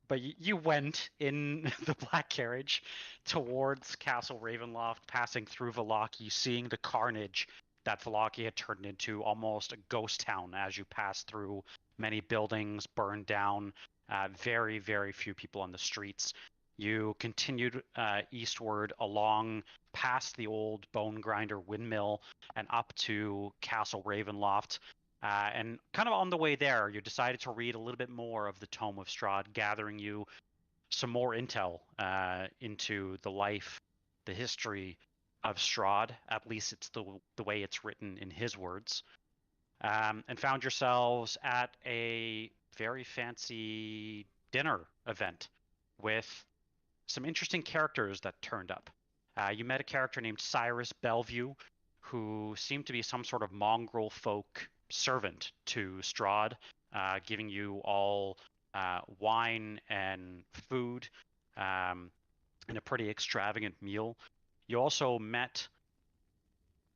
But you went in the black carriage towards Castle Ravenloft, passing through Vallaki, seeing the carnage that Vallaki had turned into, almost a ghost town as you passed through. Many buildings burned down, very, very few people on the streets. You continued eastward along past the old Bone Grinder windmill and up to Castle Ravenloft. And kind of on the way there, you decided to read a little bit more of the Tome of Strahd, gathering you some more intel into the life, the history of Strahd. At least it's the way it's written in his words. And found yourselves at a very fancy dinner event with some interesting characters that turned up. You met a character named Cyrus Bellevue, who seemed to be some sort of mongrel folk servant to Strahd, giving you all wine and food in a pretty extravagant meal. You also met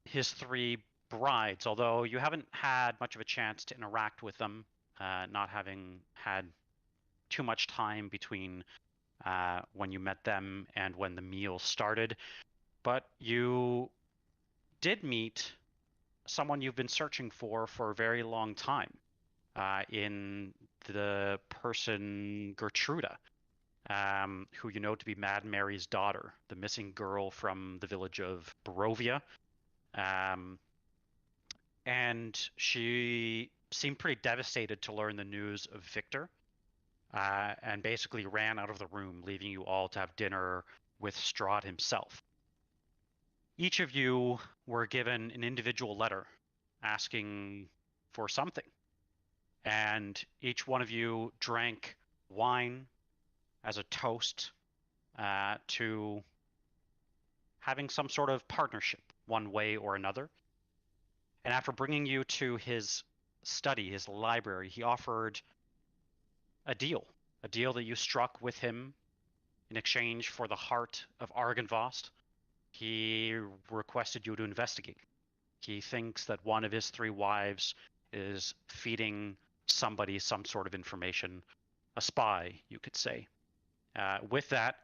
his three brides, although you haven't had much of a chance to interact with them, not having had too much time between when you met them and when the meal started. But you did meet someone you've been searching for a very long time, in the person Gertruda, who you know to be Mad Mary's daughter, the missing girl from the village of Barovia. And she seemed pretty devastated to learn the news of Victor, and basically ran out of the room, leaving you all to have dinner with Strahd himself. Each of you were given an individual letter asking for something, and each one of you drank wine as a toast to having some sort of partnership, one way or another. And after bringing you to his study, his library, he offered a deal that you struck with him in exchange for the heart of Argynvost. He requested you to investigate. He thinks that one of his three wives is feeding somebody some sort of information, a spy, you could say. With that,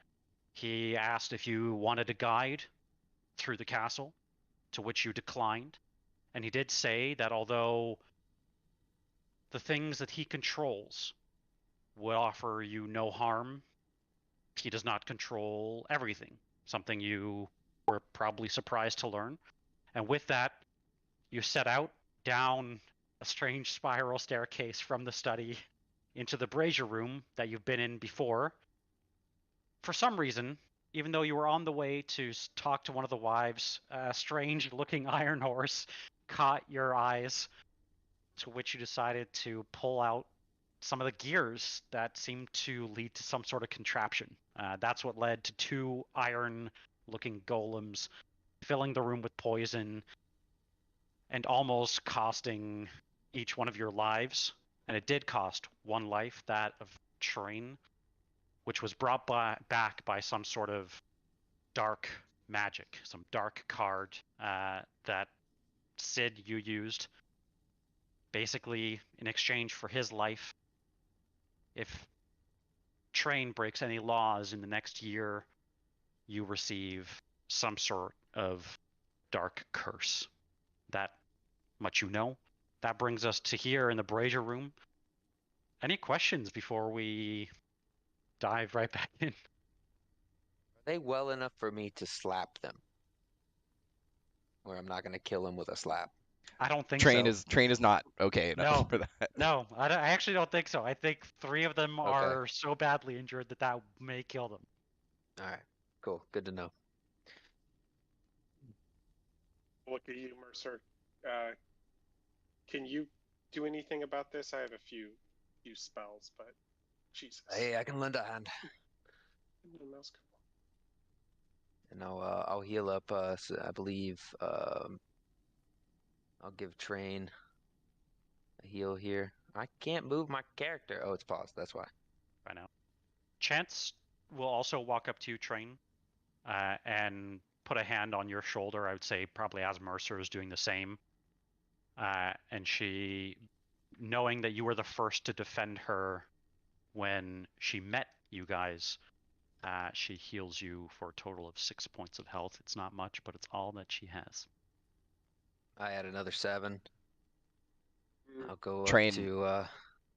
he asked if you wanted a guide through the castle, to which you declined. And he did say that although the things that he controls would offer you no harm, he does not control everything, something you were probably surprised to learn. And with that, you set out down a strange spiral staircase from the study into the brazier room that you've been in before. For some reason, even though you were on the way to talk to one of the wives, a strange-looking iron horse caught your eyes, to which you decided to pull out some of the gears that seemed to lead to some sort of contraption. That's what led to two iron-looking golems filling the room with poison and almost costing each one of your lives. And it did cost one life, that of Train, which was brought back by some sort of dark magic, some dark card that Sid you used, basically in exchange for his life. If Train breaks any laws in the next year, you receive some sort of dark curse. That much you know. That brings us to here in the brazier room. Any questions before we dive right back in? Are they well enough for me to slap them? Or I'm not going to kill them with a slap? I don't think Train so. is not okay enough No, for that. no, I actually don't think so. I think three of them Okay. are so badly injured that may kill them. All right. Cool. Good to know. Look at you, Mercer. Can you do anything about this? I have a few spells, but Jesus. Hey, I can lend a hand. And I'll heal up. So I believe I'll give Train a heal here. I can't move my character. Oh, it's paused. That's why. Right now, Chance will also walk up to you, Train, and put a hand on your shoulder. I would say probably as Mercer is doing the same. And she, knowing that you were the first to defend her when she met you guys, she heals you for a total of 6 points of health. It's not much, but it's all that she has. I add another 7. Mm. I'll go Train. up to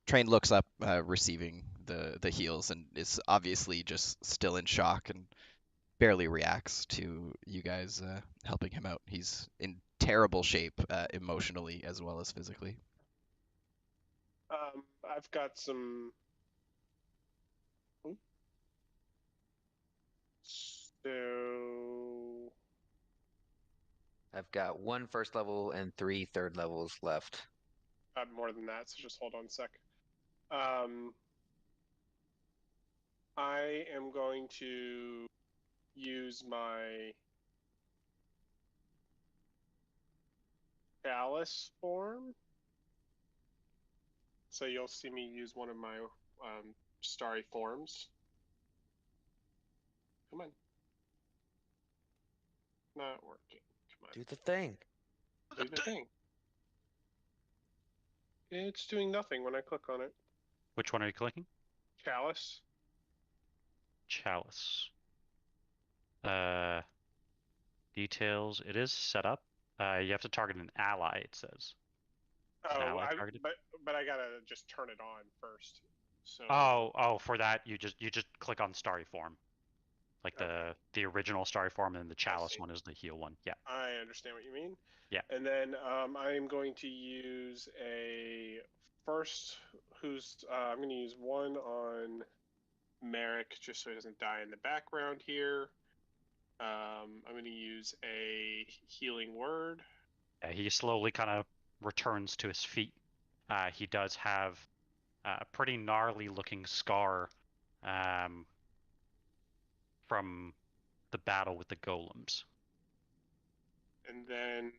Train looks up, receiving the heals, and is obviously just still in shock and barely reacts to you guys helping him out. He's in terrible shape, emotionally as well as physically. I've got some. So I've got 1 first level and 3 third levels left. I have more than that, so just hold on a sec. I am going to use my chalice form. So you'll see me use one of my starry forms. Come on. Not working. Come on. Do the thing. Do the thing. It's doing nothing when I click on it. Which one are you clicking? Chalice. Chalice. Details. It is set up. You have to target an ally, it says. An ally targeted? but I gotta just turn it on first. So. Oh, for that you just click on starry form, like Okay. the original starry form, and then the chalice see. one is the heal one. Yeah. I understand what you mean. Yeah. And then I'm going to use a first. I'm going to use one on Merrick just so he doesn't die in the background here. I'm going to use a healing word. He slowly kind of returns to his feet. He does have a pretty gnarly looking scar from the battle with the golems. And then,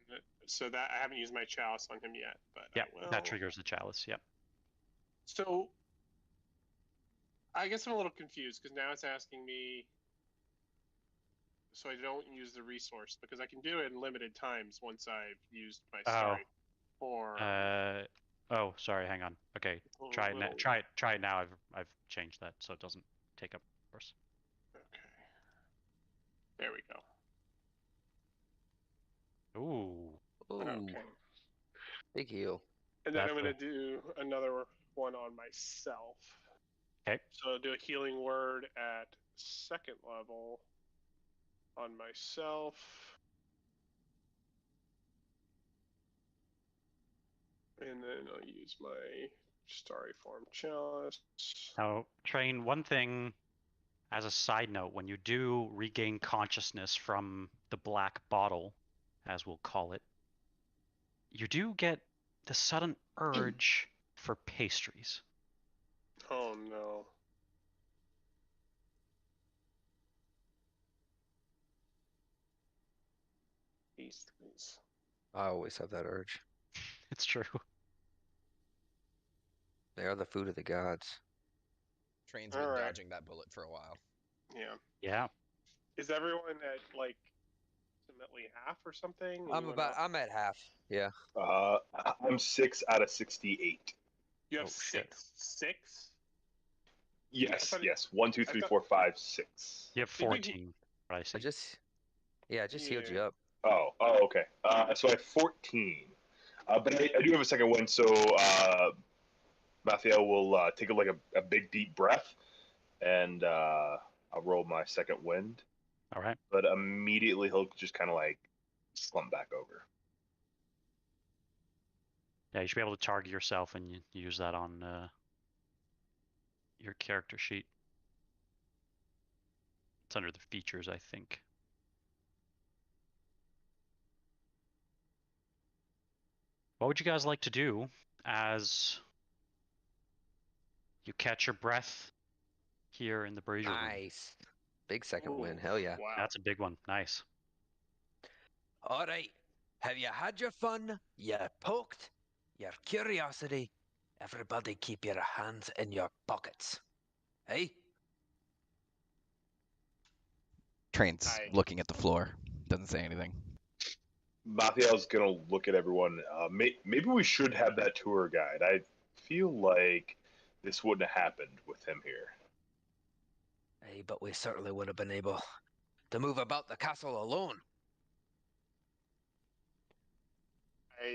so that I haven't used my chalice on him yet, but Yeah, I will. that triggers the chalice. Yep. So, I guess I'm a little confused because now it's asking me, so I don't use the resource because I can do it in limited times once I've used my starry form. Oh, sorry. Hang on. Okay, try it. Try it now. I've changed that so it doesn't take up force. Okay. There we go. Ooh. Ooh, Okay. big heal. And then That's I'm going to do another one on myself. Okay. So I'll do a healing word at 2nd level on myself. And then I'll use my starry form chalice. Now, Train, one thing as a side note, when you do regain consciousness from the black bottle, as we'll call it, you do get the sudden urge for pastries. Oh no. Pastries. I always have that urge. It's true. They are the food of the gods. Train's been Alright. dodging that bullet for a while. Yeah. Yeah. Is everyone at like ultimately half or something? I'm at half. Yeah. I'm 6 out of 68. You have Oh, shit. six? Yes, thought it- yes. 1, 2, 3, thought- 4, 5, 6. You have Did we 14. What I see. I just healed you Yeah. up. Oh, okay. So I have 14. But I do have a second one, so Mathiel will take a big deep breath, and I'll roll my second wind. All right. But immediately he'll just kind of like slump back over. Yeah, you should be able to target yourself and you use that on your character sheet. It's under the features, I think. What would you guys like to do as you catch your breath here in the brazier room? Nice. Big second win. Ooh, Hell yeah. Wow. That's a big one. Nice. All right. Have you had your fun? You're poked? Your curiosity? Everybody keep your hands in your pockets. Hey? Train's Aye. looking at the floor. Doesn't say anything. Mathiel's gonna look at everyone. Maybe we should have that tour guide. I feel like this wouldn't have happened with him here. Hey, but we certainly would have been able to move about the castle alone.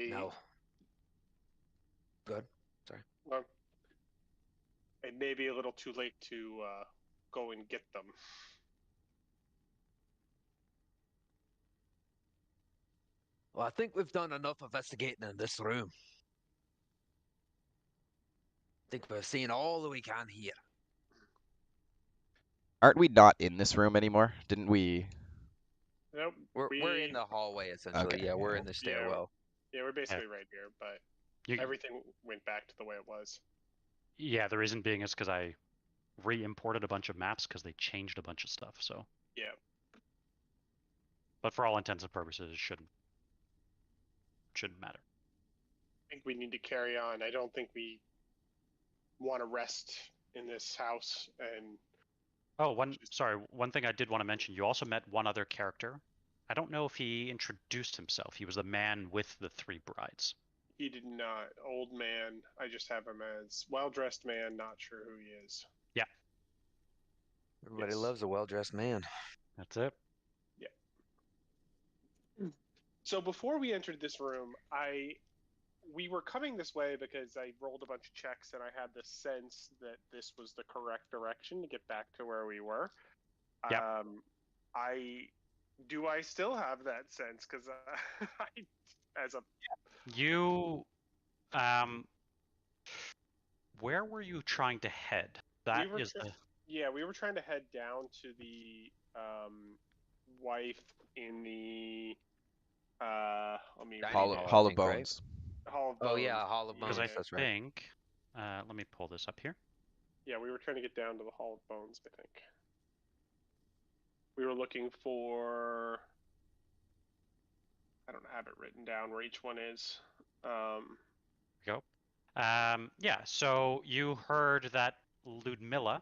No. Good. Sorry. Well, it may be a little too late to go and get them. Well, I think we've done enough investigating in this room. I think we've seen all that we can here. Aren't we not in this room anymore? Didn't we? Nope, We're in the hallway essentially. Okay, Yeah, we're yeah. in the stairwell. Yeah, we're basically right here, but You, everything went back to the way it was. yeah, the reason being is because I re-imported a bunch of maps because they changed a bunch of stuff. So, Yeah. but for all intents and purposes, it shouldn't matter. I think we need to carry on. I don't think we want to rest in this house. And Oh, one thing I did want to mention. You also met one other character. I don't know if he introduced himself. He was the man with the 3 brides. he did not. Old man. I just have him as well-dressed man. Not sure who he is. Everybody Yes. loves a well-dressed man. That's it. So before we entered this room, we were coming this way because I rolled a bunch of checks and I had the sense that this was the correct direction to get back to where we were. Yep. I still have that sense because You, where were you trying to head? That is the. Yeah, we were trying to head down to the wife in the let me Dining read hall, it. Hall of think, right? Bones. Hall of Oh Bones. yeah, Hall of Bones. Because I That's right. think, let me pull this up here. Yeah, we were trying to get down to the Hall of Bones, I think. We were looking for... I don't have it written down where each one is. Go. Yeah, so you heard that Ludmilla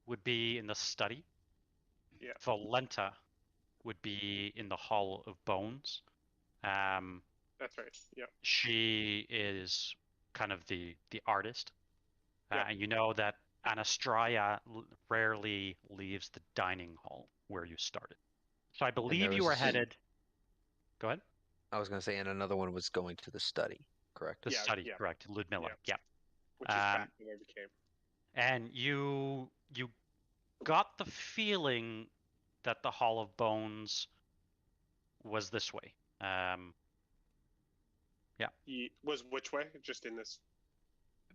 would be in the study. Yeah. Valenta would be in the Hall of Bones. That's right, yeah. She is kind of the artist. Yeah. And you know that Anastraya rarely leaves the dining hall where you started. So I believe there you were was- headed. Go ahead. I was going to say, and another one was going to the study, correct? The Yeah, study, yeah. correct. Ludmilla. Yeah. Yeah. Which is back to where we came. And you got the feeling that the Hall of Bones was this way. He was which way? Just in this...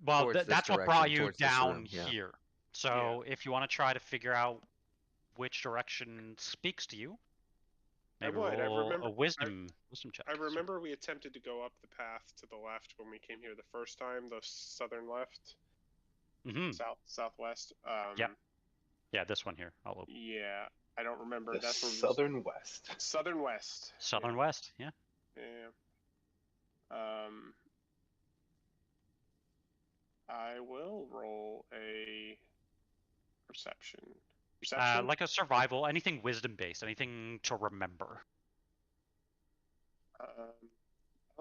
Well, Towards this that's what direction, brought you towards this down room, yeah. here. So if you want to try to figure out which direction speaks to you, maybe would. I roll remember- a wisdom check. I remember we attempted to go up the path to the left when we came here the first time, the southern left, Mm-hmm. southwest. Yep. Yeah, this one here. I'll open. Yeah, I don't remember. The That's where southern west. Southern west. Southern west. Yeah. Yeah. I will roll a perception. Perception? Like a survival, anything wisdom based, anything to remember. I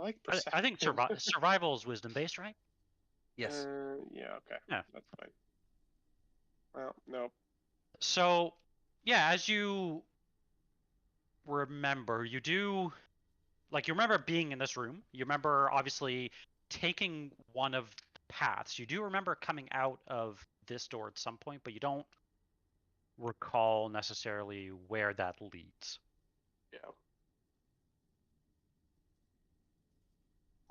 like I perception. think survival is wisdom based, right? Yes. Yeah, okay. Yeah. That's fine. Well, nope. So, yeah, as you remember, you do, like, you remember being in this room. You remember, obviously, taking one of the paths. You do remember coming out of this door at some point, but you don't recall necessarily where that leads. Yeah.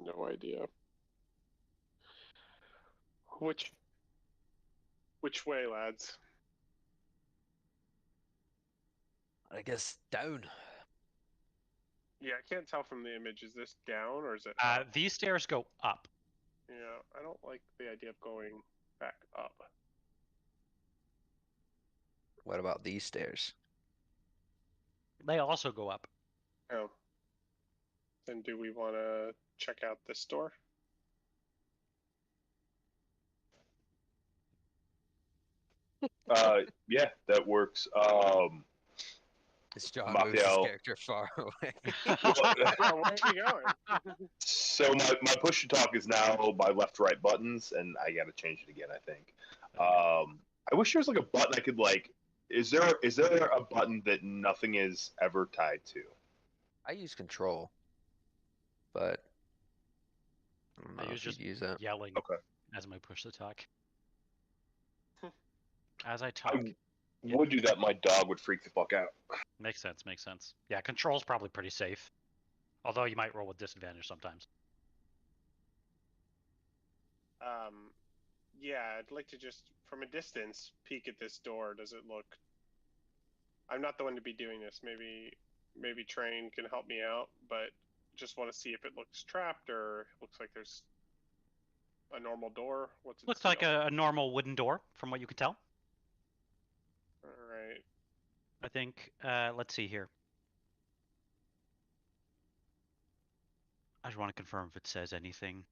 No idea. Which way, lads? I guess down. Yeah, I can't tell from the image. Is this down or is it up? These stairs go up. Yeah, I don't like the idea of going back up. What about these stairs? They also go up. Oh. Then do we want to check out this door? Yeah, that works. Strahd moves his Raphael. character far away. Yeah, where are we going? So my push to talk is now by left-right buttons, and I gotta change it again, I think. I wish there was like a button I could like. Is there a button that nothing is ever tied to? I use control, but I don't know I use if you'd just use that. yelling Okay. as my push to talk. As I talk. I would do that. My dog would freak the fuck out. Makes sense, makes sense. Yeah, control's probably pretty safe. Although you might roll with disadvantage sometimes. Yeah, I'd like to just, from a distance, peek at this door. Does it look... I'm not the one to be doing this. Maybe Train can help me out, but just want to see if it looks trapped or looks like there's a normal door. What's it Looks like seal? a normal wooden door, from what you can tell. Alright. I think, let's see here. I just want to confirm if it says anything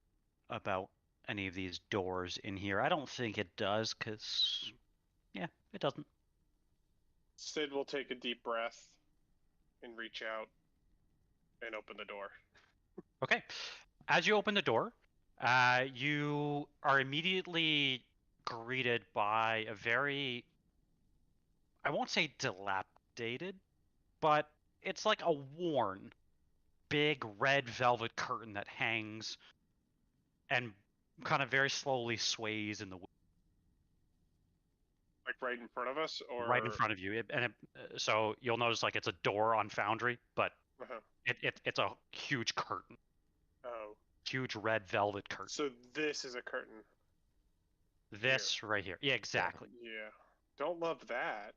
about any of these doors in here. I don't think it does, because, yeah, it doesn't. Sid will take a deep breath and reach out and open the door. Okay. As you open the door, you are immediately greeted by a very, I won't say dilapidated, but it's like a worn, big red velvet curtain that hangs and kind of very slowly sways in the wind. Like right in front of us, or Right in front of you. So you'll notice like it's a door on Foundry, but Uh-huh. it's a huge curtain, Oh, huge red velvet curtain. so this is a curtain. This right here. Yeah, exactly. Yeah, don't love that.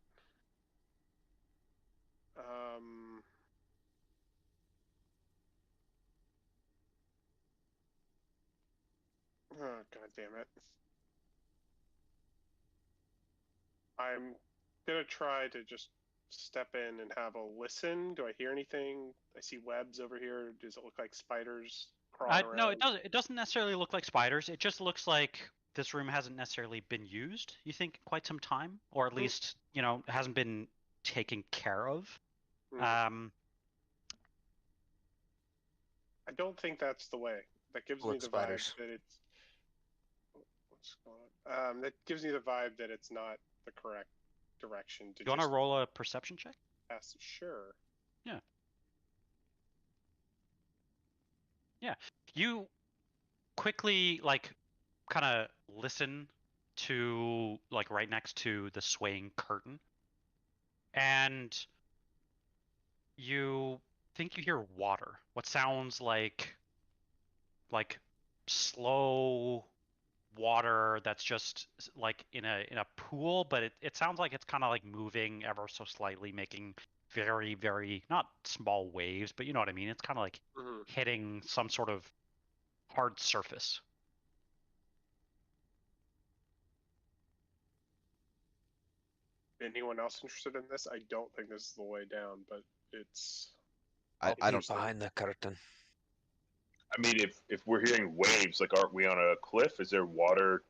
Um. Oh, God damn it. I'm gonna try to just step in and have a listen. Do I hear anything? I see webs over here. Does it look like spiders crawling around? No, it doesn't. It doesn't necessarily look like spiders. It just looks like this room hasn't necessarily been used. You think in quite some time, or at least hasn't been taken care of. I don't think that's the way. That gives me Look, the spiders. vibe that it's. What's going on? That gives me the vibe that it's not the correct direction to You want to just roll a perception check? pass. Sure. Yeah. You quickly kind of listen to right next to the swaying curtain, and you think you hear water. What sounds like slow water that's just like in a pool, but it sounds like it's kind of like moving ever so slightly, making very, very not small waves, but you know what I mean. It's kind of like hitting some sort of hard surface. Anyone else interested in this? I don't think this is the way down, but it's. I don't. He's behind the curtain. I mean, if we're hearing waves, like, aren't we on a cliff? Is there water?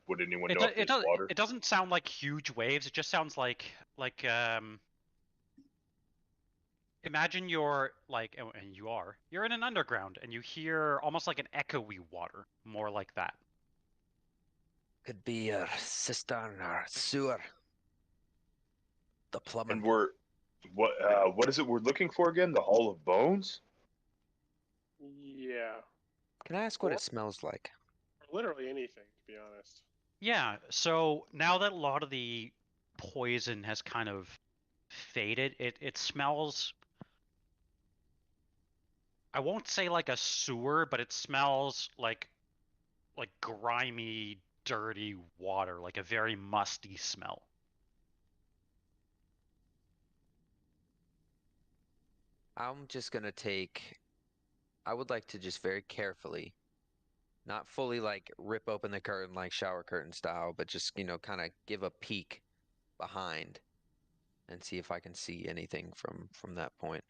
Would anyone know if there's water? It doesn't sound like huge waves. It just sounds like imagine you're and you're in an underground and you hear almost like an echoey water, more like that. Could be a cistern or sewer. The plumbing. And what is it we're looking for again? The Hall of Bones? Yeah. Can I ask what it smells like? Literally anything, to be honest. Yeah, so now that a lot of the poison has kind of faded, it smells, I won't say like a sewer, but it smells like grimy, dirty water, like a very musty smell. I'm just gonna I would like to just very carefully, not fully like rip open the curtain like shower curtain style, but just, kind of give a peek behind and see if I can see anything from that point.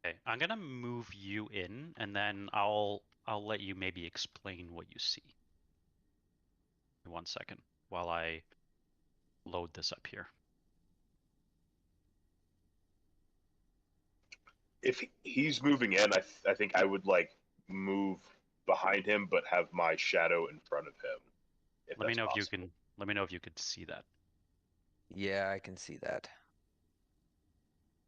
Okay, I'm gonna move you in, and then I'll let you maybe explain what you see. 1 second while I load this up here. if he's moving in, I think I would like move behind him, but have my shadow in front of him. If Let me that's know if you possible. can. Let me know if you could see that. Yeah, I can see that.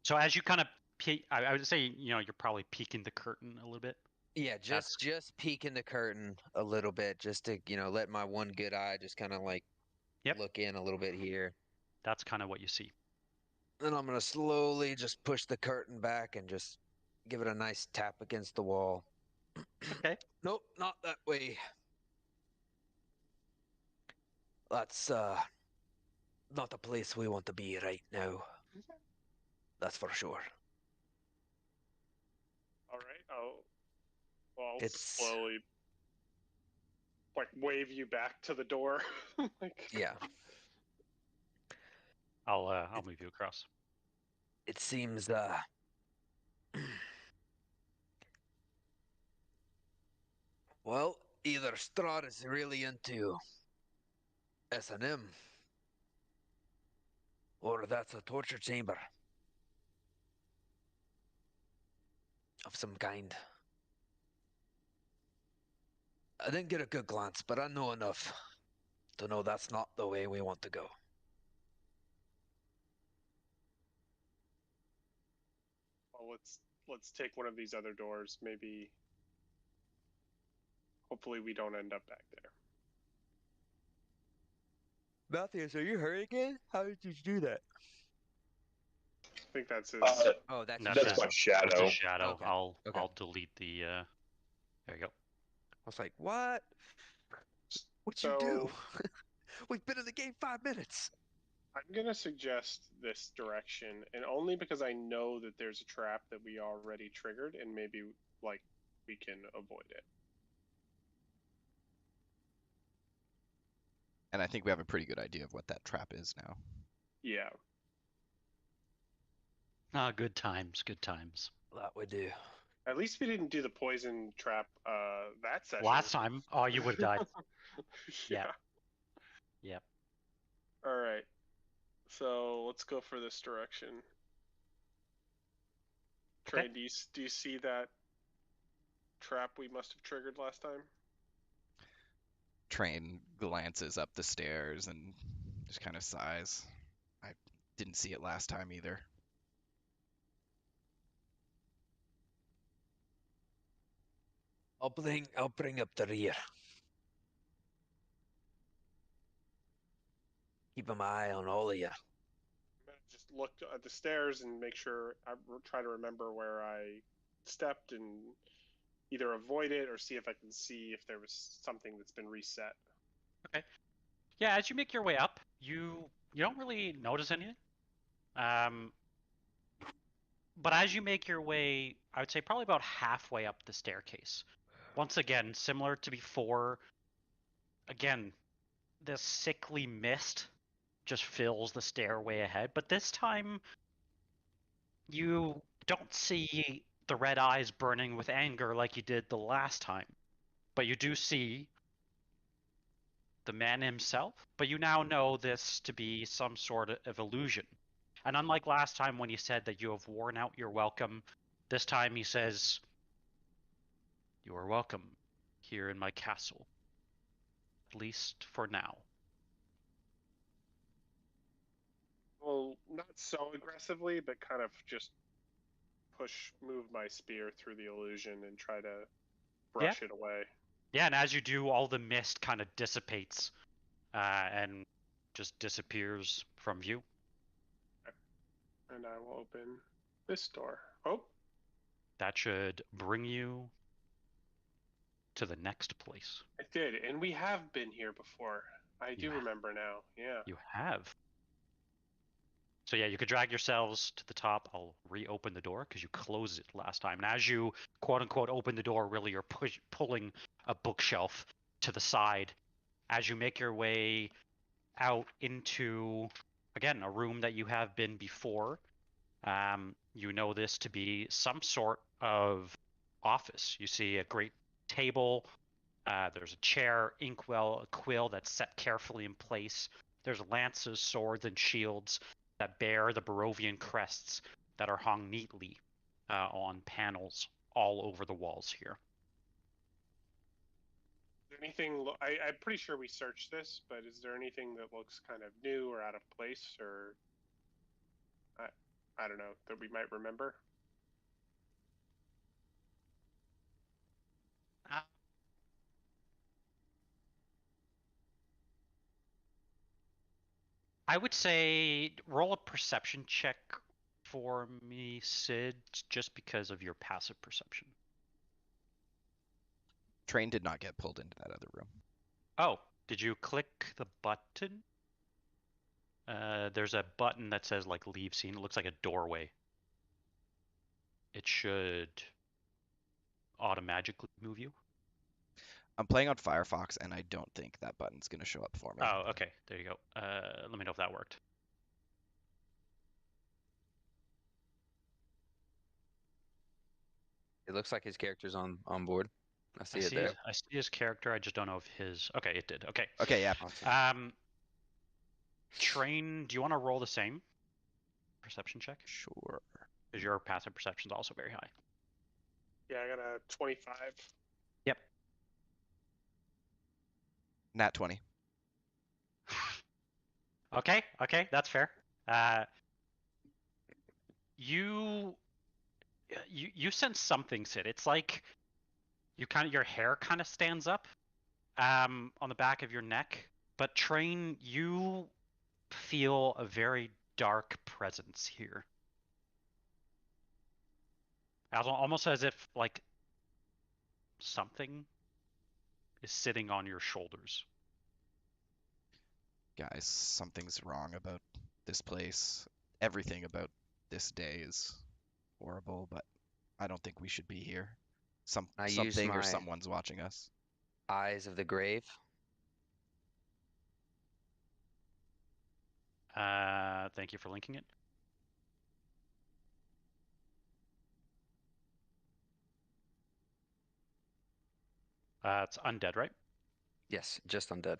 So as you kind of peek, I would say you're probably peeking the curtain a little bit. Yeah, That's- just peeking the curtain a little bit, just to let my one good eye just kind of like Yep. look in a little bit here. That's kind of what you see. Then I'm gonna slowly just push the curtain back and just give it a nice tap against the wall. Okay. Nope, not that way. That's not the place we want to be right now. That's for sure. All right. I'll It's slowly like wave you back to the door. Like, yeah. I'll move you across. It seems well, either Strahd is really into S&M, or that's a torture chamber of some kind. I didn't get a good glance, but I know enough to know that's not the way we want to go. well, let's take one of these other doors. Maybe, hopefully, we don't end up back there. Matthews, are you hurt again? How did you do that? I think that's his. Oh, that's That's That's his- my It's shadow. a shadow. Okay, I'll okay. I'll delete the. There you go. I was like, what? What'd So, you do? We've been in the game 5 minutes. I'm gonna suggest this direction, and only because I know that there's a trap that we already triggered, and maybe like we can avoid it. And I think we have a pretty good idea of what that trap is now. Yeah. Ah, good times. Good times. That we do. At least we didn't do the poison trap that session. Last time, oh, you would have died. Yeah. Yep. All right. So let's go for this direction. Okay. Trey, do you see that trap we must have triggered last time? Train glances up the stairs and just kind of sighs. I didn't see it last time either. I'll bring up the rear. Keep an eye on all of you. I'm gonna just look at the stairs and make sure I try to remember where I stepped and either avoid it or see if I can see if there was something that's been reset. Yeah, as you make your way up, you don't really notice anything. But as you make your way, I would say probably about halfway up the staircase. Once again, similar to before, again, this sickly mist just fills the stairway ahead. But this time, you don't see the red eyes burning with anger like you did the last time. But you do see the man himself. But you now know this to be some sort of illusion. And unlike last time when he said that you have worn out your welcome, this time he says, "You are welcome here in my castle, at least for now." Well, not so aggressively, but kind of just move my spear through the illusion and try to brush it away. Yeah, and as you do, all the mist kind of dissipates and just disappears from view. And I will open this door. Oh, That should bring you to the next place. it did. And we have been here before. I do You ha- remember now. Yeah. You have. So yeah, you could drag yourselves to the top. I'll reopen the door because you closed it last time. And as you quote unquote open the door, really you're pulling a bookshelf to the side. As you make your way out into, again, a room that you have been before, you know this to be some sort of office. You see a great table. There's a chair, inkwell, a quill that's set carefully in place. There's lances, swords, and shields that bear the Barovian crests that are hung neatly on panels all over the walls here. Is there anything? I'm pretty sure we searched this, but is there anything that looks kind of new or out of place, or I don't know, that we might remember? I would say roll a perception check for me, Sid, just because of your passive perception. Train did not get pulled into that other room. Oh, did you click the button? There's a button that says like leave scene. It looks like a doorway. It should automatically move you. I'm playing on Firefox, and I don't think that button's going to show up for me. Oh, okay. There you go. Let me know if that worked. It looks like his character's on board. I see it there. I see his character. I just don't know if his. Okay, it did. Okay. Okay, yeah. Awesome. Train, do you want to roll the same perception check? Sure. Because your passive perception is also very high. Yeah, I got a 25. Yep. Nat 20. Okay, that's fair. You sense something, Sid. It's like your hair kind of stands up on the back of your neck. But Train, you feel a very dark presence here. Almost as if like something is sitting on your shoulders. Guys, something's wrong about this place. Everything about this day is horrible, but I don't think we should be here. Something or someone's watching us. Eyes of the grave. Thank you for linking it. It's undead, right? Yes, just undead.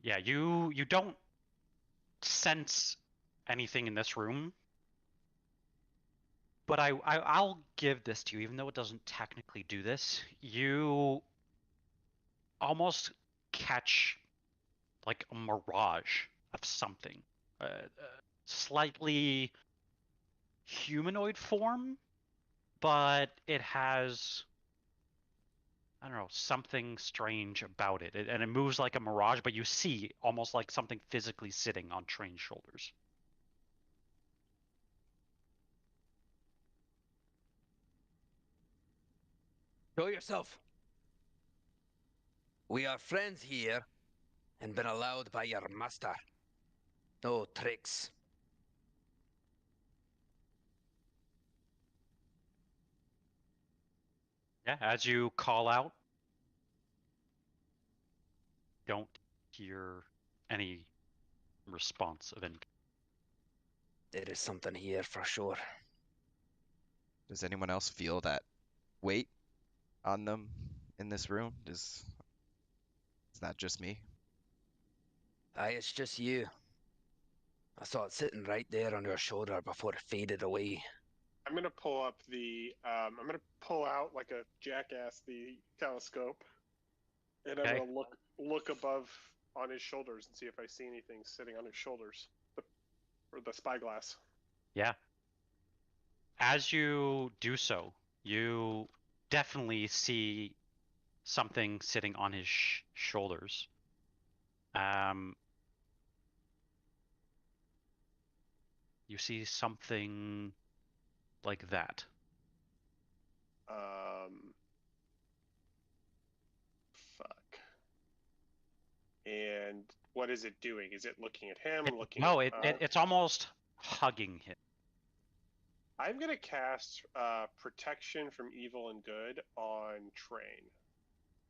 Yeah, you don't sense anything in this room, but I'll give this to you, even though it doesn't technically do this. You almost catch like a mirage of something, slightly humanoid form, but it has, I don't know, something strange about it. And it moves like a mirage, but you see almost like something physically sitting on Train's shoulders. Show yourself. We are friends here and been allowed by your master. No tricks. Yeah, as you call out, don't hear any response of any. There is something here for sure. Does anyone else feel that weight on them in this room? Is that just me? Aye, it's just you. I saw it sitting right there on your shoulder before it faded away. I'm gonna pull up I'm gonna pull out like a jackass the telescope, and I'm gonna look above on his shoulders and see if I see anything sitting on his shoulders, or the spyglass. Yeah. As you do so, you definitely see something sitting on his shoulders. You see something like that. Fuck. And what is it doing? Is it looking at him? It's almost hugging him. I'm gonna cast protection from evil and good on Train.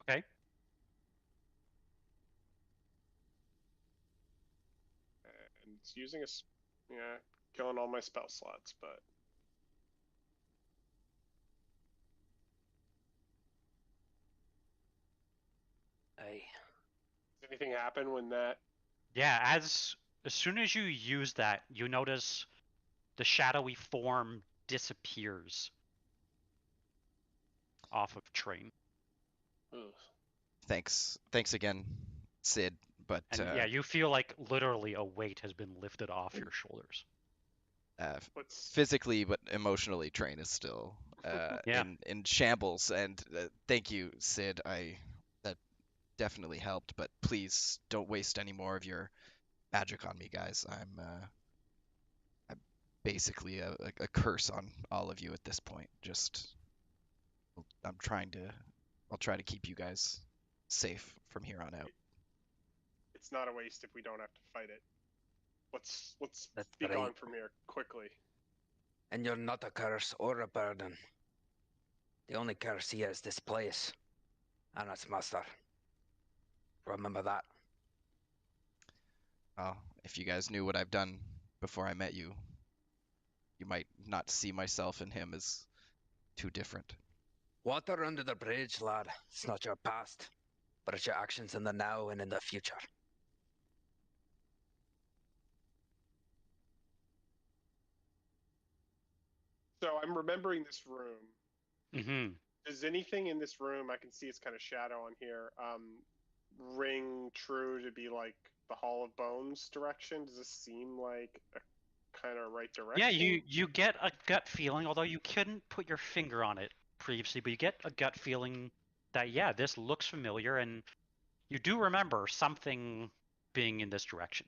Okay. And it's using killing all my spell slots, but Aye. does anything happen when that? Yeah, as soon as you use that, you notice the shadowy form disappears off of Train. Ugh. Thanks again, Sid. But And yeah, you feel like literally a weight has been lifted off your shoulders. What's physically but emotionally, Train is still Yeah. in shambles. And thank you, Sid. That definitely helped. But please don't waste any more of your magic on me, guys. I'm basically a curse on all of you at this point. I'll try to keep you guys safe from here on out. it's not a waste if we don't have to fight it. Let's That's be right. gone from here quickly. And you're not a curse or a burden. The only curse here is this place and its master. Remember that. Well, if you guys knew what I've done before I met you, you might not see myself and him as too different. Water under the bridge, lad. It's not your past, but it's your actions in the now and in the future. So I'm remembering this room. Mm-hmm. Is anything in this room, I can see it's kind of shadow on here, ring true to be like the Hall of Bones direction? Does this seem like a kind of right direction? Yeah, you get a gut feeling, although you couldn't put your finger on it previously, but you get a gut feeling that, yeah, this looks familiar, and you do remember something being in this direction.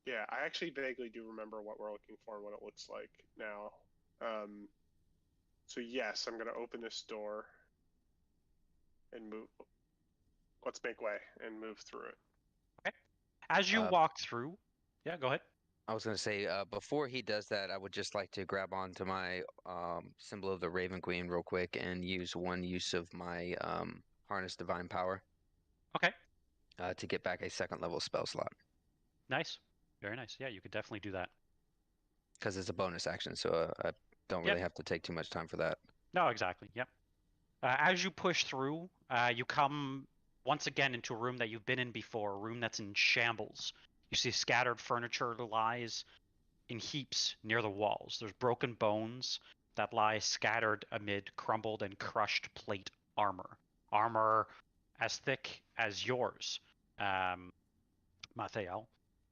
Yeah, I actually vaguely do remember what we're looking for and what it looks like now. So yes, I'm going to open this door and move. Let's make way and move through it. Okay. As you walk through, yeah, go ahead. I was going to say, before he does that, I would just like to grab onto my symbol of the Raven Queen real quick and use one use of my Harness Divine Power. Okay. To get back a second level spell slot. Nice. Very nice. Yeah, you could definitely do that. Because it's a bonus action, so I don't really have to take too much time for that. No, exactly. Yep. As you push through, you come once again into a room that you've been in before, a room that's in shambles. You see scattered furniture lies in heaps near the walls. There's broken bones that lie scattered amid crumbled and crushed plate armor. Armor as thick as yours, Mathael.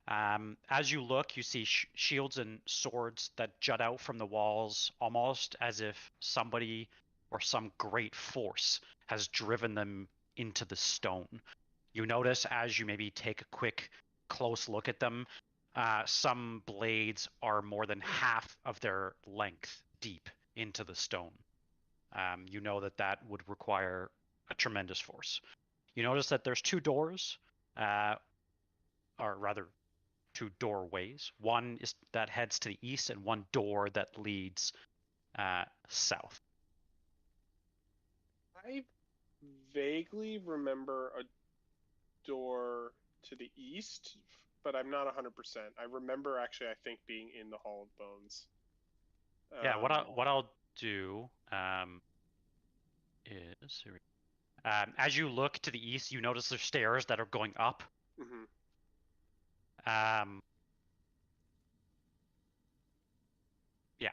As you look, you see shields and swords that jut out from the walls, almost as if somebody or some great force has driven them into the stone. You notice as you maybe take a quick, close look at them, some blades are more than half of their length deep into the stone. You know that would require a tremendous force. You notice that there's two doors, or rather, two doorways. One is that heads to the east, and one door that leads south. I vaguely remember a door to the east, but I'm not 100%. I remember actually, I think, being in the Hall of Bones. Yeah, what I'll do is as you look to the east, you notice there's stairs that are going up. Mm-hmm. Yeah,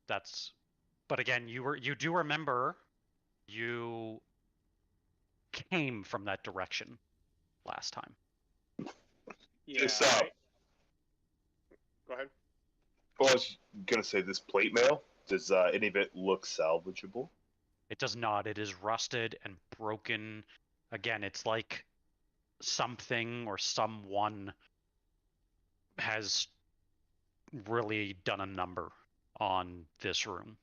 that's. But again, you do remember you came from that direction last time. Yeah. Go ahead. Well, I was gonna say this plate mail. Does any of it look salvageable? It does not. It is rusted and broken. Again, it's like something or someone has really done a number on this room.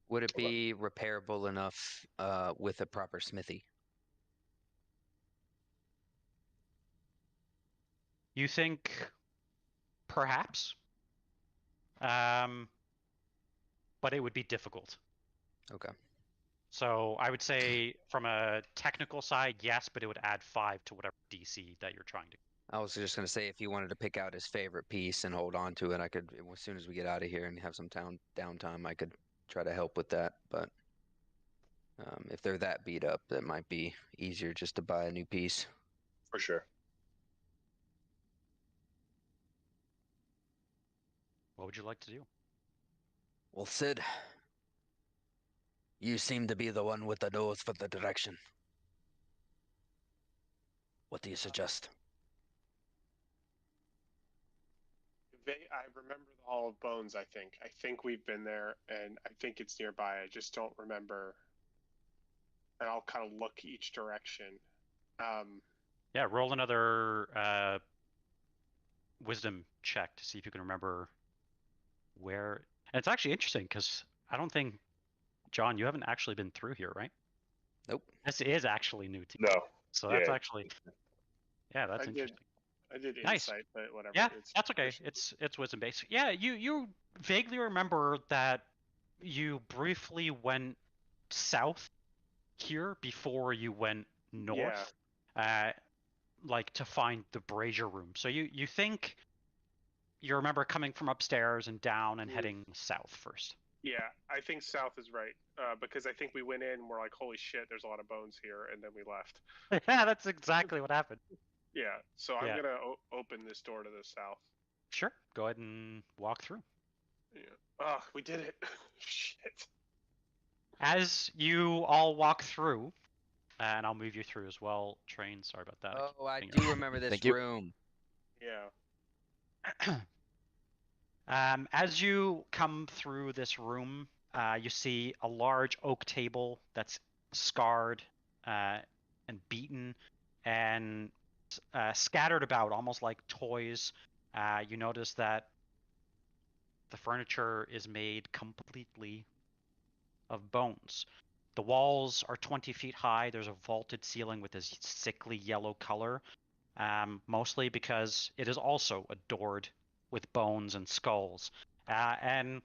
Would it be repairable enough with a proper smithy? You think perhaps, but it would be difficult. Okay. So I would say from a technical side, yes, but it would add 5 to whatever DC that you're trying to. I was just going to say, if he wanted to pick out his favorite piece and hold on to it, I could, as soon as we get out of here and have some downtime, I could try to help with that. But if they're that beat up, that might be easier just to buy a new piece. For sure. What would you like to do? Well, Sid, You seem to be the one with the nose for the direction. What do you suggest? I remember the Hall of Bones, I think. I think we've been there, and I think it's nearby. I just don't remember. And I'll kind of look each direction. Yeah, roll another wisdom check to see if you can remember where. And it's actually interesting because I don't think, John, you haven't actually been through here, right? Nope. This is actually new to you. No. So that's Yeah. actually, yeah, that's interesting. I did Nice. insight, but whatever. Yeah, that's okay. It's wisdom based. Yeah, you vaguely remember that you briefly went south here before you went north, like to find the brazier room. So you think you remember coming from upstairs and down and heading south first. Yeah, I think south is right, because I think we went in and we're like, holy shit, there's a lot of bones here, and then we left. Yeah, that's exactly what happened. Yeah, so I'm gonna open this door to the south. Sure, go ahead and walk through. Yeah. Oh, we did it. Shit. As you all walk through, and I'll move you through as well, Train. Sorry about that. Oh, I do remember this Thank you. room. Yeah. As you come through this room, you see a large oak table that's scarred and beaten and scattered about, almost like toys. You notice that the furniture is made completely of bones. The walls are 20 feet high. There's a vaulted ceiling with this sickly yellow color, mostly because it is also adored with bones and skulls. And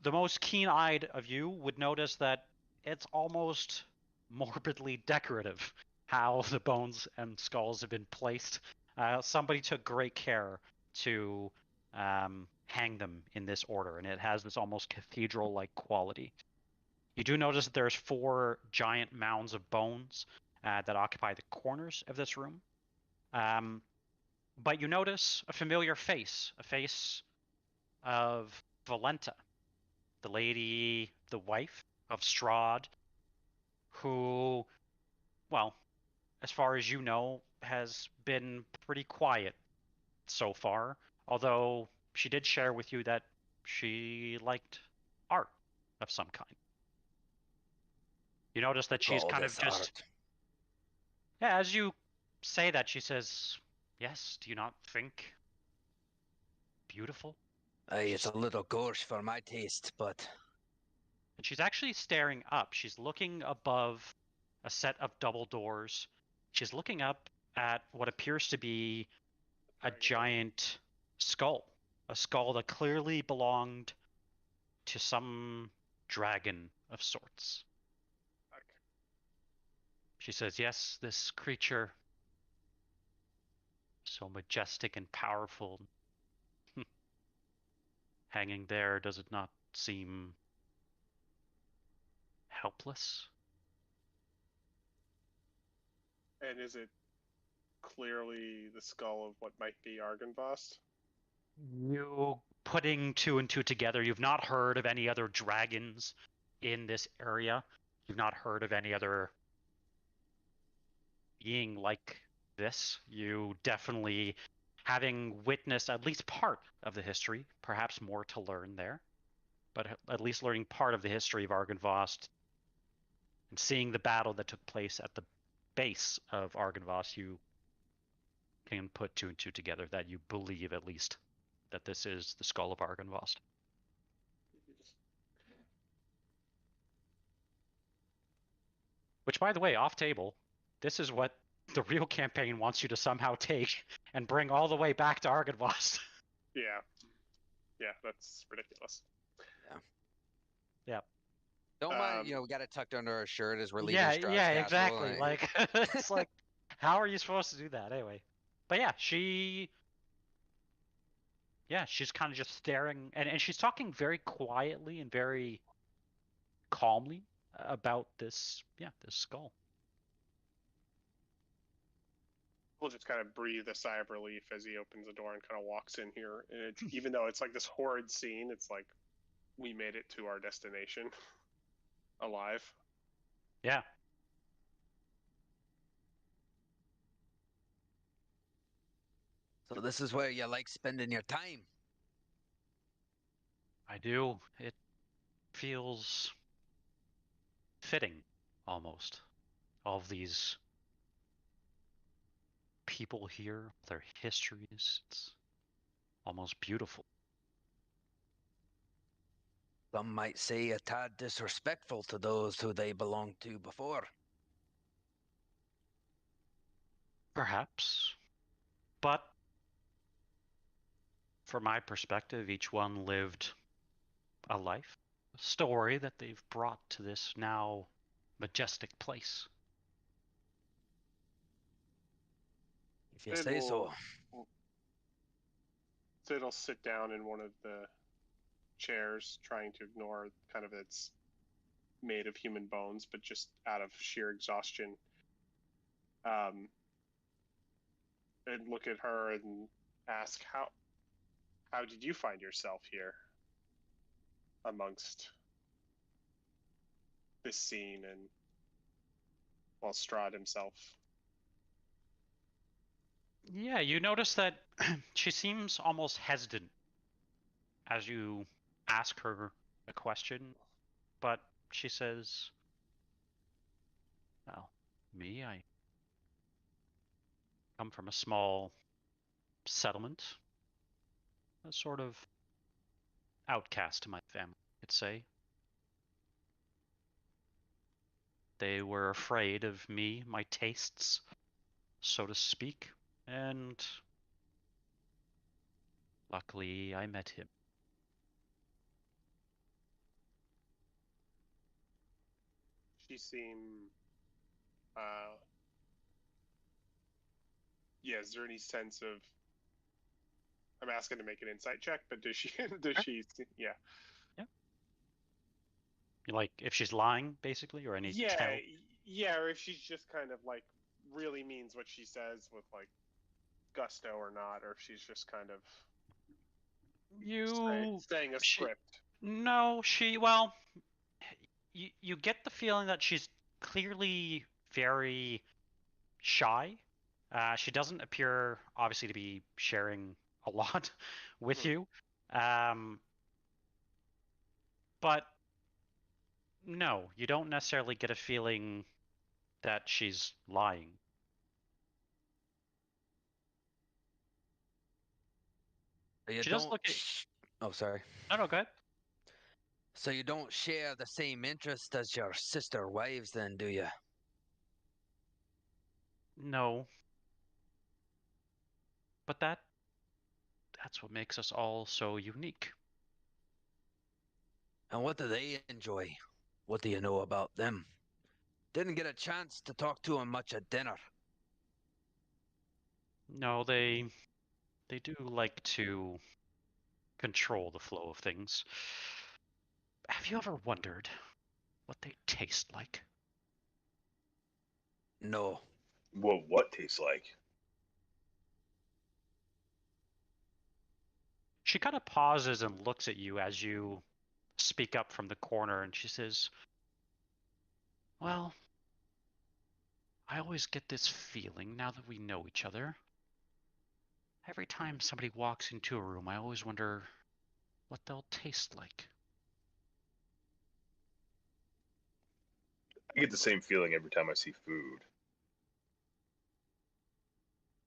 the most keen-eyed of you would notice that it's almost morbidly decorative how the bones and skulls have been placed. Somebody took great care to hang them in this order, and it has this almost cathedral-like quality. You do notice that there's 4 giant mounds of bones that occupy the corners of this room. But you notice a familiar face, a face of Valenta, the lady, the wife of Strahd, who, well, as far as you know, has been pretty quiet so far, although she did share with you that she liked art of some kind. You notice that she's kind of just... Art. Yeah, as you say that, she says, yes, do you not think beautiful? It's a little gauche for my taste, but And she's actually staring up. She's looking above a set of double doors. She's looking up at what appears to be a giant skull. A skull that clearly belonged to some dragon of sorts. She says, yes, this creature, so majestic and powerful, hanging there, does it not seem helpless? And is it clearly the skull of what might be Argynvost? You putting 2 and 2 together, you've not heard of any other dragons in this area. You've not heard of any other being like this. You definitely, having witnessed at least part of the history, perhaps more to learn there, but at least learning part of the history of Argynvost and seeing the battle that took place at the base of Argynvost, you can put 2 and 2 together, that you believe at least that this is the skull of Argynvost. Which, by the way, off table, this is what the real campaign wants you to somehow take and bring all the way back to Argynvost. Yeah. Yeah, that's ridiculous. Yeah. Don't mind, we got it tucked under our shirt as we're leaving Yeah, Strahd's yeah, castle, exactly. and Like, it's like, how are you supposed to do that anyway? But yeah, she's kind of just staring, and she's talking very quietly and very calmly about this skull. We'll just kind of breathe a sigh of relief as he opens the door and kind of walks in here. And it's, even though it's like this horrid scene, it's like we made it to our destination alive. Yeah. So this is where you like spending your time. I do. It feels fitting, almost. All of these people here, their histories, it's almost beautiful. Some might say a tad disrespectful to those who they belonged to before. Perhaps. But from my perspective, each one lived a life, a story that they've brought to this now majestic place. If you say so. Sid'll sit down in one of the chairs, trying to ignore kind of its made of human bones, but just out of sheer exhaustion. And look at her and ask, how did you find yourself here amongst this scene and, well, Strahd himself? Yeah, you notice that she seems almost hesitant as you ask her a question, but she says, well, I come from a small settlement, a sort of outcast to my family, I'd say. They were afraid of me, my tastes, so to speak, and luckily I met him. She seemed, yeah, is there any sense of, I'm asking to make an insight check, but does she, yeah. Like, if she's lying, basically, or any tell? Yeah, or if she's just kind of like really means what she says with like gusto or not, or if she's just kind of saying a script. No, well, you get the feeling that she's clearly very shy. She doesn't appear, obviously, to be sharing a lot with you. But no, you don't necessarily get a feeling that she's lying. You She don't. does look at... Oh, sorry. No, go ahead. So you don't share the same interest as your sister wives, then, do you? No. But that's what makes us all so unique. And what do they enjoy? What do you know about them? Didn't get a chance to talk to them much at dinner. No, they do like to control the flow of things. Have you ever wondered what they taste like? No. Well, what tastes like? She kind of pauses and looks at you as you speak up from the corner, and she says, well, I always get this feeling now that we know each other. Every time somebody walks into a room, I always wonder what they'll taste like. I get the same feeling every time I see food.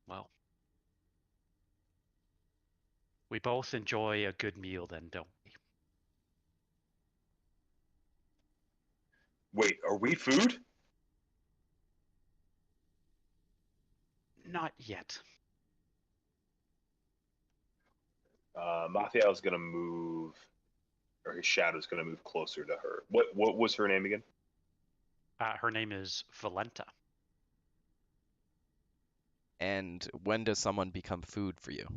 Well, we both enjoy a good meal then, don't we? Wait, are we food? Not yet. Mathiel's gonna move, or his shadow's gonna move closer to her. What was her name again? Her name is Valenta. And when does someone become food for you?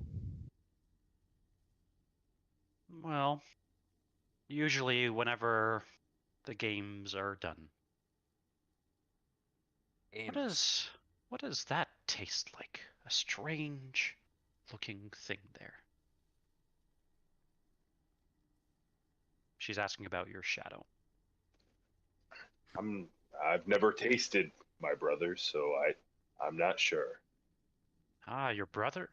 Well, usually whenever the games are done. Games. What does that taste like? A strange looking thing there. She's asking about your shadow. I've never tasted my brother, so I'm not sure. Ah, your brother?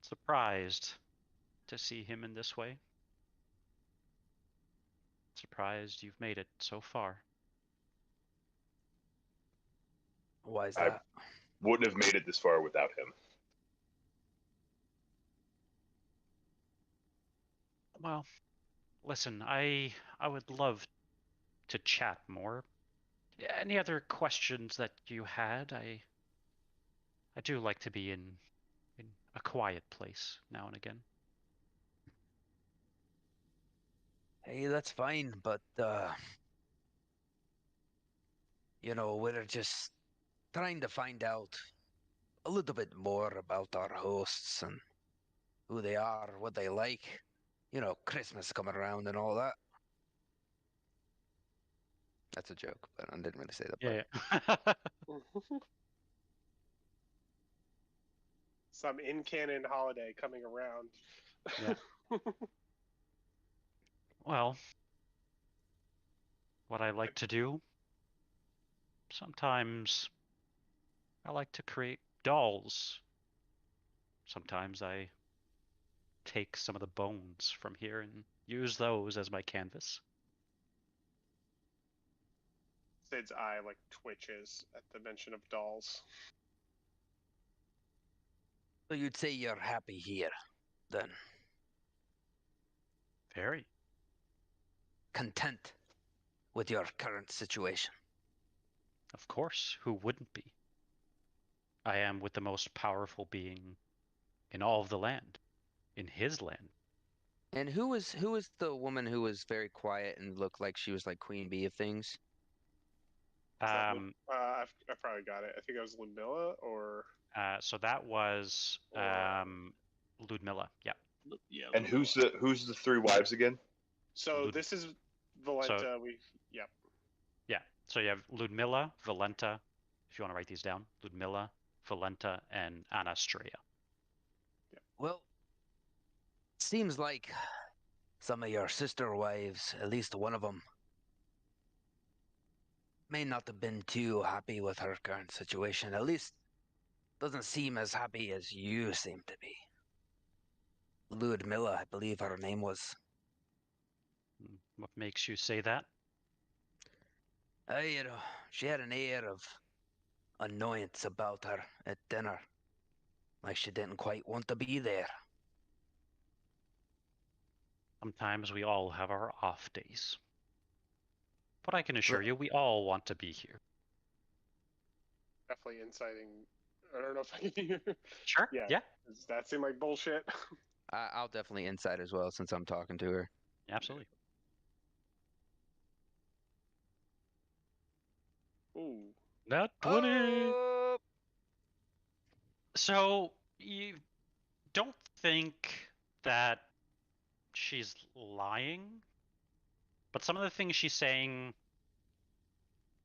Surprised to see him in this way. Surprised you've made it so far. Why is I that? wouldn't have made it this far without him. Well, listen, I would love to chat more. Any other questions that you had? I do like to be in a quiet place now and again. Hey, that's fine, but we're just trying to find out a little bit more about our hosts and who they are, what they like. Christmas coming around and all that. That's a joke, but I didn't really say that Yeah. part. Some in-canon holiday coming around. Yeah. Well, what I like to do, sometimes I like to create dolls. Sometimes I take some of the bones from here and use those as my canvas. Sid's eye like twitches at the mention of dolls. So you'd say you're happy here, then? Very. Content with your current situation? Of course, who wouldn't be? I am with the most powerful being in all of the land, in his land. And who is the woman who was very quiet and looked like she was like queen bee of things? I probably got it. I think it was Ludmilla or. So that was Ludmilla. Yeah. Yeah. And who's the three wives again? So this is Valenta. So- Yep. Yeah. So you have Ludmilla, Valenta, if you want to write these down. Ludmilla, Valenta, and Anastasia. Well, seems like some of your sister wives, at least one of them, may not have been too happy with her current situation. At least doesn't seem as happy as you seem to be. Ludmilla, I believe her name was. What makes you say that? She had an air of annoyance about her at dinner. Like she didn't quite want to be there. Sometimes we all have our off days. But I can assure you, we all want to be here. Definitely inciting. I don't know if I can. Sure. Yeah. Does that seem like bullshit? I'll definitely insight as well since I'm talking to her. Absolutely. Ooh. Not 20. Oh! So you don't think that she's lying, but some of the things she's saying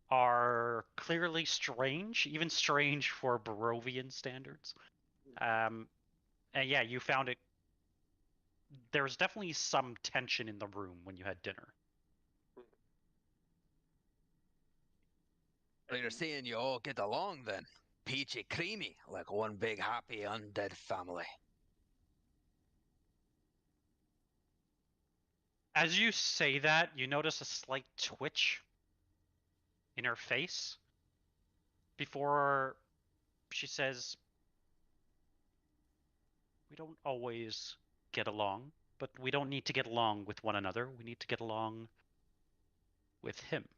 are clearly strange, even strange for Barovian standards. And yeah, you found it. There's definitely some tension in the room when you had dinner. So you're saying you all get along then? Peachy creamy, like one big happy undead family. As you say that, you notice a slight twitch in her face before she says, "We don't always get along, but we don't need to get along with one another. We need to get along with him."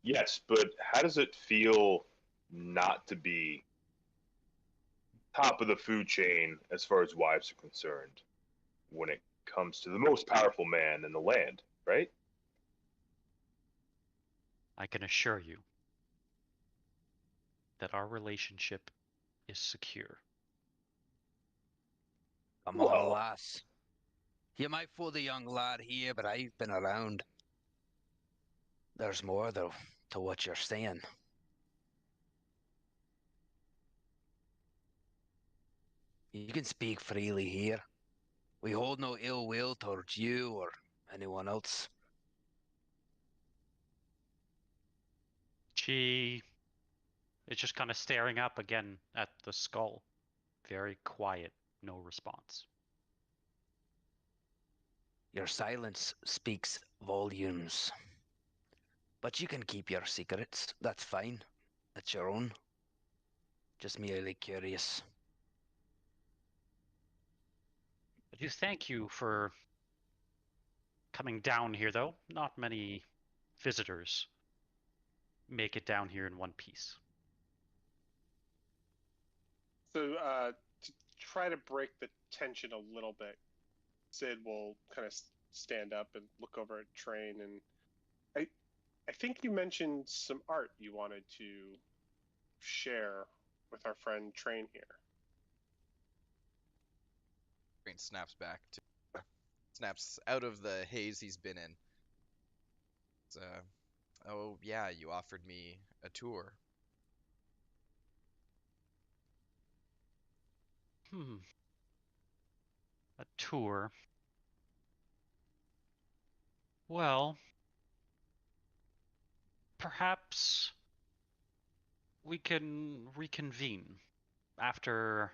Yes, but how does it feel not to be top of the food chain as far as wives are concerned when it comes to the most powerful man in the land, right? I can assure you that our relationship is secure. Come Whoa. on, lass. You might fool the young lad here, but I've been around. There's more, though, to what you're saying. You can speak freely here. We hold no ill will towards you or Anyone else? She is just kind of staring up again at the skull. Very quiet, no response. Your silence speaks volumes. But you can keep your secrets. That's fine. That's your own. Just merely curious. I do thank you for coming down here, though. Not many visitors make it down here in one piece. So to try to break the tension a little bit, Sid will kind of stand up and look over at Train, and I think you mentioned some art you wanted to share with our friend Train here. Train snaps out of the haze he's been in. It's, oh yeah, you offered me a tour. A tour. Well, perhaps we can reconvene after,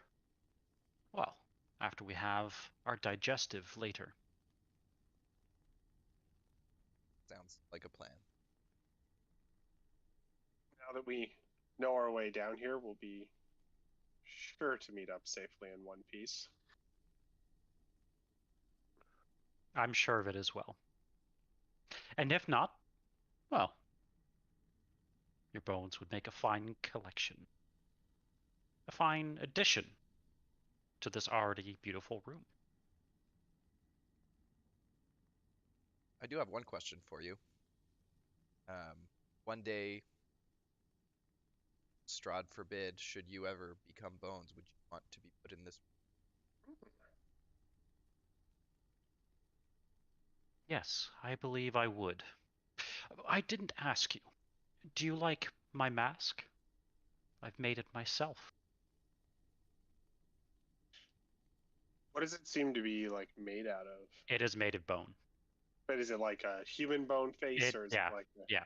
well, after we have our digestive later. Sounds like a plan. Now that we know our way down here, we'll be sure to meet up safely in one piece. I'm sure of it as well. And if not, well, your bones would make a fine collection. A fine addition to this already beautiful room. I do have one question for you. One day, Strahd forbid, should you ever become bones, would you want to be put in this? Yes, I believe I would. I didn't ask you. Do you like my mask? I've made it myself. What does it seem to be like made out of? It is made of bone. But is it like a human bone face, or is yeah, it like yeah.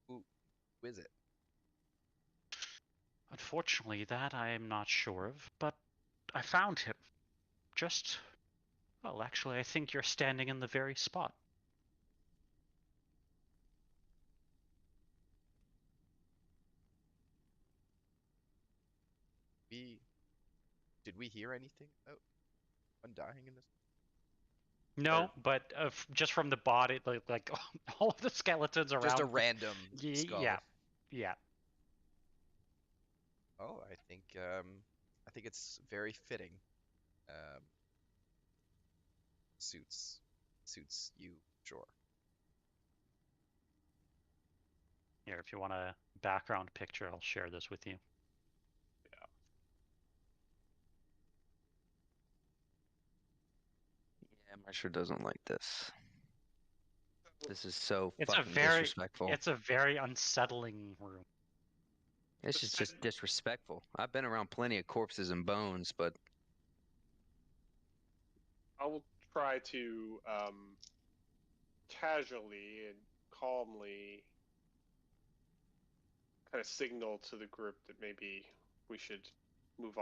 Who is it? Unfortunately, that I am not sure of, but I found him. Just, well, actually, I think you're standing in the very spot. Did we hear anything about undying in this? No, but just from the body, like all of the skeletons around. Just a random skull. Yeah. Oh, I think it's very fitting. Suits you, sure. Here, if you want a background picture, I'll share this with you. Yeah, my sure doesn't like this. This is so It's a fucking very, disrespectful. it's a very unsettling room. This is just disrespectful. I've been around plenty of corpses and bones, but I will try to casually and calmly kind of signal to the group that maybe we should move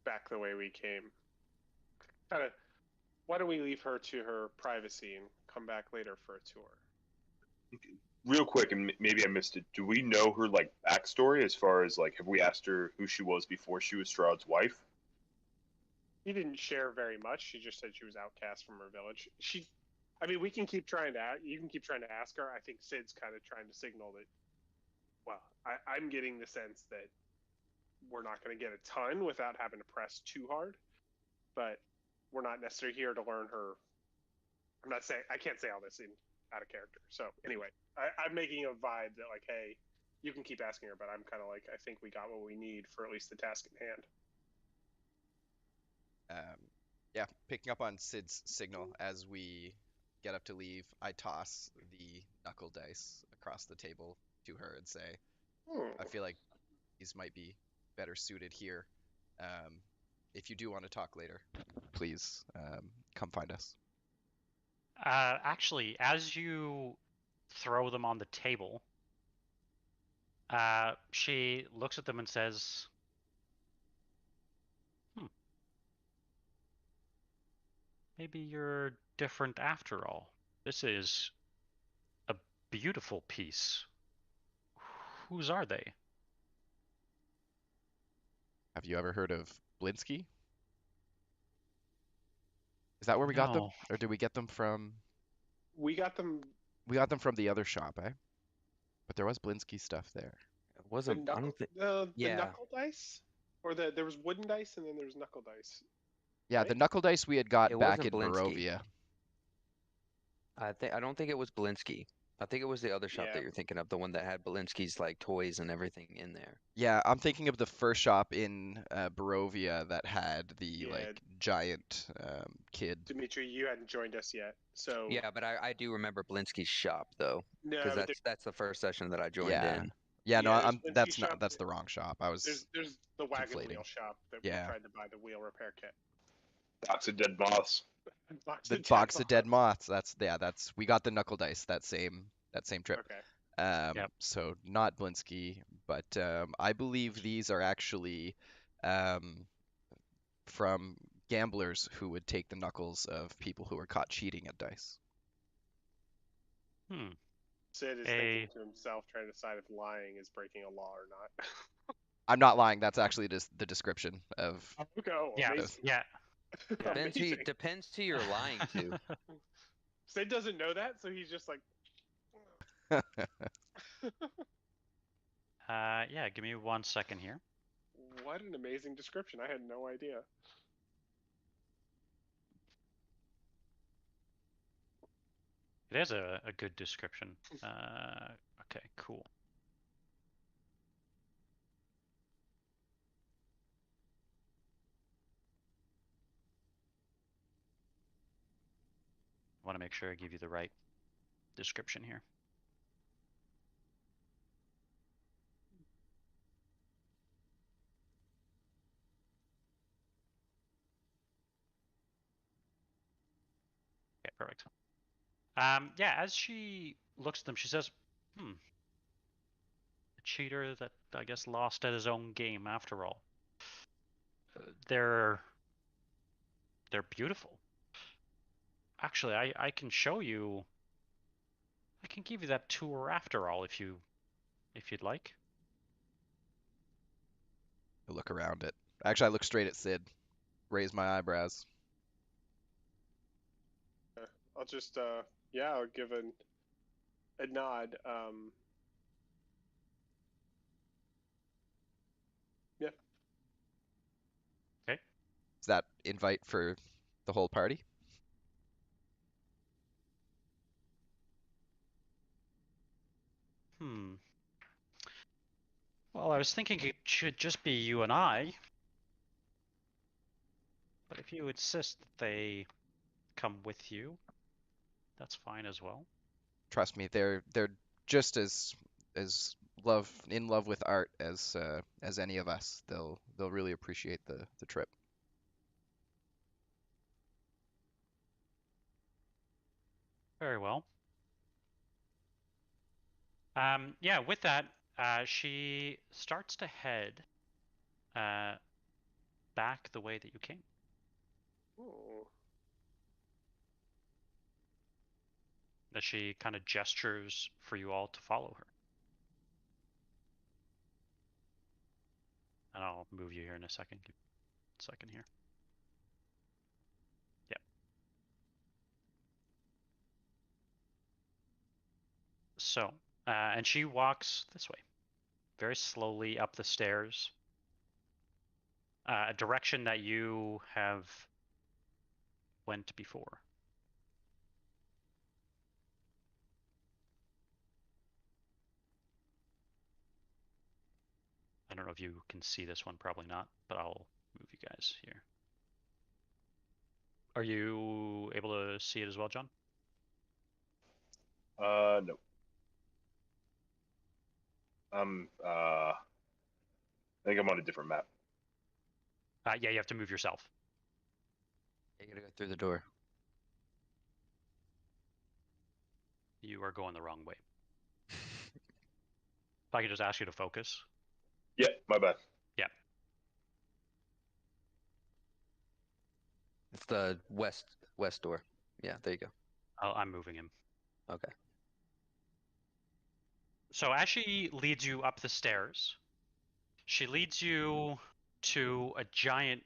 back the way we came. Kind of, why don't we leave her to her privacy and come back later for a tour? Real quick, and maybe I missed it. Do we know her like backstory as far as like have we asked her who she was before she was Strahd's wife? He didn't share very much. She just said she was outcast from her village. We can keep trying to. You can keep trying to ask her. I think Sid's kind of trying to signal that. Well, I'm getting the sense that we're not going to get a ton without having to press too hard, but we're not necessarily here to learn her. I'm not saying I can't say all this out of character. So anyway, I'm making a vibe that like, hey, you can keep asking her, but I'm kind of like, I think we got what we need for at least the task at hand. Yeah, picking up on Sid's signal as we get up to leave, I toss the knuckle dice across the table to her and say, I feel like these might be better suited here. if you do want to talk later, please come find us. Actually, as you throw them on the table, she looks at them and says, maybe you're different after all. This is a beautiful piece. Whose are they? Have you ever heard of Blinsky? Is that where we got them? No. Or did we get them from... We got them. We got them from the other shop, eh? But there was Blinsky stuff there. It wasn't. I don't think. The Yeah. knuckle dice, or there was wooden dice and then there was knuckle dice. Yeah, Right? the knuckle dice we had got It back wasn't in Blinsky. Barovia. I don't think it was Blinsky. I think it was the other shop Yeah. that you're thinking of, the one that had Belinsky's like toys and everything in there. Yeah, I'm thinking of the first shop in Barovia that had the Yeah. like giant kid. Dimitri, you hadn't joined us yet, so Yeah, but I do remember Belinsky's shop though, no. because But that's the first session that I joined Yeah. in. Yeah, no, Yeah, there's I'm Blinsky that's not shop. that's the wrong shop. I was there's the wagon conflating. wheel shop that Yeah. we tried to buy the wheel repair kit. Box of dead moths. the box of dead moths. That's we got the knuckle dice that same trip. Okay. Yep. So not Blinsky, but I believe these are actually from gamblers who would take the knuckles of people who were caught cheating at dice. Sid is thinking to himself, trying to decide if lying is breaking a law or not. I'm not lying. That's actually just the description of. Okay. Oh, Yeah. amazing. Yeah. Amazing. Depends who you're lying to. Sid doesn't know that, so he's just like. Yeah, give me 1 second here. What an amazing description! I had no idea. It is a good description. Okay, cool. I want to make sure I give you the right description here. Okay, perfect. Yeah, as she looks at them, she says, a cheater that I guess lost at his own game after all. They're beautiful. Actually, I can show you. I can give you that tour after all if you'd like. I look around it. Actually, I look straight at Sid, raise my eyebrows. I'll just I'll give a nod. Yeah. Okay. Is that invite for the whole party? Well, I was thinking it should just be you and I. But if you insist that they come with you, that's fine as well. Trust me, they're just as in love with art as any of us. They'll really appreciate the trip. Very well. Yeah, with that, she starts to head back the way that you came. Ooh. As she kind of gestures for you all to follow her. And I'll move you here in a second. Give me a second here. Yep. So, and she walks this way, very slowly up the stairs, a direction that you have went before. I don't know if you can see this one, probably not, but I'll move you guys here. Are you able to see it as well, John? No. I think I'm on a different map. Yeah, you have to move yourself. You gotta go through the door. You are going the wrong way. If I could just ask you to focus. Yeah, my bad. Yeah. It's the west door. Yeah, there you go. I'm moving him. Okay. So as she leads you up the stairs, she leads you to a giant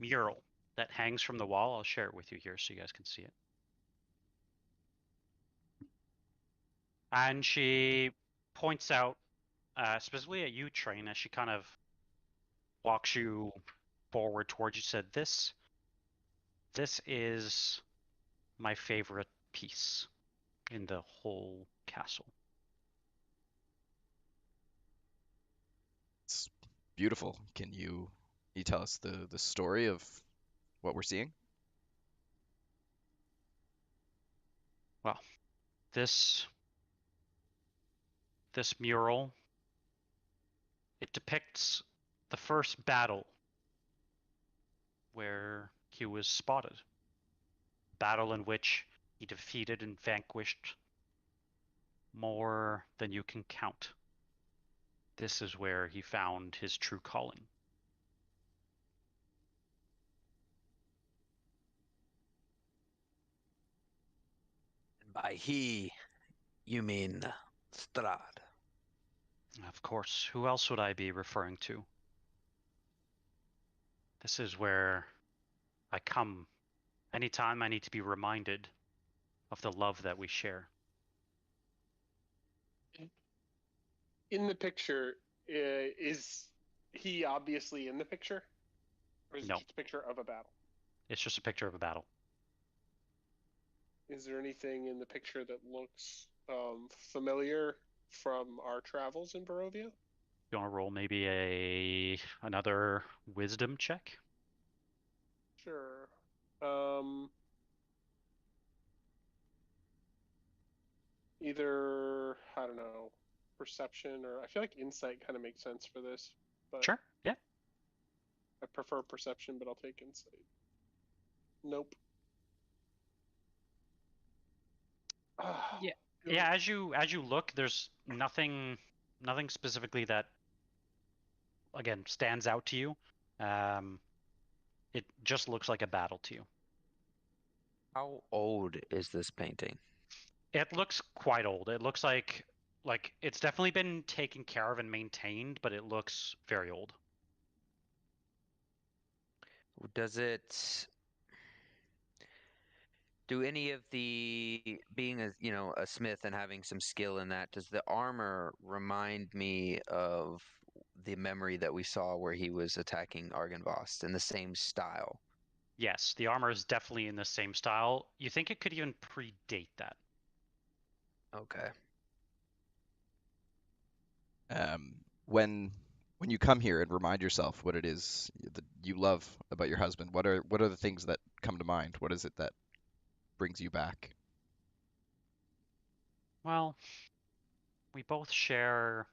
mural that hangs from the wall. I'll share it with you here so you guys can see it. And she points out specifically at you, Train, as she kind of walks you forward towards you. Said, "This is my favorite piece in the whole castle." It's beautiful. Can you tell us the story of what we're seeing? Well, this mural, it depicts the first battle where he was spotted. Battle in which he defeated and vanquished more than you can count. This is where he found his true calling. And by he, you mean Strahd. Of course, who else would I be referring to? This is where I come anytime I need to be reminded of the love that we share. In the picture, is he obviously in the picture? Or is No. it just a picture of a battle? It's just a picture of a battle. Is there anything in the picture that looks familiar from our travels in Barovia? You want to roll maybe another wisdom check? Sure. Either, I don't know, perception, or I feel like insight kind of makes sense for this, but Sure. Yeah. I prefer perception, but I'll take insight. Nope. Yeah. Good. Yeah, as you look, there's nothing specifically that again stands out to you. It just looks like a battle to you. How old is this painting? It looks quite old. It looks like it's definitely been taken care of and maintained, but it looks very old. Does it do any of the being a smith and having some skill in that, does the armor remind me of the memory that we saw where he was attacking Argynvost in the same style? Yes, the armor is definitely in the same style. You think it could even predate that? Okay. When you come here and remind yourself what it is that you love about your husband, what are the things that come to mind? What is it that brings you back? Well, we both share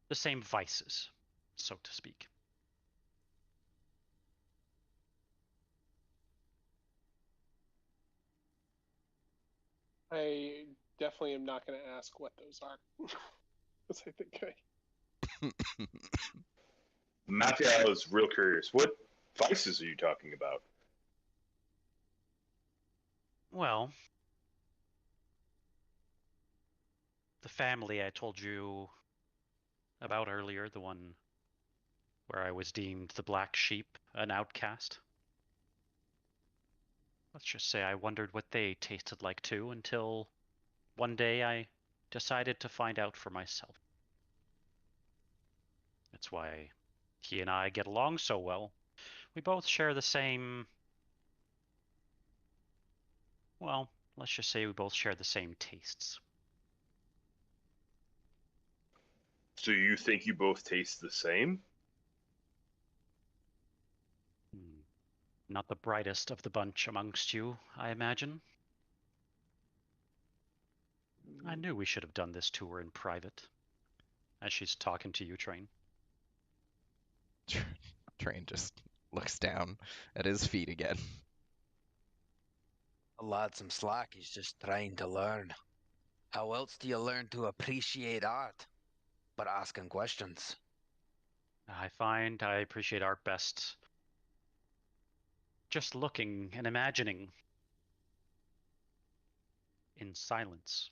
the same vices, so to speak. I definitely am not going to ask what those are. Because I think Mafia is real curious. What vices are you talking about? Well, the family I told you about earlier, the one where I was deemed the black sheep, an outcast. Let's just say I wondered what they tasted like too, until one day I decided to find out for myself. That's why he and I get along so well. We both share the same, well, let's just say we both share the same tastes. So you think you both taste the same? Not the brightest of the bunch amongst you, I imagine. I knew we should have done this tour in private. As she's talking to you, Train. Train just looks down at his feet again. A lad some slack. He's just trying to learn. How else do you learn to appreciate art? But asking questions. I find I appreciate art best just looking and imagining in silence.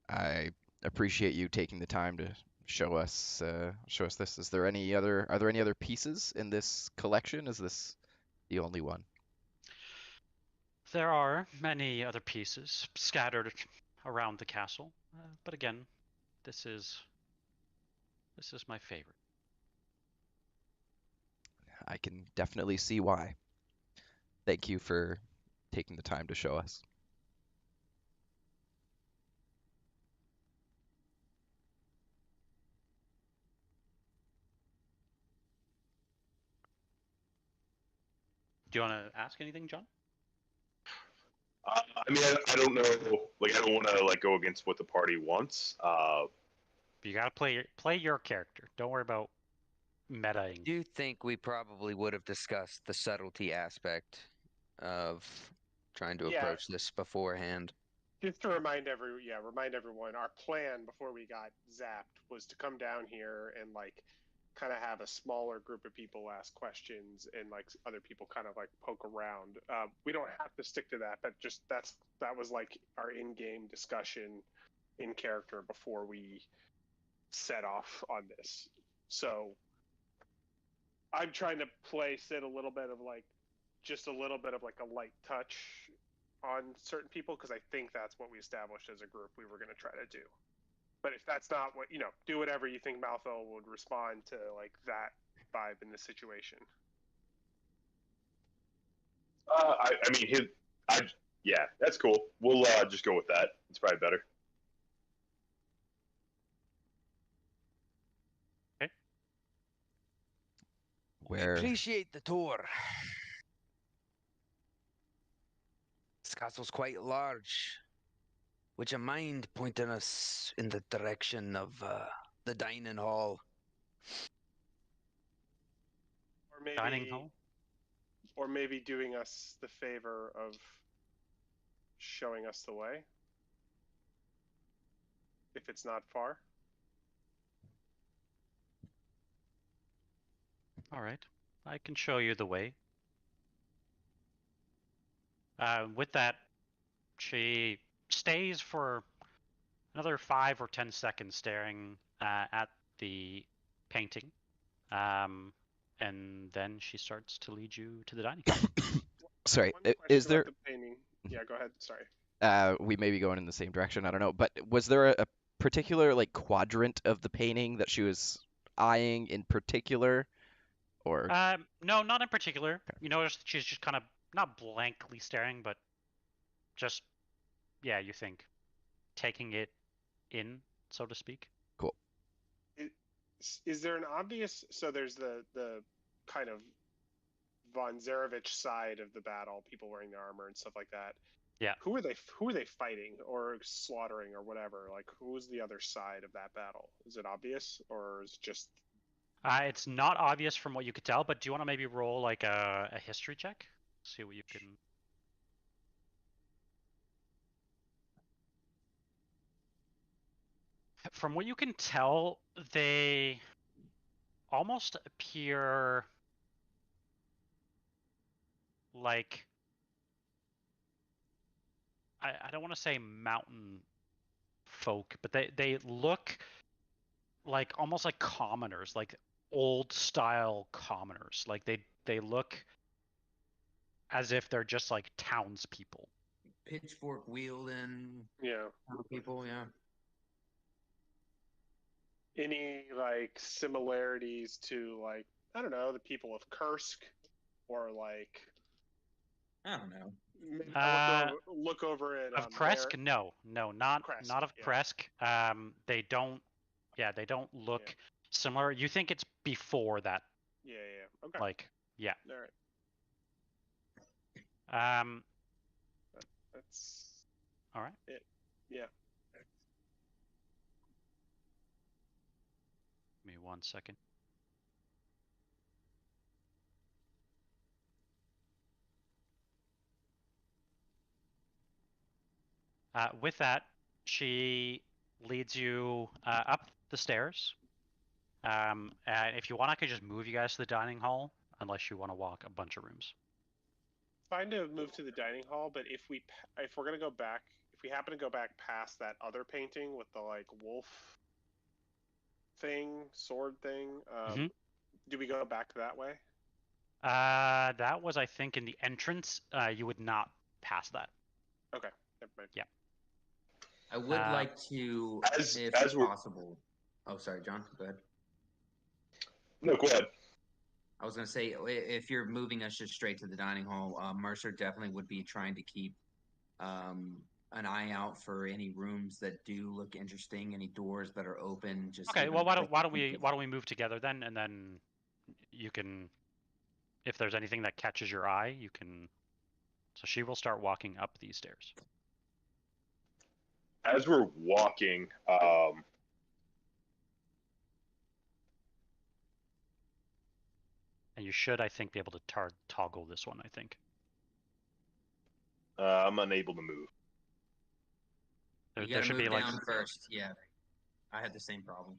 I appreciate you taking the time to show us this. Are there any other pieces in this collection? Is this the only one? There are many other pieces scattered around the castle, but again, this is my favorite. I can definitely see why. Thank you for taking the time to show us. Do you want to ask anything, John? I mean, I don't know. Like, I don't want to like go against what the party wants. But you gotta play your character. Don't worry about metaing. I do think we probably would have discussed the subtlety aspect of trying to Yeah. approach this beforehand. Just to remind everyone, our plan before we got zapped was to come down here and like kind of have a smaller group of people ask questions and like other people kind of like poke around. We don't have to stick to that, but just that was like our in-game discussion in character before we set off on this. So I'm trying to place it a little bit of like just a little bit of like a light touch on certain people because I think that's what we established as a group we were going to try to do. But if that's not what, do whatever you think Malthel would respond to like that vibe in this situation. Yeah, that's cool. We'll just go with that. It's probably better. Okay. Where Appreciate the tour. This castle's quite large. Would you mind pointing us in the direction of the dining hall? Or maybe Dining hall? Or maybe doing us the favor of showing us the way. If it's not far. All right, I can show you the way. With that, she stays for another 5 or 10 seconds staring at the painting, and then she starts to lead you to the dining hall. Sorry, One is question there? about the painting? Yeah, go ahead. Sorry. We may be going in the same direction. I don't know, but was there a particular like quadrant of the painting that she was eyeing in particular, or? No, not in particular. You notice that she's just kind of not blankly staring, but just, yeah, you think, taking it in, so to speak. Cool. Is there an obvious? So there's the kind of von Zarovich side of the battle, people wearing the armor and stuff like that. Yeah. Who are they fighting or slaughtering or whatever? Like, who's the other side of that battle? Is it obvious or is it just? It's not obvious from what you could tell, but do you want to maybe roll like a history check? See what you can. From what you can tell, they almost appear like, I don't want to say mountain folk, but they look like almost like commoners, like old style commoners. Like they look as if they're just like townspeople. Pitchfork wielding Yeah. people, yeah. Any like similarities to like, I don't know, the people of Kursk or like, I don't know. maybe I look over at Of Kresk, no, not Kresk, of yeah. Kresk. They don't look similar. You think it's before that? Yeah. Okay. Like, yeah. All right. That's All right. yeah. Give me 1 1 second. With that, she leads you up the stairs. And if you want, I could just move you guys to the dining hall, unless you want to walk a bunch of rooms. Fine to move to the dining hall, but if we're gonna go back, if we happen to go back past that other painting with the like wolf thing, sword thing, do we go back that way? That was, I think, in the entrance. You would not pass that. Okay, never mind. Yeah. I would like to, as if we're- possible. Oh, sorry, John. Go ahead. No, go ahead. I was going to say, if you're moving us just straight to the dining hall, Mercer definitely would be trying to keep an eye out for any rooms that do look interesting, any doors that are open. Just Okay. even Well, why don't think we move together then, and then you can, if there's anything that catches your eye, you can. So she will start walking up these stairs. As we're walking, And you should, I think, be able to toggle this one, I think. I'm unable to move. There, You there got to should move be like, down first. Yeah, I had the same problem.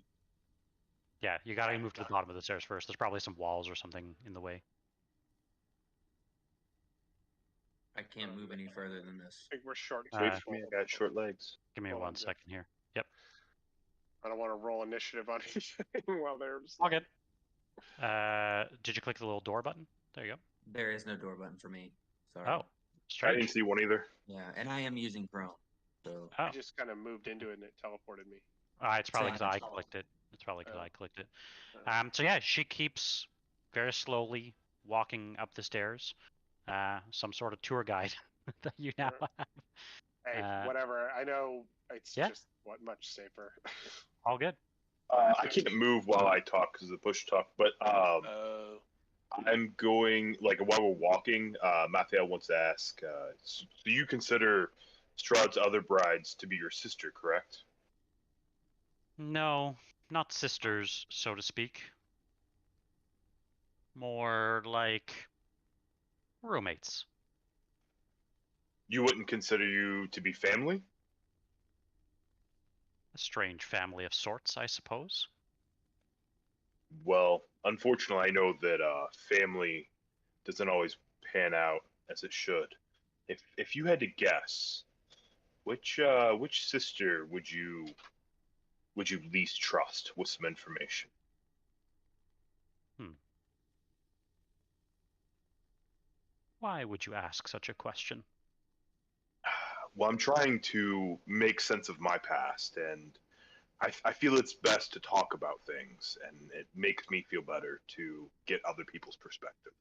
yeah, you gotta move to the bottom of the stairs first. There's probably some walls or something in the way. I can't move any further than this. I think we're short. Wait for me, I got short legs. Give me Hold on, 1 Jeff. second here. Yep. I don't want to roll initiative on anything while they're just All good. Did you click the little door button? There you go. There is no door button for me. Sorry. Oh, I strange. didn't see one either. Yeah, and I am using Chrome. So Oh, I just kind of moved into it and it teleported me. it's probably because I Same. clicked it. It's probably because Oh. I clicked it. Oh. So yeah, she keeps very slowly walking up the stairs. Some sort of tour guide that you now have. Hey, whatever. I know it's yeah. just much safer. All good. I can't move while I talk because of the push talk, but Oh. I'm going, like, while we're walking, Mathiel wants to ask, do you consider Strahd's other brides to be your sister, correct? No, not sisters, so to speak. More like roommates. You wouldn't consider you to be family? A strange family of sorts, I suppose. Well, unfortunately, I know that family doesn't always pan out as it should. If you had to guess, which sister would you least trust with some information? Why would you ask such a question? Well, I'm trying to make sense of my past, and I feel it's best to talk about things, and it makes me feel better to get other people's perspective.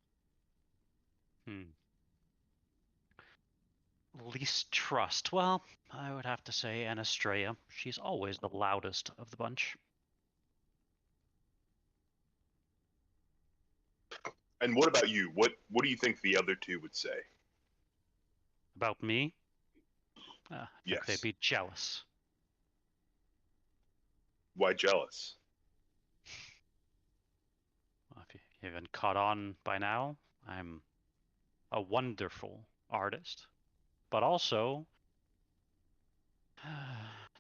Least trust. Well, I would have to say Anastrea. She's always the loudest of the bunch. And what about you? What do you think the other two would say? About me? I think Yes. they'd be jealous. Why jealous? Well, if you haven't caught on by now, I'm a wonderful artist. But also,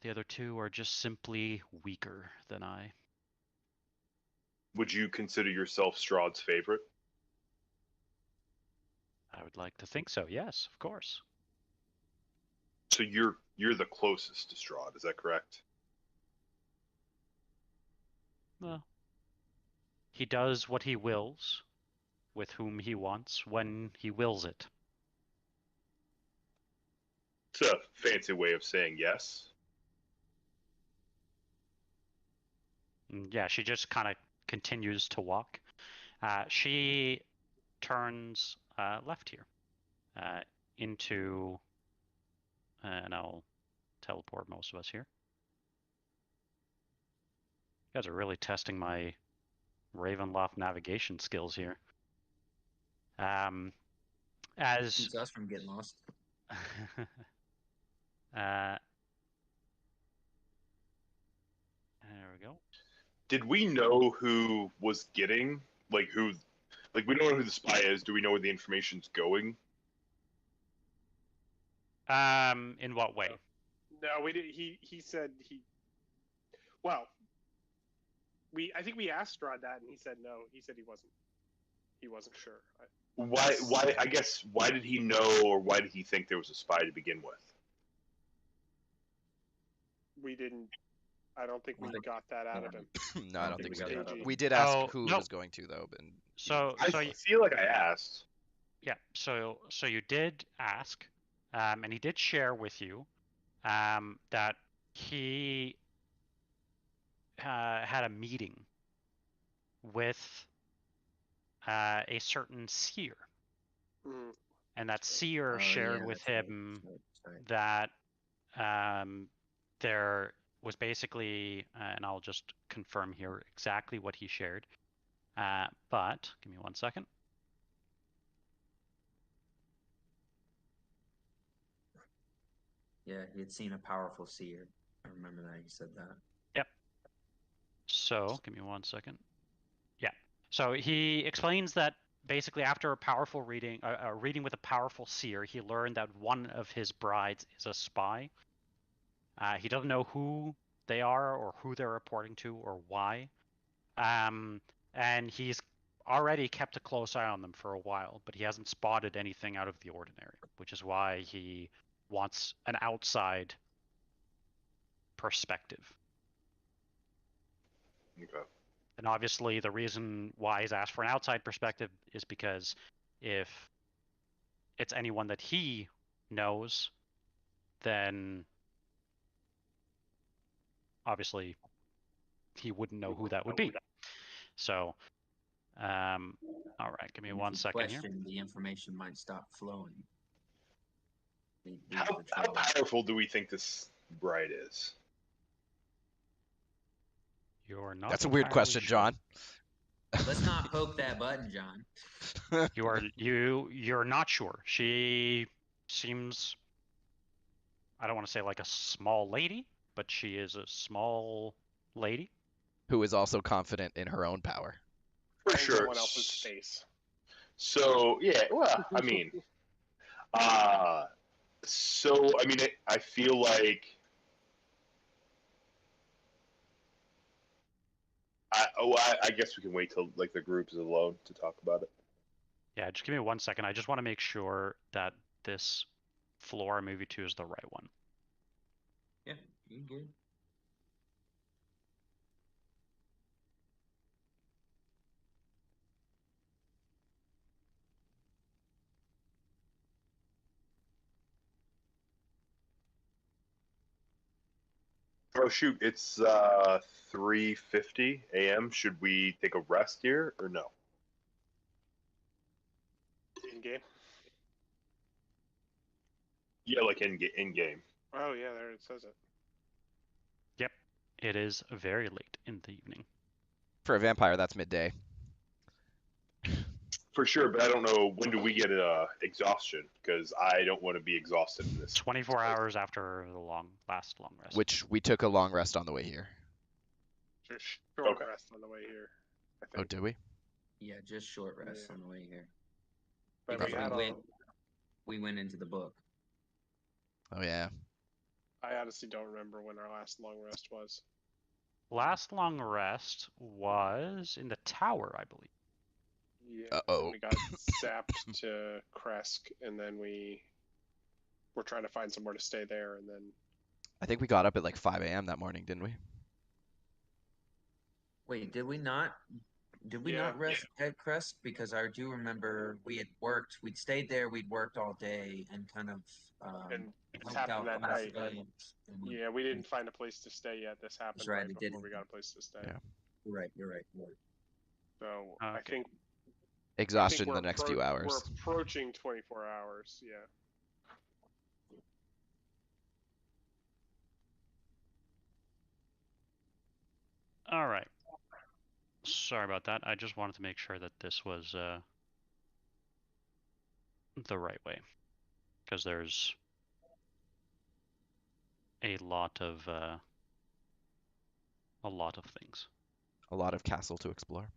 the other two are just simply weaker than I. Would you consider yourself Strahd's favorite? I would like to think so, yes, of course. So you're the closest to Strahd, is that correct? Well, he does what he wills, with whom he wants, when he wills it. It's a fancy way of saying yes. Yeah, she just kind of continues to walk. She turns left here into, and I'll teleport most of us here. You guys are really testing my Ravenloft navigation skills here. As keeps us from getting lost. there we go. did we know who was getting like who? Like we don't know who the spy is. Do we know where the information's going? In what way? No, we did. He said he. Well, I think we asked Strahd that, and he said no. He said he wasn't. He wasn't sure. Why? I guess why did he know, or why did he think there was a spy to begin with? We didn't. I don't think we got that out of him. No, I don't think we got did. that out. We did ask Oh, who no. was going to though, but So I feel like I asked. yeah, so you did ask, and he did share with you, that he had a meeting with a certain seer, Mhm. and that seer Oh, shared yeah, with that's right, him that's right. that there was basically, and I'll just confirm here exactly what he shared, but give me 1 second. Yeah, he had seen a powerful seer. I remember that he said that. Yep. So, give me 1 second. Yeah. So he explains that basically after a powerful reading, a reading with a powerful seer, he learned that one of his brides is a spy. He doesn't know who they are or who they're reporting to or why. And he's already kept a close eye on them for a while, but he hasn't spotted anything out of the ordinary, which is why he wants an outside perspective. Okay. And obviously, the reason why he's asked for an outside perspective is because if it's anyone that he knows, then obviously he wouldn't know who that would be. So, all right, give me And if 1 you second here. question, the information might stop flowing. How powerful do we think this bride is? You're not. that's a weird entirely question, sure. John. Let's not poke that button, John. You're not sure. She seems, I don't want to say like a small lady, but she is a small lady. Who is also confident in her own power. For And sure. someone else's face. So yeah, well, I mean, so I mean, I feel like I guess we can wait till like the group is alone to talk about it. Yeah, just give me 1 second. I just want to make sure that this floor movie 2 is the right one. Yeah, you good. Oh shoot, it's 3:50 a.m. Should we take a rest here or no? In game. Yeah, like in game. Oh yeah, there it says it. Yep, it is very late in the evening. For a vampire, that's midday. For sure, but I don't know when do we get exhaustion because I don't want to be exhausted in this. 24 hours after the last long rest. Which we took a long rest on the way here. Just short Okay. rest on the way here. I Oh, think. did we? Yeah, just short rest Yeah. on the way here. But Because we had we went into the book. Oh yeah. I honestly don't remember when our last long rest was. Last long rest was in the tower, I believe. Yeah. Uh-oh. We got zapped to Kresk, and then we were trying to find somewhere to stay there, and then I think we got up at like 5 a.m. that morning, didn't we? Wait, did we not? Did we Yeah. not rest at Crest? Because I do remember we had worked. We'd stayed there. We'd worked all day and kind of and this helped happened out that the night. civilians. And Yeah, we didn't find a place to stay yet. This happened right, right it before didn't. we got a place to stay. Yeah. You're right. You're right. You're right. So I Okay. think Exhaustion in we're the next few hours. We're approaching 24 hours. Yeah. All right. Sorry about that. I just wanted to make sure that this was the right way, because there's a lot of things. a lot of castle to explore.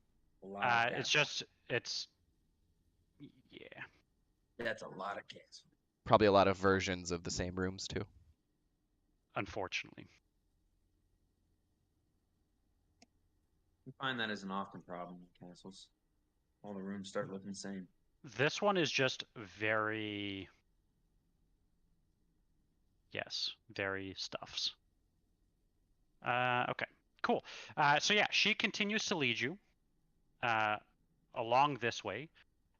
A lot of It's cats. just yeah. That's a lot of cats. Probably a lot of versions of the same rooms too. Unfortunately. We find that as an often problem in castles. All the rooms start looking the same. This one is just very, yes, very stuffs. Okay, cool. So yeah, she continues to lead you along this way,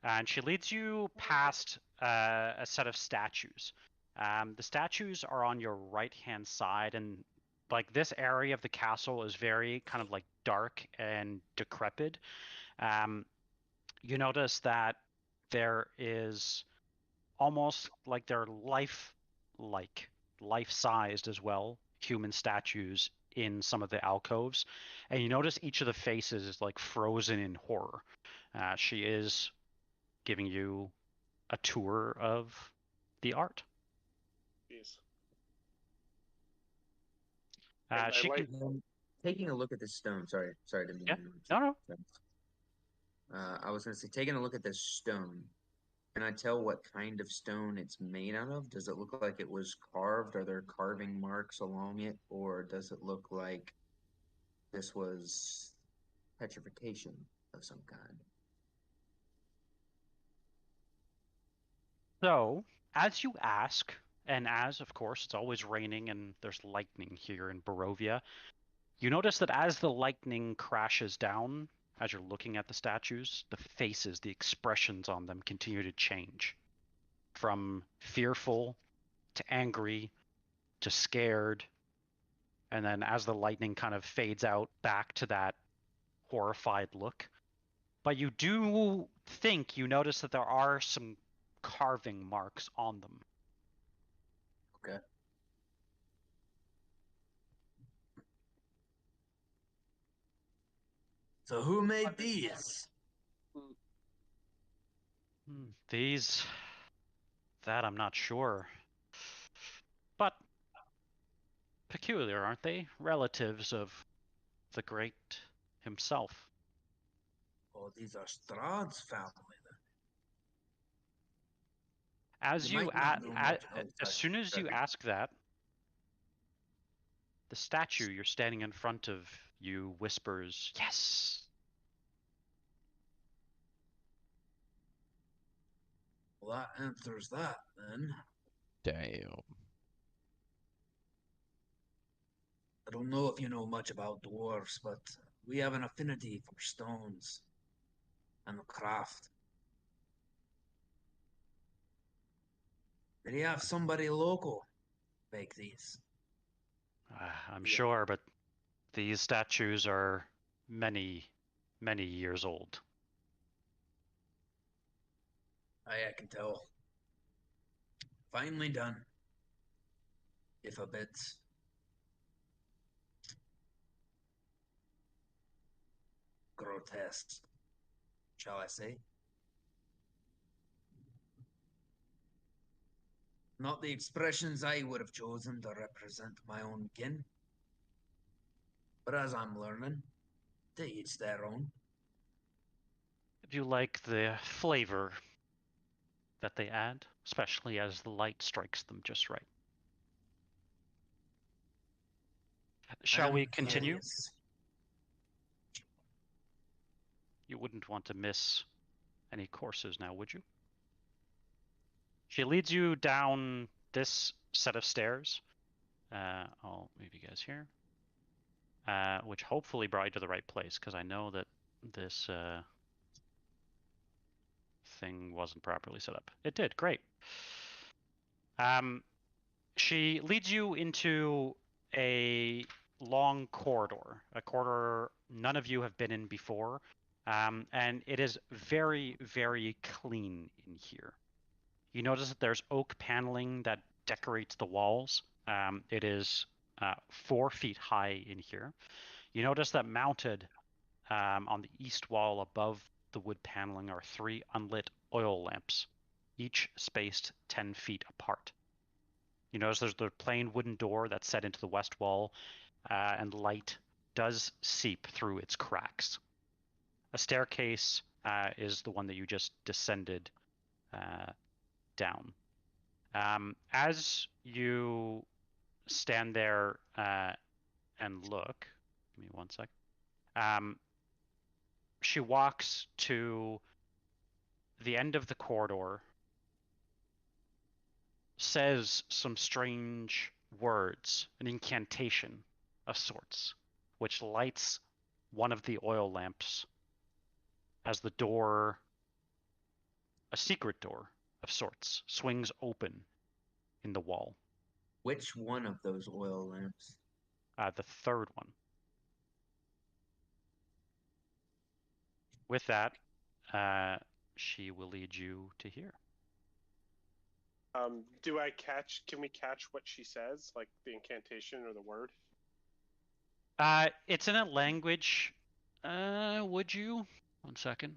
and she leads you past a set of statues. The statues are on your right-hand side, and like this area of the castle is very kind of like dark and decrepit. You notice that there is almost like they're life-sized as well, human statues in some of the alcoves, and you notice each of the faces is like frozen in horror. She is giving you a tour of the art. Jeez. Uh, And she I like. Taking a look at this stone. Sorry, didn't mean Yeah. to interrupt you. No. I was going to say, taking a look at this stone. Can I tell what kind of stone it's made out of? Does it look like it was carved? Are there carving marks along it? Or does it look like this was petrification of some kind? So, as you ask, and as of course it's always raining and there's lightning here in Barovia, you notice that as the lightning crashes down, as you're looking at the statues, the faces, the expressions on them continue to change. From fearful to angry to scared, and then as the lightning kind of fades out, back to that horrified look. But you do think you notice that there are some carving marks on them. Okay. So who made these? These, that I'm not sure. But peculiar, aren't they? Relatives of the great himself. Oh, these are Strahd's family. As You you might not know much about as that, soon as you Trevor. ask that, the statue you're standing in front of you whispers, "Yes." Well, that answers that then. Damn. I don't know if you know much about dwarves, but we have an affinity for stones and the craft. Did you have somebody local make these? I'm Yeah. sure, but these statues are many, many years old. I can tell. Finely done. If a bit grotesque, shall I say? Not the expressions I would have chosen to represent my own kin. But as I'm learning, to each their own. Do you like the flavor that they add, especially as the light strikes them just right? Shall we continue? Curious. You wouldn't want to miss any courses now, would you? She leads you down this set of stairs. I'll move you guys here. Which hopefully brought you to the right place, because I know that this thing wasn't properly set up. It did, great. She leads you into a long corridor, a corridor none of you have been in before, and it is very, very clean in here. You notice that there's oak paneling that decorates the walls. It is 4 feet high in here. You notice that mounted on the east wall above the wood paneling are 3 unlit oil lamps, each spaced 10 feet apart. You notice there's the plain wooden door that's set into the west wall, and light does seep through its cracks. A staircase is the one that you just descended down. As you stand there and look, give me one sec. She walks to the end of the corridor, says some strange words, an incantation of sorts, which lights one of the oil lamps as the door, a secret door of sorts, swings open in the wall. Which one of those oil lamps? The third one. With that, she will lead you to here. Can we catch what she says, like the incantation or the word? It's in a language. Would you? One second.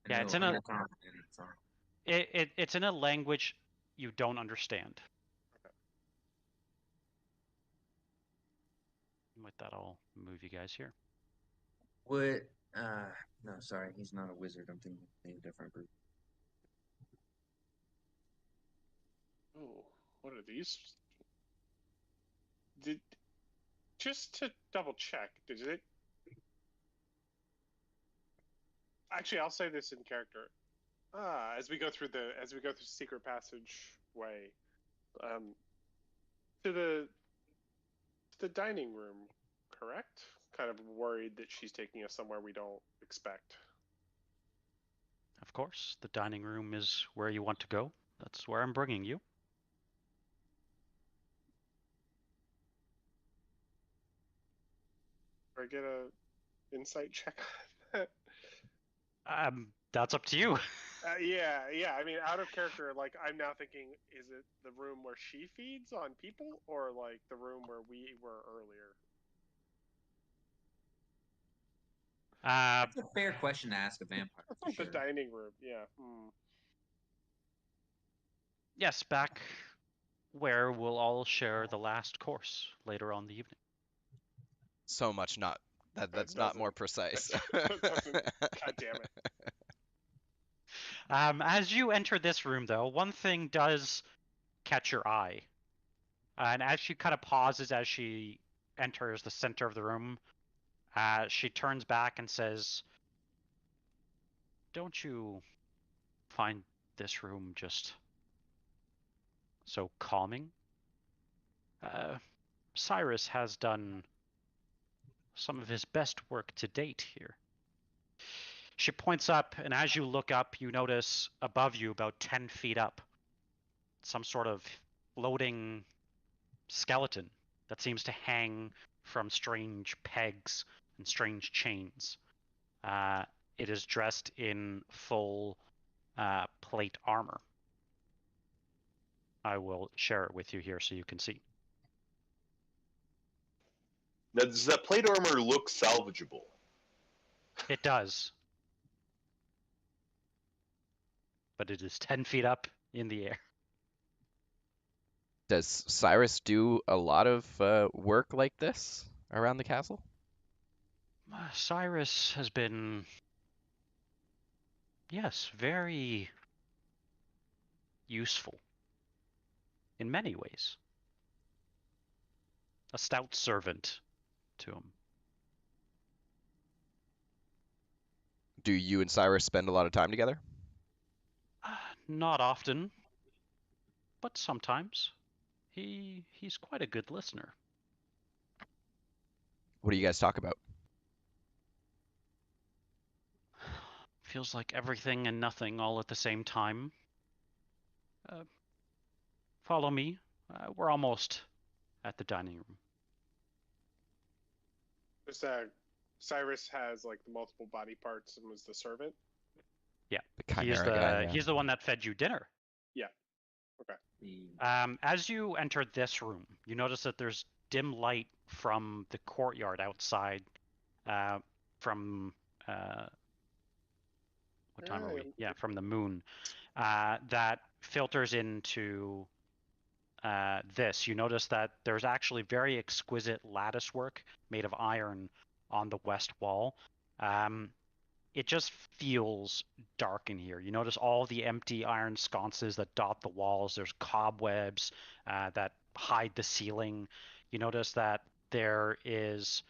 Yeah, it's in a. It's in a language you don't understand. Okay. With that, I'll move you guys here. What? No, sorry, he's not a wizard. I'm thinking of a different group. Oh, what are these? Just to double check, did it? Actually, I'll say this in character. As we go through the secret passageway, to the dining room, correct? Kind of worried that she's taking us somewhere we don't expect. Of course, the dining room is where you want to go. That's where I'm bringing you. Or get a insight check on that? That's up to you. Yeah. I mean, out of character, like I'm now thinking, is it the room where she feeds on people, or like the room where we were earlier? That's a fair question to ask a vampire. For sure. The dining room, yeah. Yes, back where we'll all share the last course later on the evening. So much not. That's not more precise. That doesn't. God damn it. As you enter this room, though, one thing does catch your eye. And as she kind of pauses as she enters the center of the room, she turns back and says, "Don't you find this room just so calming? Cyrus has done some of his best work to date here." She points up, and as you look up, you notice above you, about 10 feet up, some sort of floating skeleton that seems to hang from strange pegs and strange chains. It is dressed in full plate armor. I will share it with you here so you can see. Now, does that plate armor look salvageable? It does. But it is 10 feet up in the air. Does Cyrus do a lot of work like this around the castle? Cyrus has been, yes, very useful in many ways. A stout servant to him. Do you and Cyrus spend a lot of time together? Not often, but sometimes. He's quite a good listener. What do you guys talk about? Feels like everything and nothing all at the same time. Follow me. We're almost at the dining room. Just Cyrus has like the multiple body parts and was the servant. Yeah, The chimera guy, yeah. he's the one that fed you dinner. Yeah. Okay. As you enter this room, you notice that there's dim light from the courtyard outside. From what time are we? Yeah, from the moon. That filters into this, you notice that there's actually very exquisite lattice work made of iron on the west wall. It just feels dark in here. You notice all the empty iron sconces that dot the walls. There's cobwebs that hide the ceiling. You notice that there is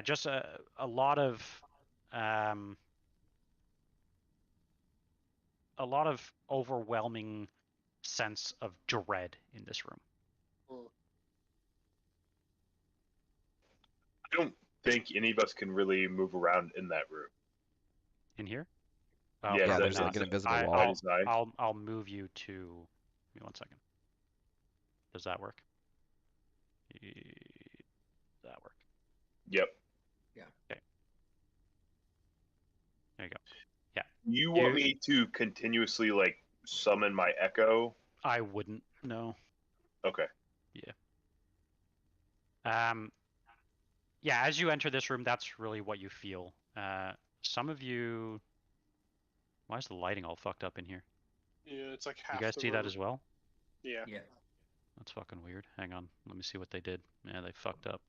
just a lot of overwhelming sense of dread in this room. I don't think any of us can really move around in that room. In here? Yeah, Yeah, probably there's not. like an invisible I- wall. I'll, Designed. I'll move you to. Give me 1 second. Does that work? Does that work? Yep. Okay. There you go. You want You- me to continuously like summon my echo? I wouldn't. No. Okay. Yeah, as you enter this room, that's really what you feel. Some of you. Why is the lighting all fucked up in here? Yeah, it's like half You guys the see that room. as well? Yeah. Yeah. That's fucking weird. Hang on. Let me see what they did. Yeah, they fucked up.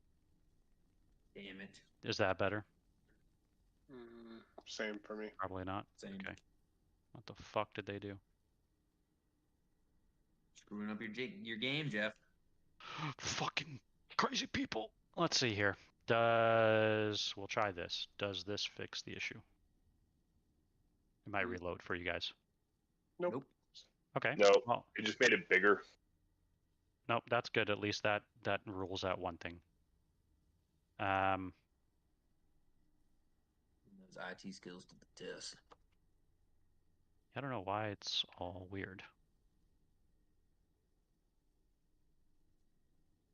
Damn it. Is that better? Same for me. Probably not. Same. Okay. What the fuck did they do? Screwing up your game, Jeff. Fucking crazy people. Let's see here. We'll try this. Does this fix the issue? It might reload for you guys. Nope. Okay. No, Well, it just made it bigger. nope, that's good. At least that rules out one thing. Those IT skills to the test. I don't know why it's all weird.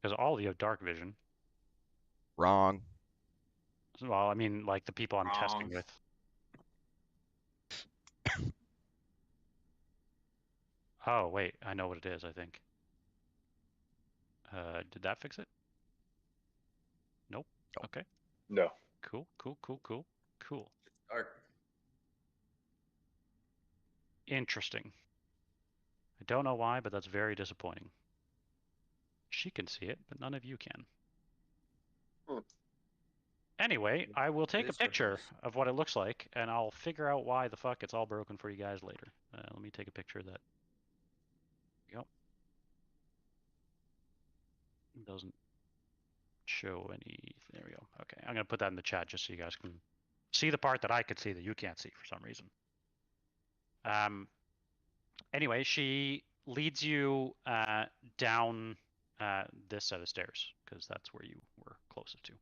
Because all of you have dark vision. Wrong. Well, I mean, like the people I'm testing Wrong. with. Oh, wait. I know what it is, I think. Did that fix it? Nope. Nope. Okay. No. Cool. Dark. Interesting. I don't know why, but that's very disappointing. She can see it, but none of you can. Anyway, I will take a This picture reverse. of what it looks like, and I'll figure out why the fuck it's all broken for you guys later. Let me take a picture of that. Yep. It doesn't show any. There we go. Okay, I'm gonna put that in the chat just so you guys can see the part that I could see that you can't see for some reason. Anyway, she leads you down this set of stairs because that's where you were closest to.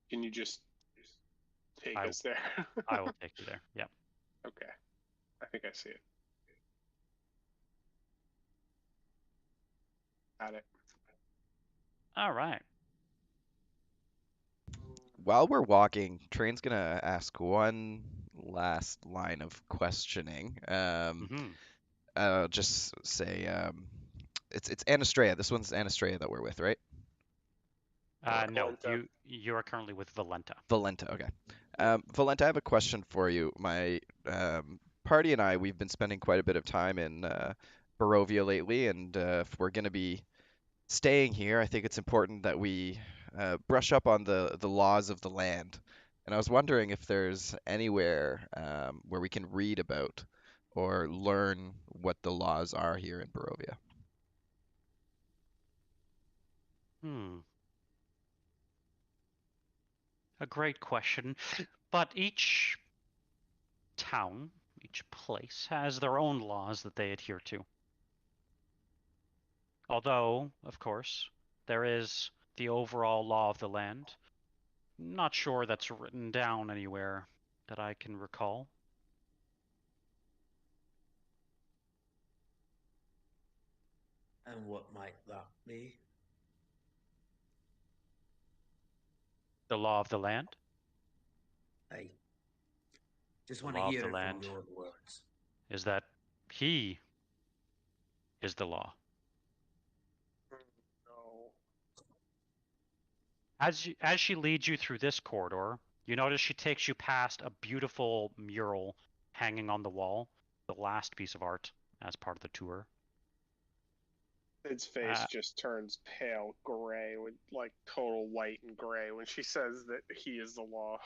Can you just take I- us there? I will take you there. Yep. Okay. I think I see it. Got it. All right. While we're walking, Train's gonna ask one last line of questioning. Mm-hmm. Just say it's Anastrea. This one's Anastrea that we're with, right? No, Valenta. you are currently with Valenta. Valenta, okay. Valenta, I have a question for you. My party and we've been spending quite a bit of time in Barovia lately, and if we're going to be staying here, I think it's important that we brush up on the laws of the land. And I was wondering if there's anywhere where we can read about or learn what the laws are here in Barovia. A great question. But each town, each place, has their own laws that they adhere to. Although, of course, there is the overall law of the land. Not sure that's written down anywhere that I can recall. And what might that be? The law of the land? I just The want to law of hear the it from land. your words. Is that he is the law. No. As she leads you through this corridor, you notice she takes you past a beautiful mural hanging on the wall, the last piece of art as part of the tour. His face just turns pale gray with like total white and gray when she says that he is the law.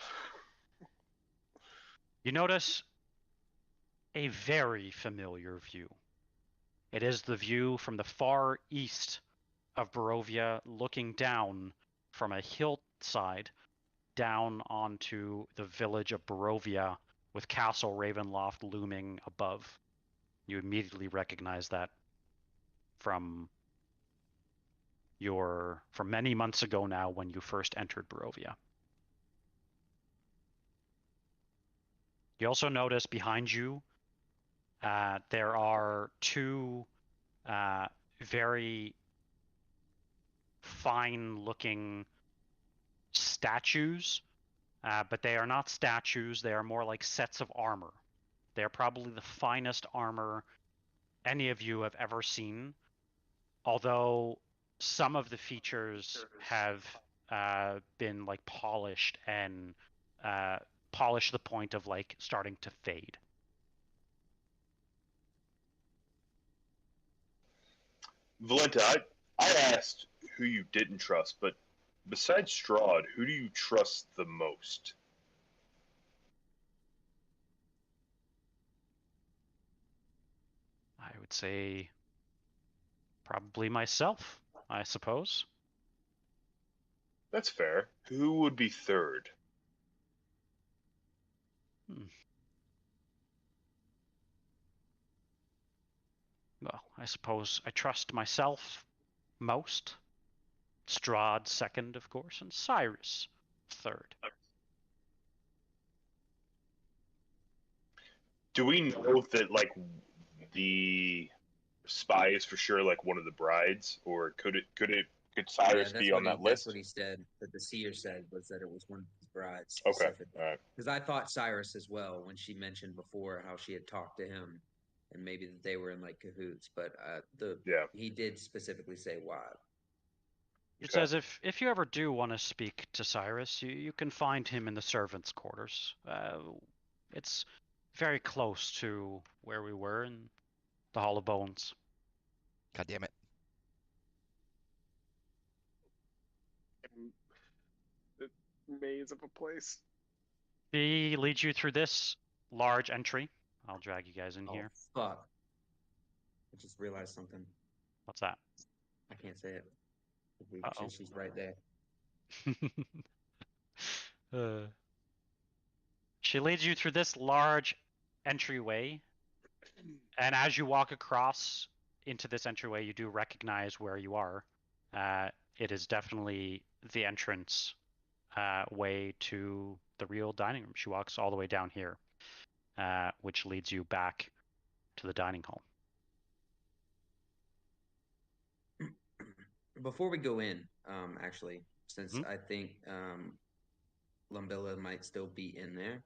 You notice a very familiar view. It is the view from the far east of Barovia, looking down from a hillside down onto the village of Barovia, with Castle Ravenloft looming above. You immediately recognize that from many months ago now, when you first entered Barovia. You also notice behind you there are two very fine-looking statues, but they are not statues. They are more like sets of armor. They are probably the finest armor any of you have ever seen, although some of the features have been like polished and polished to the point of like starting to fade. Valenta, I asked who you didn't trust, but besides Strahd, who do you trust the most? I would say probably myself, I suppose. That's fair. Who would be third? Well, I suppose I trust myself most. Strahd second, of course, and Cyrus third. Do we know that like the spy is for sure like one of the brides, or could Cyrus be on that list? That's what he said. That the seer said was that it was one of his brides Okay, specifically. all right. Because I thought Cyrus as well when she mentioned before how she had talked to him, and maybe that they were in like cahoots. But he did specifically say why. It says if you ever do want to speak to Cyrus, you can find him in the servants' quarters. It's very close to where we were in the Hall of Bones. God damn it. The maze of a place. He leads you through this large entry. I'll drag you guys in here. Fuck. I just realized something. What's that? I can't say it. Uh-oh. She's right there. She leads you through this large entryway, and as you walk across into this entryway, you do recognize where you are. It is definitely the entrance way to the real dining room. She walks all the way down here, which leads you back to the dining hall. Before we go in, actually, since I think Lumbilla might still be in there,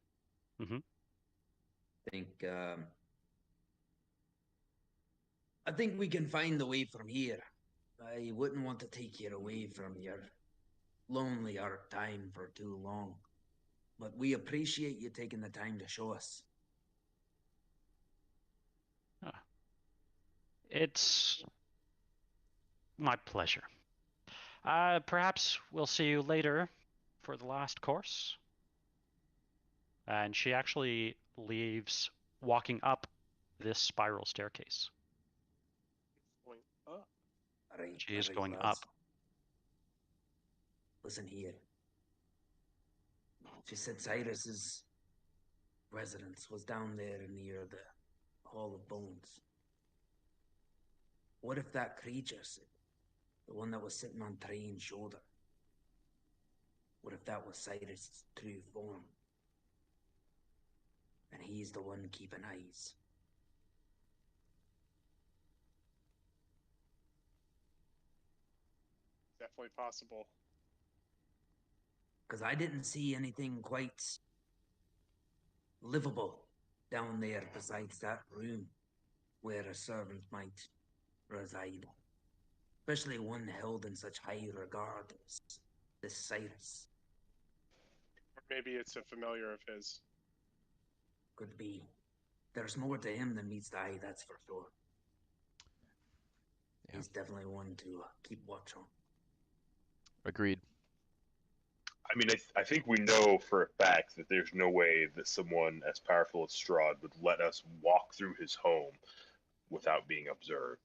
I think we can find the way from here. I wouldn't want to take you away from your lonely art time for too long, but we appreciate you taking the time to show us. It's my pleasure. Perhaps we'll see you later for the last course. And she actually leaves walking up this spiral staircase. Going up. She is going up. Listen here. She said Cyrus's residence was down there near the Hall of Bones. What if that creature, the one that was sitting on Train's shoulder, what if that was Cyrus' true form? And he's the one keeping eyes. Definitely possible. Because I didn't see anything quite livable down there besides that room where a servant might reside. Especially one held in such high regard as this Cyrus. Or maybe it's a familiar of his. Could be. There's more to him than meets the eye, that's for sure. Yeah. He's definitely one to keep watch on. Agreed. I mean, I think we know for a fact that there's no way that someone as powerful as Strahd would let us walk through his home without being observed.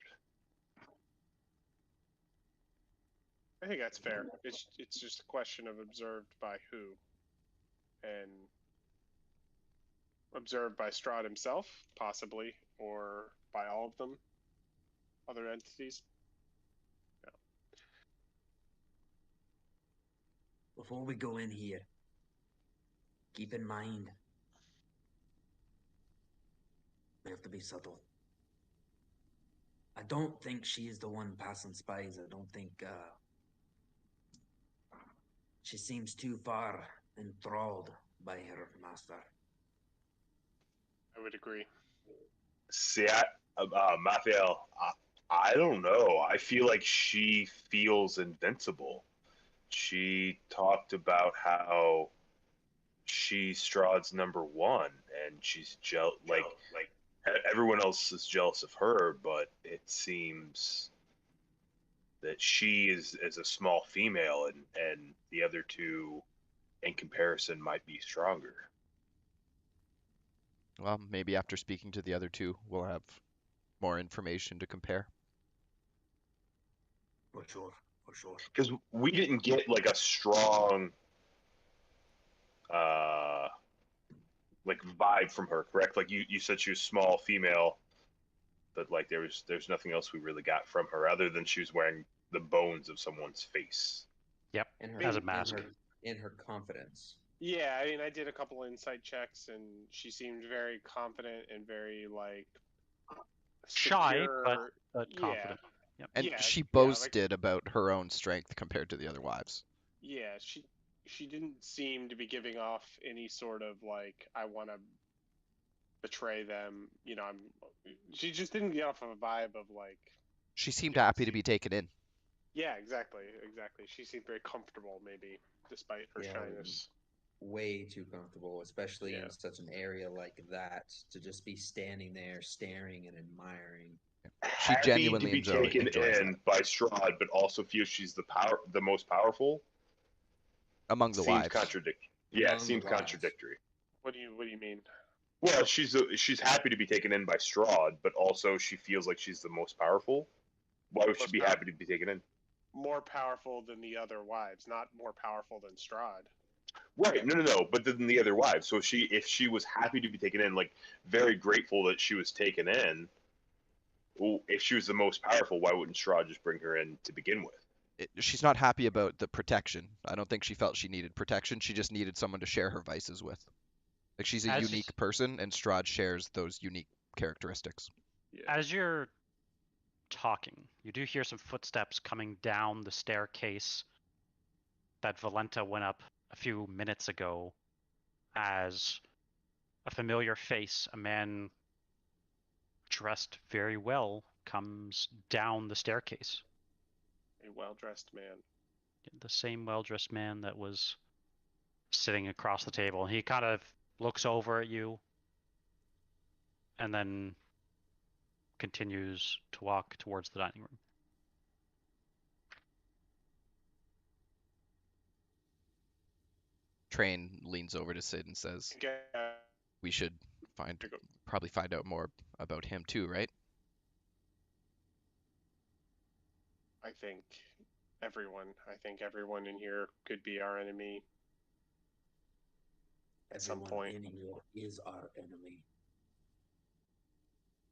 I think that's fair. It's just a question of observed by who, and observed by Strahd himself, possibly, or by all of them, other entities. Yeah. Before we go in here, keep in mind we have to be subtle. I don't think she is the one passing spies. I don't think she seems too far enthralled by her master. I would agree. See, Mathiel, I don't know. I feel like she feels invincible. She talked about how she's Strahd's number one, and she's like everyone else is jealous of her, but it seems that she is a small female, and the other two, in comparison, might be stronger. Well, maybe after speaking to the other two, we'll have more information to compare. For sure, for sure. Because we didn't get like a strong like vibe from her, correct? Like you said she was small female, but like there's nothing else we really got from her other than she was wearing the bones of someone's face. Yep, And her as a mask. in her confidence. Yeah, I mean, I did a couple insight checks, and she seemed very confident and very like Shy, secure. but confident. Yep. And Yeah, she yeah, like- boasted about her own strength compared to the other wives. Yeah, she didn't seem to be giving off any sort of like I want to betray them. You know, she just didn't get off of a vibe of like. She seemed Yeah, happy to be taken in. Yeah, exactly. She seemed very comfortable, maybe, despite her Yeah, shyness. Way too comfortable, especially Yeah. in such an area like that, to just be standing there staring and admiring. She Happy genuinely to be taken enjoys in that. by Strahd, but also feels she's the most powerful. Among the Seems wives. contradictory. Yeah, Among the seems wives. contradictory. What do you mean? Well, she's happy to be taken in by Strahd, but also she feels like she's the most powerful. Why would she Most be powerful. happy to be taken in? More powerful than the other wives, not more powerful than Strahd. Right, no. But then the other wives. So if she was happy to be taken in, like very grateful that she was taken in. Well, if she was the most powerful, why wouldn't Strahd just bring her in to begin with? She's not happy about the protection. I don't think she felt she needed protection. She just needed someone to share her vices with. Like she's a As- unique person, and Strahd shares those unique characteristics. Yeah. As you're talking, you do hear some footsteps coming down the staircase that Valenta went up a few minutes ago as a familiar face, a man dressed very well, comes down the staircase. A well-dressed man. The same well-dressed man that was sitting across the table. He kind of looks over at you and then continues to walk towards the dining room. Train leans over to Sid and says, "We should probably find out more about him too, right?" I think everyone in here could be our enemy at some Everyone point. in here is our enemy.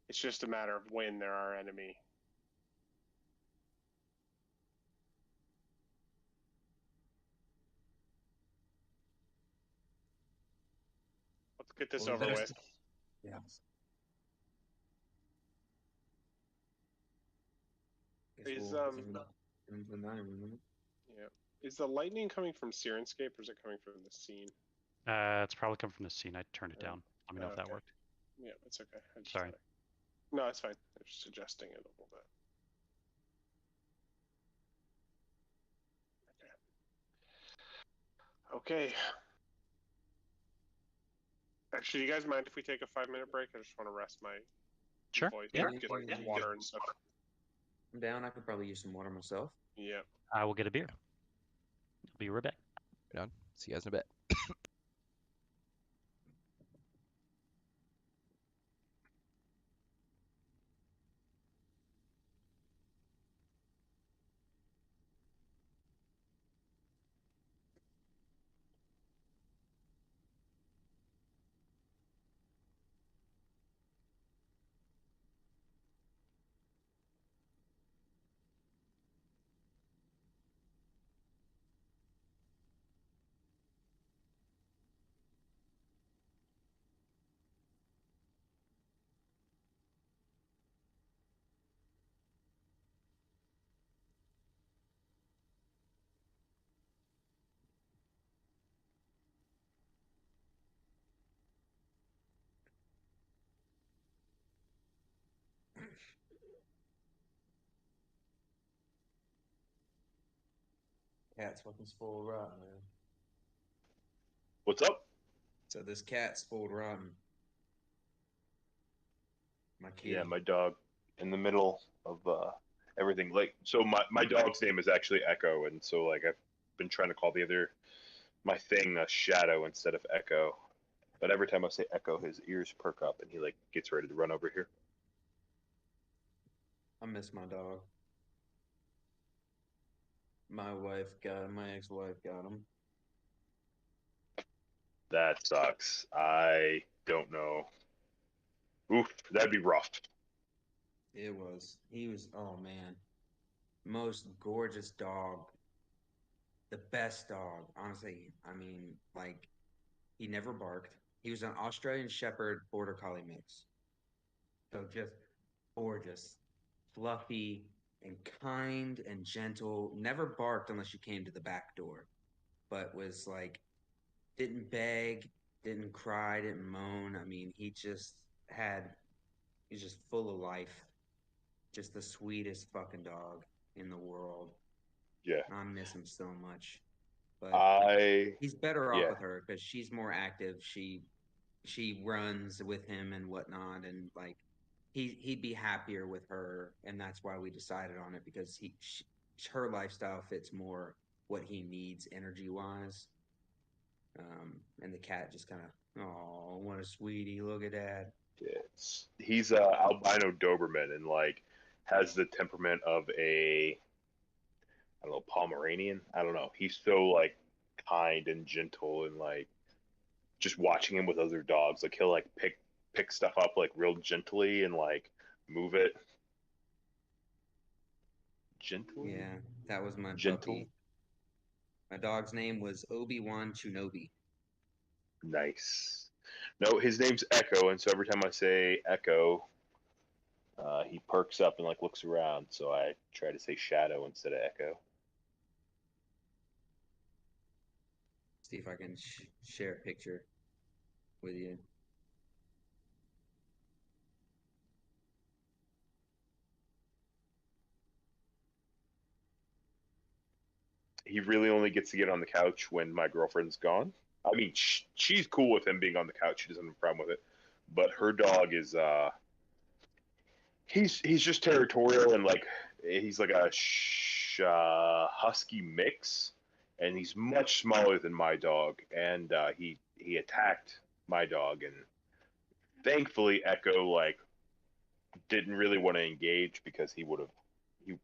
It's just a matter of when they're our enemy. Let's get this Well, over there's- with. Yeah. Is, Yeah. Is the lightning coming from Sirenscape or is it coming from the scene? It's probably come from the scene. I turned it down. Let me know if that Okay. worked. Yeah, it's okay. Sorry. No, it's fine. I'm just adjusting it a little bit. Okay. Actually, you guys mind if we take a 5-minute break? I just want to rest my Sure. voice. Yeah. Get like water and stuff. I'm down. I could probably use some water myself. Yeah. I will get a beer. I'll be right back. Right on. See you guys in a bit. Cat's fucking spoiled rotten, man. What's up? So this cat's spoiled rotten. My kitty. Yeah, my dog in the middle of everything. Like, so my dog's name is actually Echo, and so like I've been trying to call my thing Shadow instead of Echo. But every time I say Echo, his ears perk up and he like gets ready to run over here. I miss my dog. My ex-wife got him. That sucks. I don't know. Oof, that'd be rough. It was. He was. Oh man, most gorgeous dog. The best dog, honestly. I mean, like, he never barked. He was an Australian Shepherd Border Collie mix. So just gorgeous, fluffy, and kind and gentle. Never barked unless you came to the back door, but was like, didn't beg, didn't cry, didn't moan. I mean, he's just full of life. Just the sweetest fucking dog in the world. Yeah. I miss him so much. But he's better off yeah. with her because she's more active. She runs with him and whatnot, and like he'd be happier with her, and that's why we decided on it because her lifestyle fits more what he needs energy wise. And the cat just kind of, oh, what a sweetie! Look at that. He's a albino Doberman and like has the temperament of a, I don't know, Pomeranian. I don't know. He's so like kind and gentle and like just watching him with other dogs, like he'll like pick stuff up like real gently and like move it gently. Yeah, that was my Gentle. puppy. My dog's name was Obi-Wan Chunobi. Nice. No, his name's Echo, and so every time I say Echo, he perks up and like looks around. So I try to say Shadow instead of Echo. See if I can share a picture with you. He really only gets to get on the couch when my girlfriend's gone. I mean, she's cool with him being on the couch. She doesn't have a problem with it. But her dog is he's just territorial and like he's like a husky mix, and he's much smaller than my dog. And he attacked my dog, and thankfully Echo like didn't really want to engage because he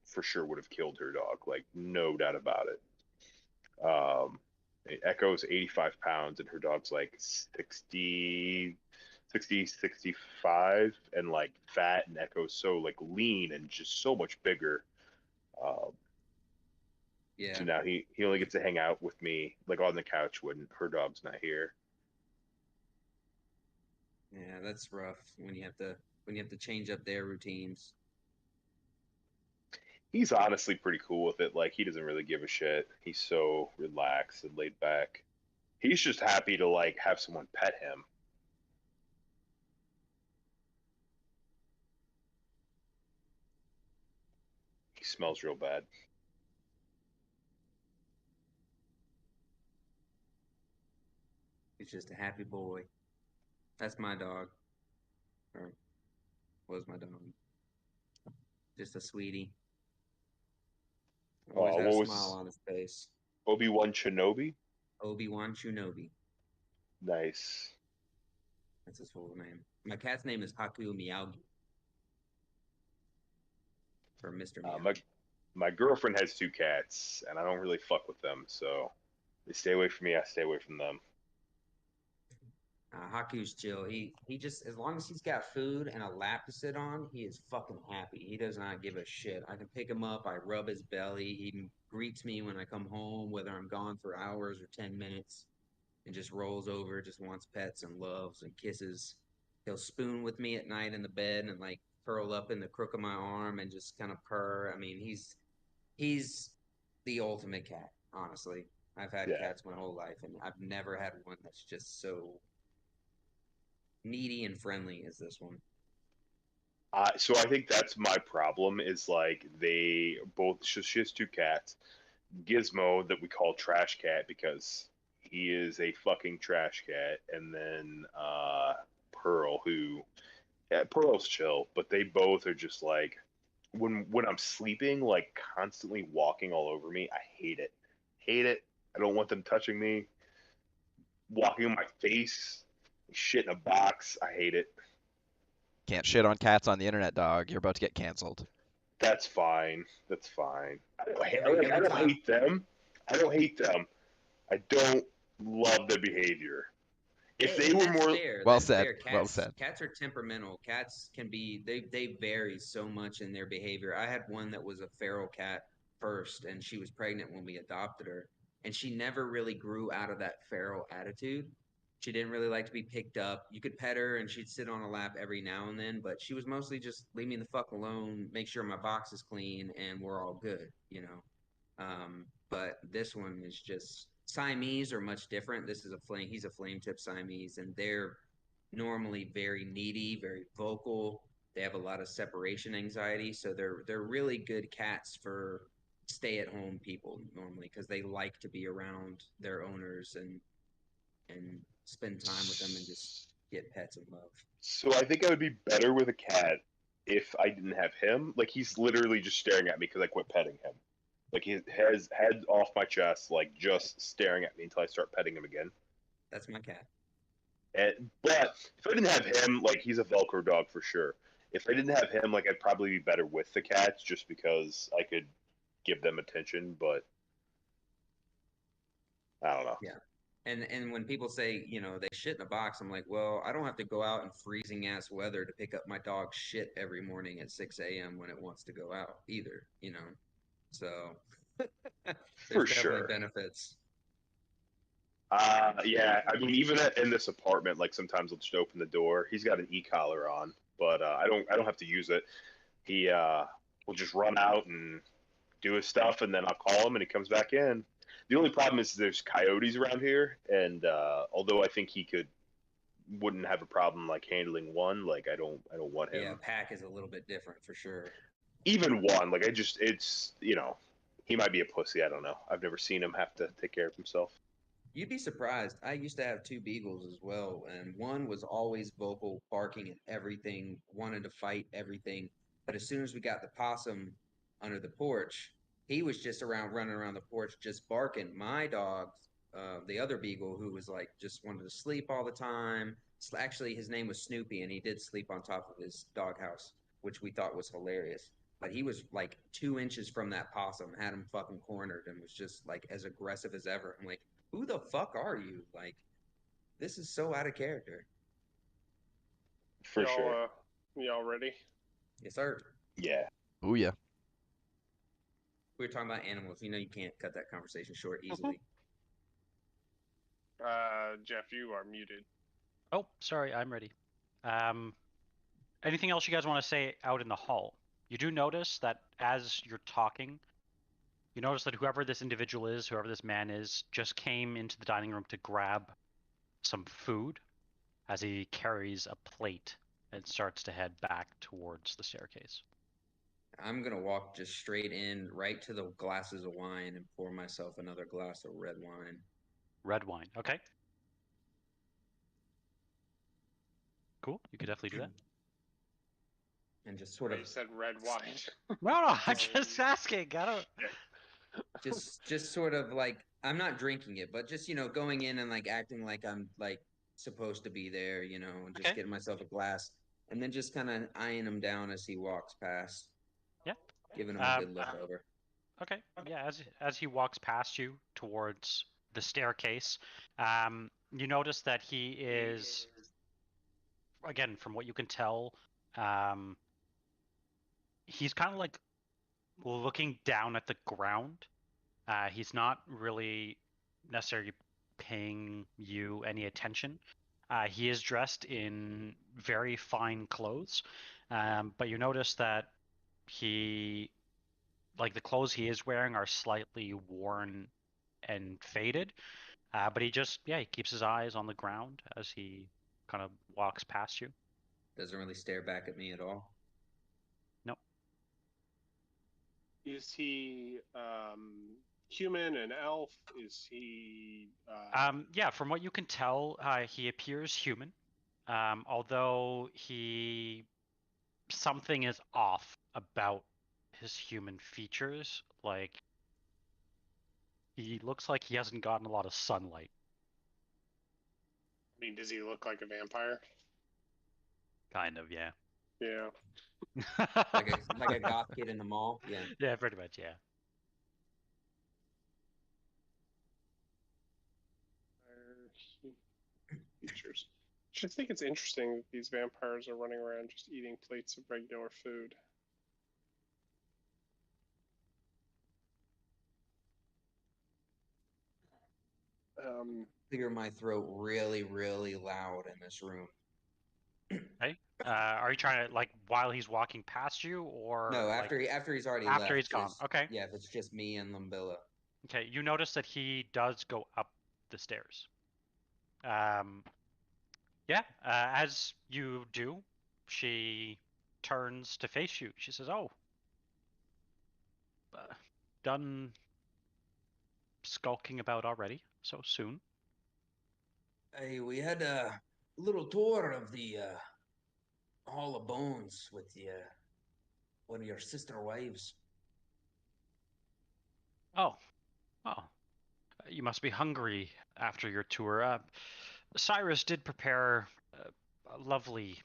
for sure would have killed her dog, like no doubt about it. Echo's 85 pounds and her dog's like 60, 65, and like fat, and Echo's so like lean and just so much bigger. Yeah. So now he only gets to hang out with me like on the couch when her dog's not here. Yeah, that's rough when you have to change up their routines. He's honestly pretty cool with it. Like he doesn't really give a shit. He's so relaxed and laid back. He's just happy to like have someone pet him. He smells real bad. He's just a happy boy. That's my dog. Or was my dog. Just a sweetie. Always got a What smile was on his face. Obi-Wan Shinobi? Obi-Wan Shinobi. Nice. That's his full name. My cat's name is Haku Miyagi. For Mr. Miyagi. My girlfriend has 2 cats, and I don't really fuck with them, so they stay away from me. I stay away from them. Haku's chill. He just, as long as he's got food and a lap to sit on, he is fucking happy. He does not give a shit. I can pick him up. I rub his belly. He greets me when I come home, whether I'm gone for hours or 10 minutes, and just rolls over, just wants pets and loves and kisses. He'll spoon with me at night in the bed and like curl up in the crook of my arm and just kind of purr. I mean, he's the ultimate cat, honestly. I've had Yeah. cats my whole life, and I've never had one that's just so needy and friendly as this one. So I think that's my problem is like they both, she has 2 cats. Gizmo, that we call Trash Cat because he is a fucking trash cat, and then Pearl, who Pearl's chill, but they both are just like when I'm sleeping, like constantly walking all over me. I hate it. Hate it. I don't want them touching me. Walking on my face, shit in a box. I hate it. Can't shit on cats on the internet, dog. You're about to get canceled. That's fine. That's fine. I don't, Every I don't time. hate them. I don't hate them. I don't love their behavior. If they were that's more fair. Well That's said. fair. Well said. Cats are temperamental. Cats can be they vary so much in their behavior. I had one that was a feral cat first, and she was pregnant when we adopted her, and she never really grew out of that feral attitude. She didn't really like to be picked up. You could pet her, and she'd sit on a lap every now and then, but she was mostly just leave me the fuck alone, make sure my box is clean, and we're all good, you know. But this one is just Siamese are much different. This is a flame. He's a flame tip Siamese, and they're normally very needy, very vocal. They have a lot of separation anxiety, so they're really good cats for stay-at-home people normally because they like to be around their owners and spend time with them and just get pets and love. So I think I would be better with a cat if I didn't have him. Like he's literally just staring at me because I quit petting him. Like he has head off my chest, like just staring at me until I start petting him again. That's my cat. But if I didn't have him, like he's a Velcro dog for sure. If I didn't have him, like I'd probably be better with the cats just because I could give them attention. But I don't know. Yeah. And when people say, you know, they shit in a box, I'm like, well, I don't have to go out in freezing ass weather to pick up my dog's shit every morning at 6 a.m. when it wants to go out either, you know. So For there's definitely sure. benefits. Yeah. I mean, even in this apartment, like sometimes I'll just open the door. He's got an e-collar on, but I don't have to use it. He will just run out and do his stuff, and then I'll call him, and he comes back in. The only problem is there's coyotes around here, and although I think he wouldn't have a problem like handling one, like I don't want him. Yeah, pack is a little bit different for sure. Even one, like it's he might be a pussy. I don't know. I've never seen him have to take care of himself. You'd be surprised. I used to have 2 beagles as well, and one was always vocal, barking at everything, wanted to fight everything. But as soon as we got the possum under the porch, he was just around running around the porch just barking. My dog, the other beagle, who was like just wanted to sleep all the time. Actually, his name was Snoopy, and he did sleep on top of his doghouse, which we thought was hilarious. But he was like 2 inches from that possum, had him fucking cornered, and was just like as aggressive as ever. I'm like, who the fuck are you? Like, this is so out of character. For sure. Y'all ready? Yes, sir. Yeah. Ooh yeah. We were talking about animals. You know, you can't cut that conversation short easily. Jeff, you are muted. Oh, sorry, I'm ready. Anything else you guys want to say out in the hall? You do notice that as you're talking, you notice that whoever this individual is, whoever this man is, just came into the dining room to grab some food as he carries a plate and starts to head back towards the staircase. I'm gonna walk just straight in, right to the glasses of wine, and pour myself another glass of red wine. Red wine, okay. Cool. You could definitely do that. And just sort of You said red wine. No, I'm just asking. I don't. just sort of like I'm not drinking it, but just going in and like acting like I'm like supposed to be there, and just Okay. getting myself a glass, and then just kind of eyeing him down as he walks past. Yeah. Giving him a good look over. Okay. Yeah. As he walks past you towards the staircase, you notice that he is, again, from what you can tell, he's kind of like looking down at the ground. He's not really necessarily paying you any attention. He is dressed in very fine clothes, but you notice that the clothes he is wearing are slightly worn and faded. But he keeps his eyes on the ground as he kind of walks past you. Doesn't really stare back at me at all. No. Is he human, an elf? Is he? Yeah, from what you can tell, he appears human. Although something is off about his human features. Like, he looks like he hasn't gotten a lot of sunlight. I mean, does he look like a vampire? Kind of, yeah. Yeah. like a goth kid in the mall. Yeah. Yeah, pretty much, yeah. Features. I just think it's interesting that these vampires are running around just eating plates of regular food. Clear my throat really, really loud in this room. Okay. Are you trying to, like, while he's walking past you, or no? like, After he's already left. after he's gone? Okay. Yeah, if it's just me and Lumbilla. Okay. You notice that he does go up the stairs. Yeah. As you do, she turns to face you. She says, "Oh, done skulking about already so soon?" Hey, we had a little tour of the Hall of Bones with one of your sister wives. Oh, you must be hungry after your tour. Cyrus did prepare a lovely,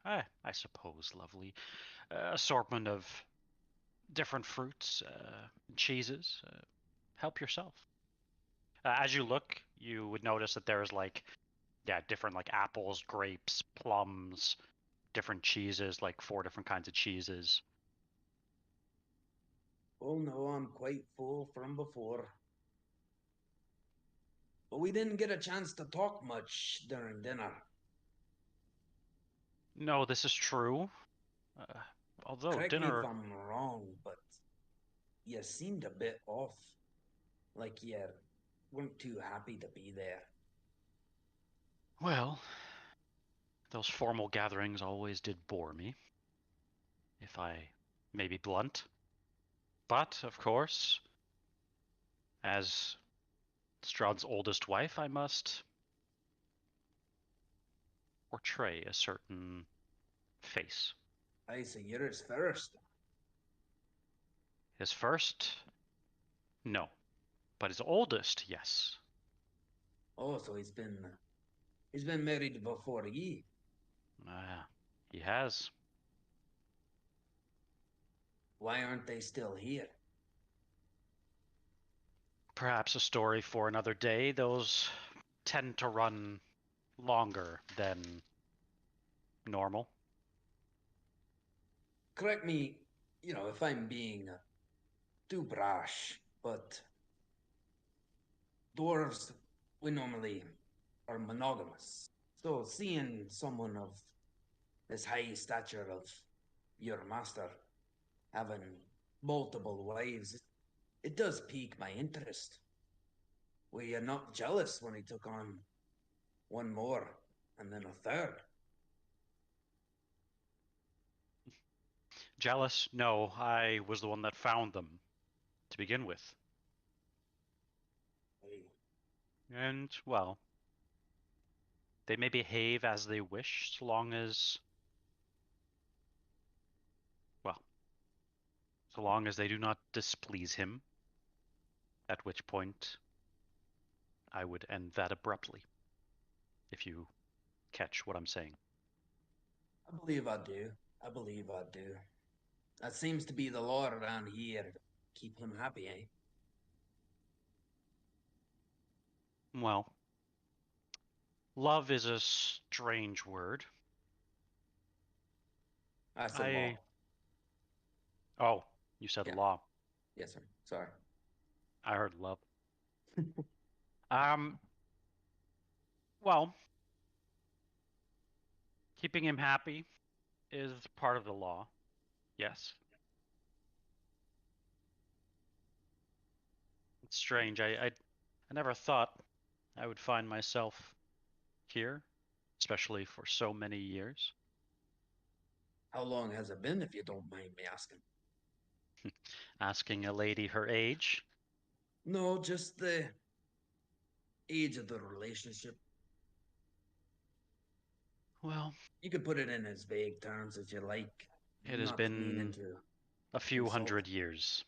I suppose lovely, assortment of different fruits, cheeses. Help yourself. As you look, you would notice that there's different like apples, grapes, plums, different cheeses, like 4 different kinds of cheeses. Oh no, I'm quite full from before. But we didn't get a chance to talk much during dinner. No, this is true. Although Correct dinner. me if I'm wrong, but you seemed a bit off. Like you weren't too happy to be there. Well, those formal gatherings always did bore me, if I may be blunt. But, of course, as Strahd's oldest wife, I must portray a certain face. I say you're his first. His first? No. But his oldest, yes. Oh, so he's been married before ye. He has. Why aren't they still here? Perhaps a story for another day. Those tend to run longer than normal. Correct me, if I'm being too brash, but dwarves, we normally are monogamous. So seeing someone of this high stature of your master having multiple wives, it does pique my interest. Were you not jealous when he took on one more and then a third? Jealous? No, I was the one that found them to begin with. And, well, They may behave as they wish, so long as, well, so long as they do not displease him, at which point I would end that abruptly, if you catch what I'm saying. I believe I do. I believe I do. That seems to be the law around here. Keep him happy, eh? Well, love is a strange word. I said law. Oh, you said Yeah. law. Yes, sir. Sorry. I heard love. Well, keeping him happy is part of the law. Yes. It's strange. I never thought I would find myself here, especially for so many years. How long has it been, if you don't mind me asking? Asking a lady her age. No, just the age of the relationship. Well, You could put it in as vague terms as you like. it has Not to lean been into a few insult. 100 years.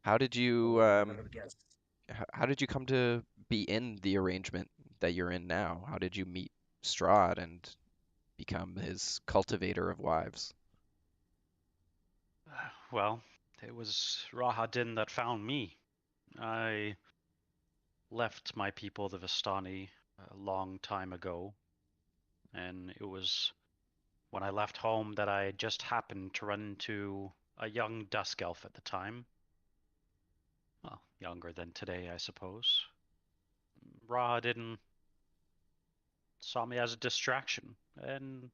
How did you Oh, I would have guessed. how did you come to be in the arrangement that you're in now? How did you meet Strahd and become his cultivator of wives? Well, it was Rahadin that found me. I left my people, the Vistani, a long time ago, and it was when I left home that I just happened to run into a young dusk elf at the time. Well, younger than today, I suppose. Rahadin saw me as a distraction, and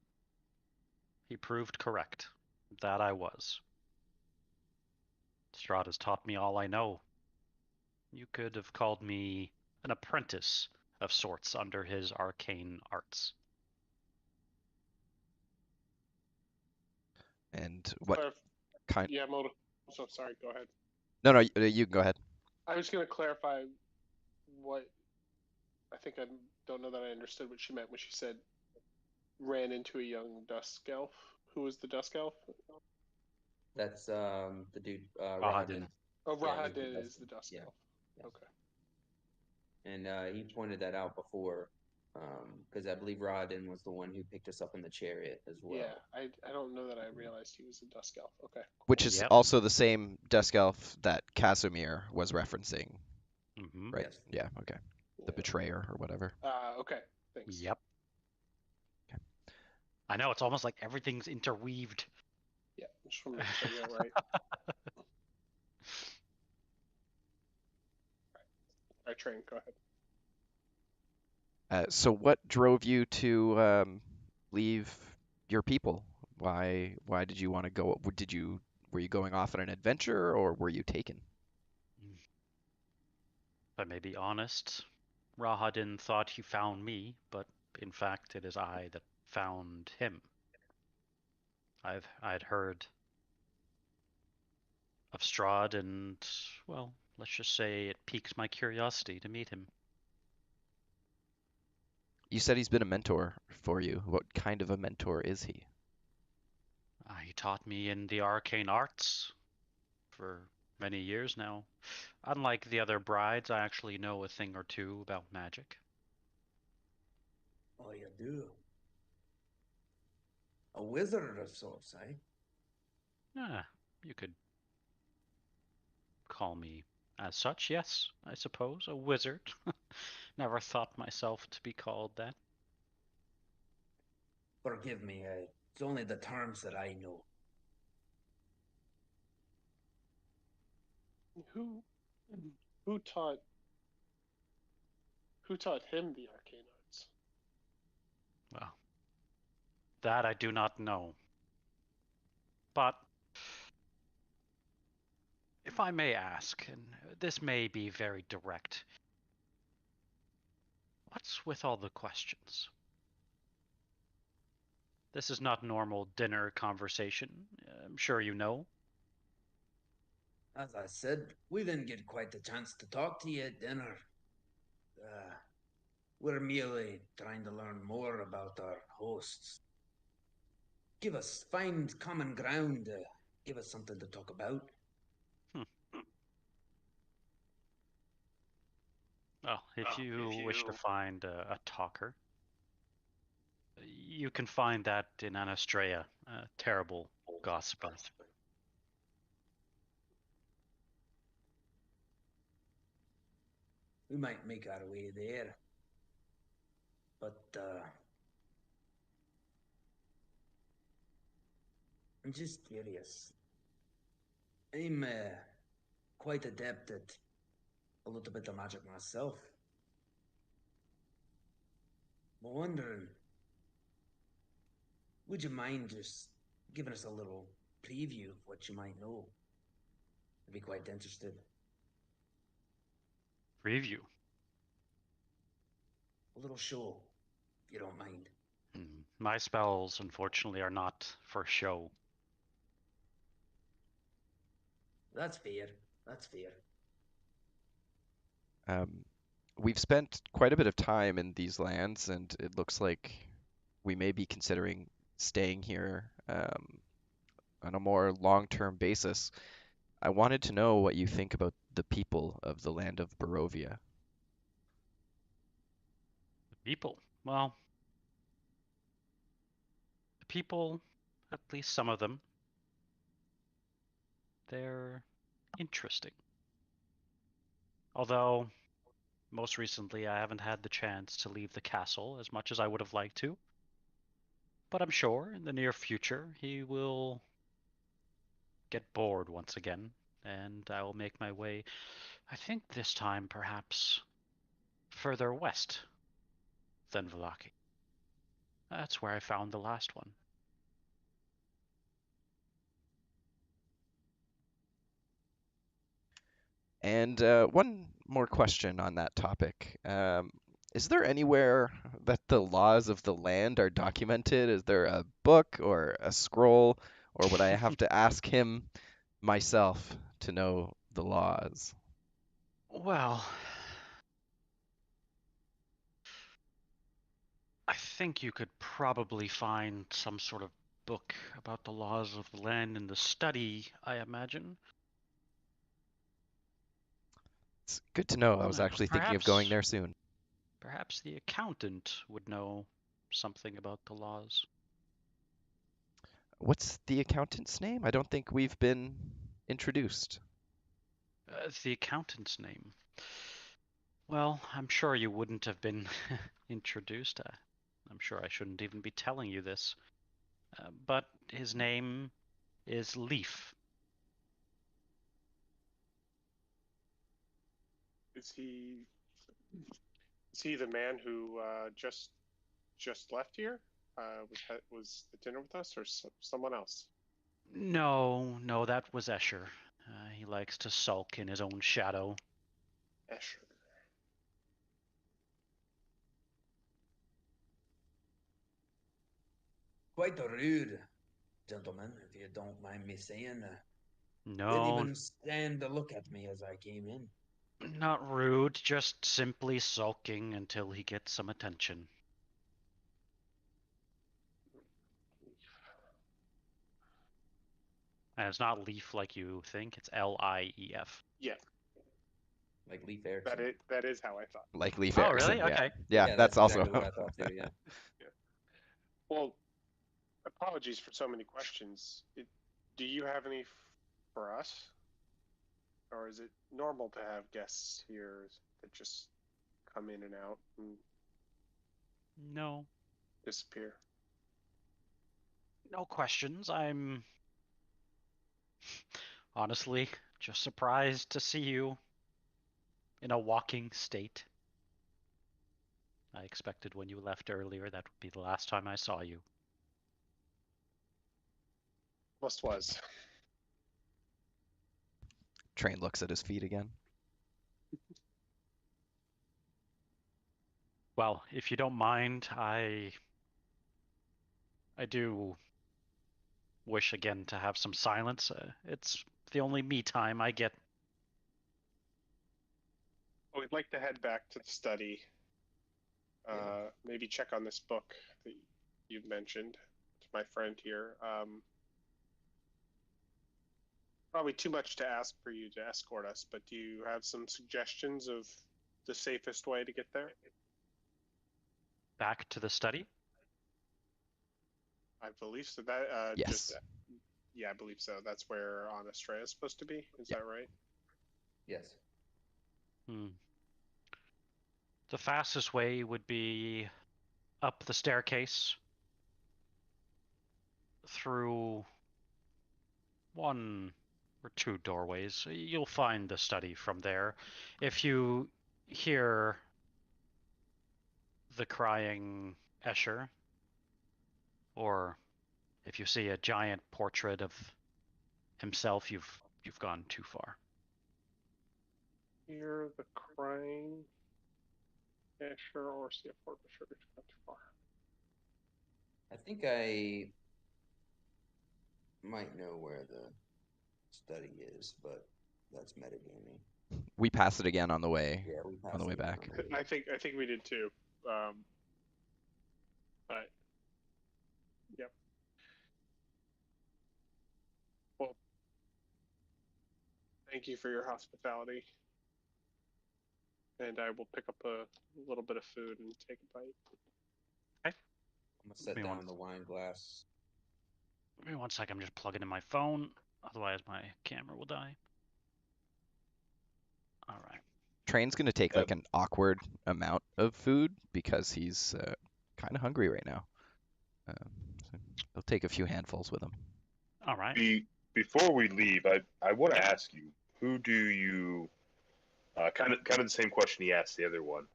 he proved correct. That I was. Strahd has taught me all I know. You could have called me an apprentice of sorts under his arcane arts. And what Clarif- kind? Yeah, Moto. So sorry. Go ahead. No, no, you can go ahead. I was going to clarify what I think I don't know that I understood what she meant when she said ran into a young dusk elf. Who was the dusk elf? That's the dude Rahadin. Rahadin. Oh, Yeah, he's the Rahadin dusk is the elf. dusk Yeah. elf. Yeah. Okay. And he pointed that out before, because I believe Rahadin was the one who picked us up in the chariot as well. Yeah, I don't know that I realized he was a dusk elf. Okay. Which is Yep. also the same Dusk Elf that Casimir was referencing, Mm-hmm. right? Yes. Yeah, okay. The Yeah. betrayer or whatever. Okay. Thanks. Yep. Okay. I know, it's almost like everything's interweaved. Yeah, just want to make sure I get it right. All right, Train, go ahead. So what drove you to leave your people? Why did you want to go? Were you going off on an adventure or were you taken? If I may be honest, Rahadin thought he found me, but in fact it is I that found him. I'd heard of Strahd and, well, let's just say it piques my curiosity to meet him. You said he's been a mentor for you. What kind of a mentor is he? He taught me in the arcane arts for many years now. Unlike the other brides, I actually know a thing or two about magic. Oh, you do? A wizard of sorts, eh? You could call me as such, yes, I suppose. A wizard. Never thought myself to be called that. Forgive me, it's only the terms that I know. Who taught him the arcane arts? Well, that I do not know. But if I may ask, and this may be very direct, what's with all the questions? This is not normal dinner conversation. I'm sure you know. As I said, we didn't get quite the chance to talk to you at dinner. We're merely trying to learn more about our hosts. Find common ground. Give us something to talk about. Well, if you wish to find a talker, you can find that in Anastrea, a terrible gossiper. We might make our way there. But, I'm just curious. I'm, quite adept at a little bit of magic myself. I'm wondering, would you mind just giving us a little preview of what you might know? I'd be quite interested. Preview. A little show, if you don't mind. My spells, unfortunately, are not for show. That's fair. That's fair. We've spent quite a bit of time in these lands, and it looks like we may be considering staying here on a more long-term basis. I wanted to know what you think about the people of the land of Barovia. The people. Well, the people, at least some of them, they're interesting. Although, most recently, I haven't had the chance to leave the castle as much as I would have liked to. But I'm sure in the near future he will get bored once again, and I will make my way, I think this time perhaps further west than Vallaki. That's where I found the last one. And one more question on that topic. Is there anywhere that the laws of the land are documented? Is there a book or a scroll, or would I have to ask him myself to know the laws? Well, I think you could probably find some sort of book about the laws of the land in the study, I imagine. It's good to know. I was actually thinking of going there soon. Perhaps the accountant would know something about the laws. What's the accountant's name? I don't think we've been introduced. The accountant's name. Well, I'm sure you wouldn't have been introduced. I'm sure I shouldn't even be telling you this. But his name is Leaf. Is he the man who just left here? Was at dinner with us, or someone else? No, that was Escher. He likes to sulk in his own shadow. Escher. Quite rude, gentlemen, if you don't mind me saying. No, Didn't even stand to look at me as I came in. not rude, just simply sulking until he gets some attention. And it's not Leaf like you think, it's Lief. Yeah, Like Leaf Erickson. that is how I thought. Like Leaf Oh, Erickson, really? yeah. Okay. Yeah, that's also exactly what I thought too, yeah. Well, apologies for so many questions. Do you have any for us? Or is it normal to have guests here that just come in and out and No. disappear? No questions. I'm honestly just surprised to see you in a walking state. I expected when you left earlier that would be the last time I saw you. Was. Train looks at his feet again. Well, if you don't mind, I do wish again to have some silence. It's the only me time I get. We'd like to head back to the study. maybe check on this book that you've mentioned to my friend here. Probably too much to ask for you to escort us, but do you have some suggestions of the safest way to get there? Back to the study. I believe so. That Yes. yeah, I believe so. That's where Anastrea is supposed to be. Is that right? Yes. The fastest way would be up the staircase through one or two doorways. You'll find the study from there. If you hear the crying Escher, or if you see a giant portrait of himself, you've gone too far. Hear the crying Escher or see a portrait of not too far. I think I might know where the study is, but that's metagaming. We passed it again on the way. Yeah, we passed On the way it back. I think we did too. But yep. Well, thank you for your hospitality. And I will pick up a little bit of food and take a bite. Okay. I'm gonna set down the wine glass. Give me 1 second. I'm just plugging in my phone. Otherwise, my camera will die. All right. Train's gonna take like an awkward amount of food because he's kind of hungry right now. So he'll take a few handfuls with him. All right. Before we leave, I want to ask you, who do you kind of the same question he asked the other one.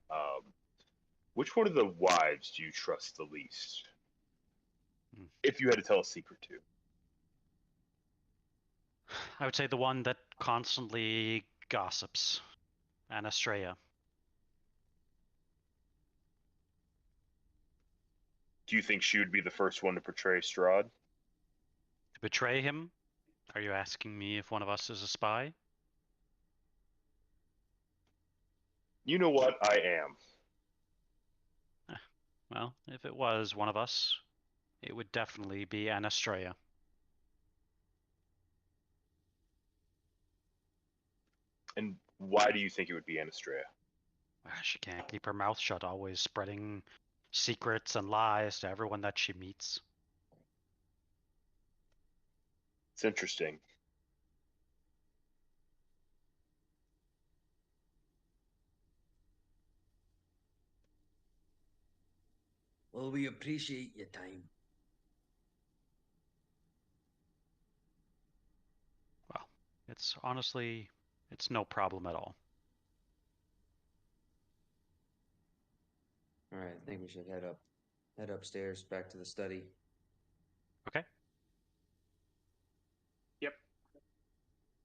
Which one of the wives do you trust the least? If you had to tell a secret to. I would say the one that constantly gossips, Anastrea. Do you think she would be the first one to portray Strahd? To betray him? Are you asking me if one of us is a spy? You know what? I am. Well, if it was one of us, it would definitely be Anastrea. And why do you think it would be Anastrea? She can't keep her mouth shut, always spreading secrets and lies to everyone that she meets. It's interesting. Well, we appreciate your time. Well, it's honestly, it's no problem at all. All right, I think we should head upstairs back to the study. Okay. Yep.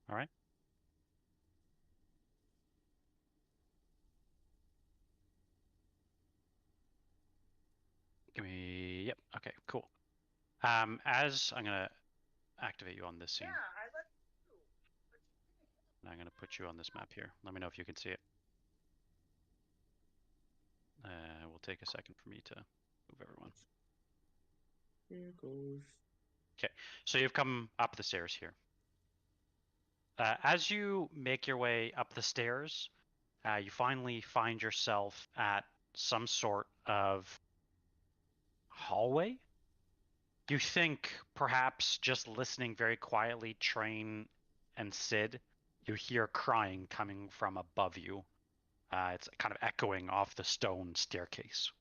All right. Give me, yep, okay, cool. As I'm gonna activate you on this scene. And I'm gonna put you on this map here. Let me know if you can see it. Will take a second for me to move everyone. Here goes. Okay, so you've come up the stairs here. As you make your way up the stairs, you finally find yourself at some sort of hallway. You think perhaps just listening very quietly, Train and Sid, you hear crying coming from above you. It's kind of echoing off the stone staircase.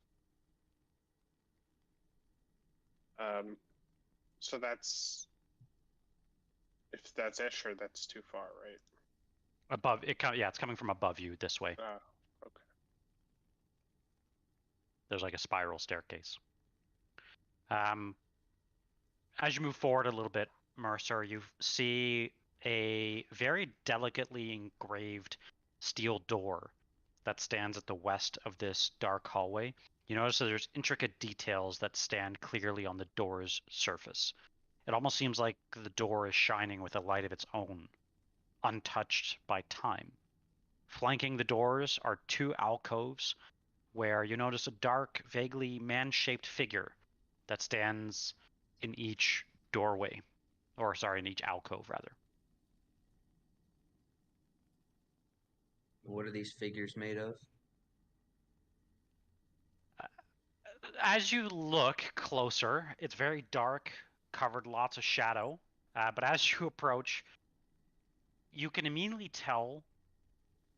So that's, if that's Escher, that's too far, right? Above it, yeah, it's coming from above you this way. Okay. There's like a spiral staircase. As you move forward a little bit, Mercer, you see a very delicately engraved steel door that stands at the west of this dark hallway. You notice that there's intricate details that stand clearly on the door's surface. It almost seems like the door is shining with a light of its own, untouched by time. Flanking the doors are two alcoves where you notice a dark, vaguely man-shaped figure that stands in each doorway, or sorry, in each alcove rather. What are these figures made of? As you look closer, it's very dark, covered lots of shadow. But as you approach, you can immediately tell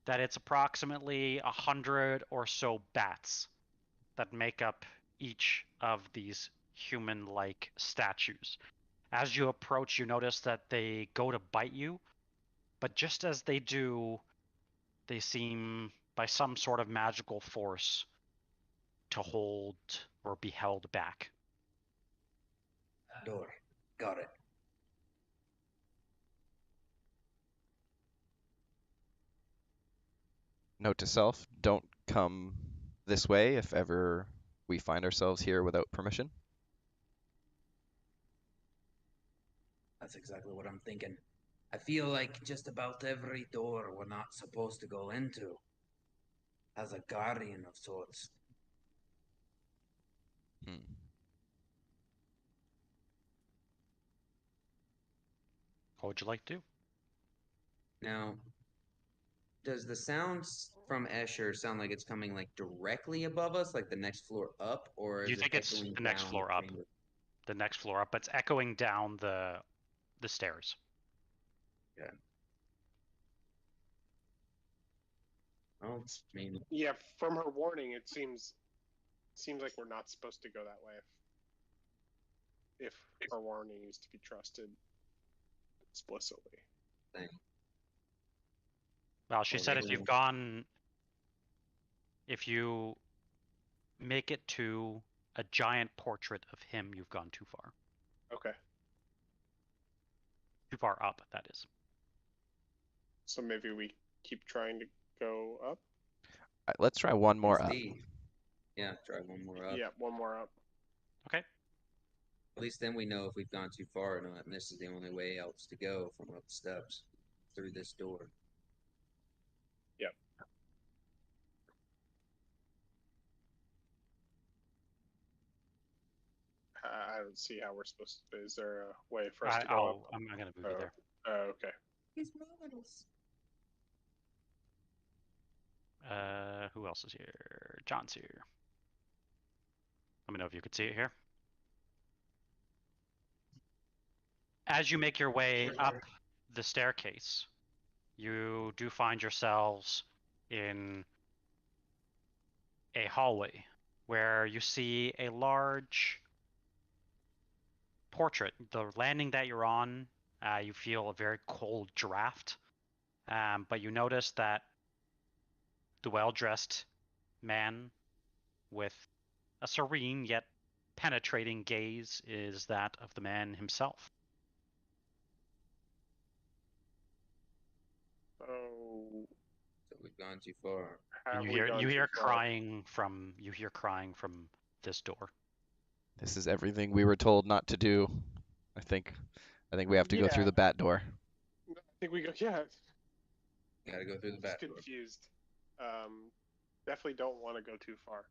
that it's approximately 100 or so bats that make up each of these human-like statues. As you approach, you notice that they go to bite you, but just as they do, they seem, by some sort of magical force, to hold or be held back. Door. Got it. Note to self, don't come this way if ever we find ourselves here without permission. That's exactly what I'm thinking. I feel like just about every door we're not supposed to go into has a guardian of sorts. Hmm. What would you like to do? Now, does the sounds from Escher sound like it's coming like directly above us, like the next floor up, or You is it think it's echoing the next down floor up? chamber? The next floor up, but it's echoing down the stairs. Yeah. Oh, I mean, Yeah, from her warning, it seems like we're not supposed to go that way. If her warning is to be trusted explicitly. thing. Well, she Well, said maybe if you make it to a giant portrait of him, you've gone too far. Okay. Too far up, that is. So maybe we keep trying to go up? Let's try one more up. Steve. Yeah, try one more up. Yeah, one more up. Okay. At least then we know if we've gone too far or not, and this is the only way else to go from up the steps through this door. Yep. I don't see how we're supposed to. Is there a way for us to go up? I'm not going to move you there. Oh, okay. He's marvelous. Who else is here? John's here. Let me know if you could see it here. As you make your way up the staircase, you do find yourselves in a hallway where you see a large portrait. The landing that you're on, you feel a very cold draft, but you notice that the well-dressed man with a serene yet penetrating gaze is that of the man himself. Oh, So we've gone too far. And have we gone you too hear far? crying from this door. This is everything we were told not to do. I think we have to go through Yeah. the bat door. I think we go. Yeah. Gotta go through the Just back door. confused. Definitely don't want to go too far.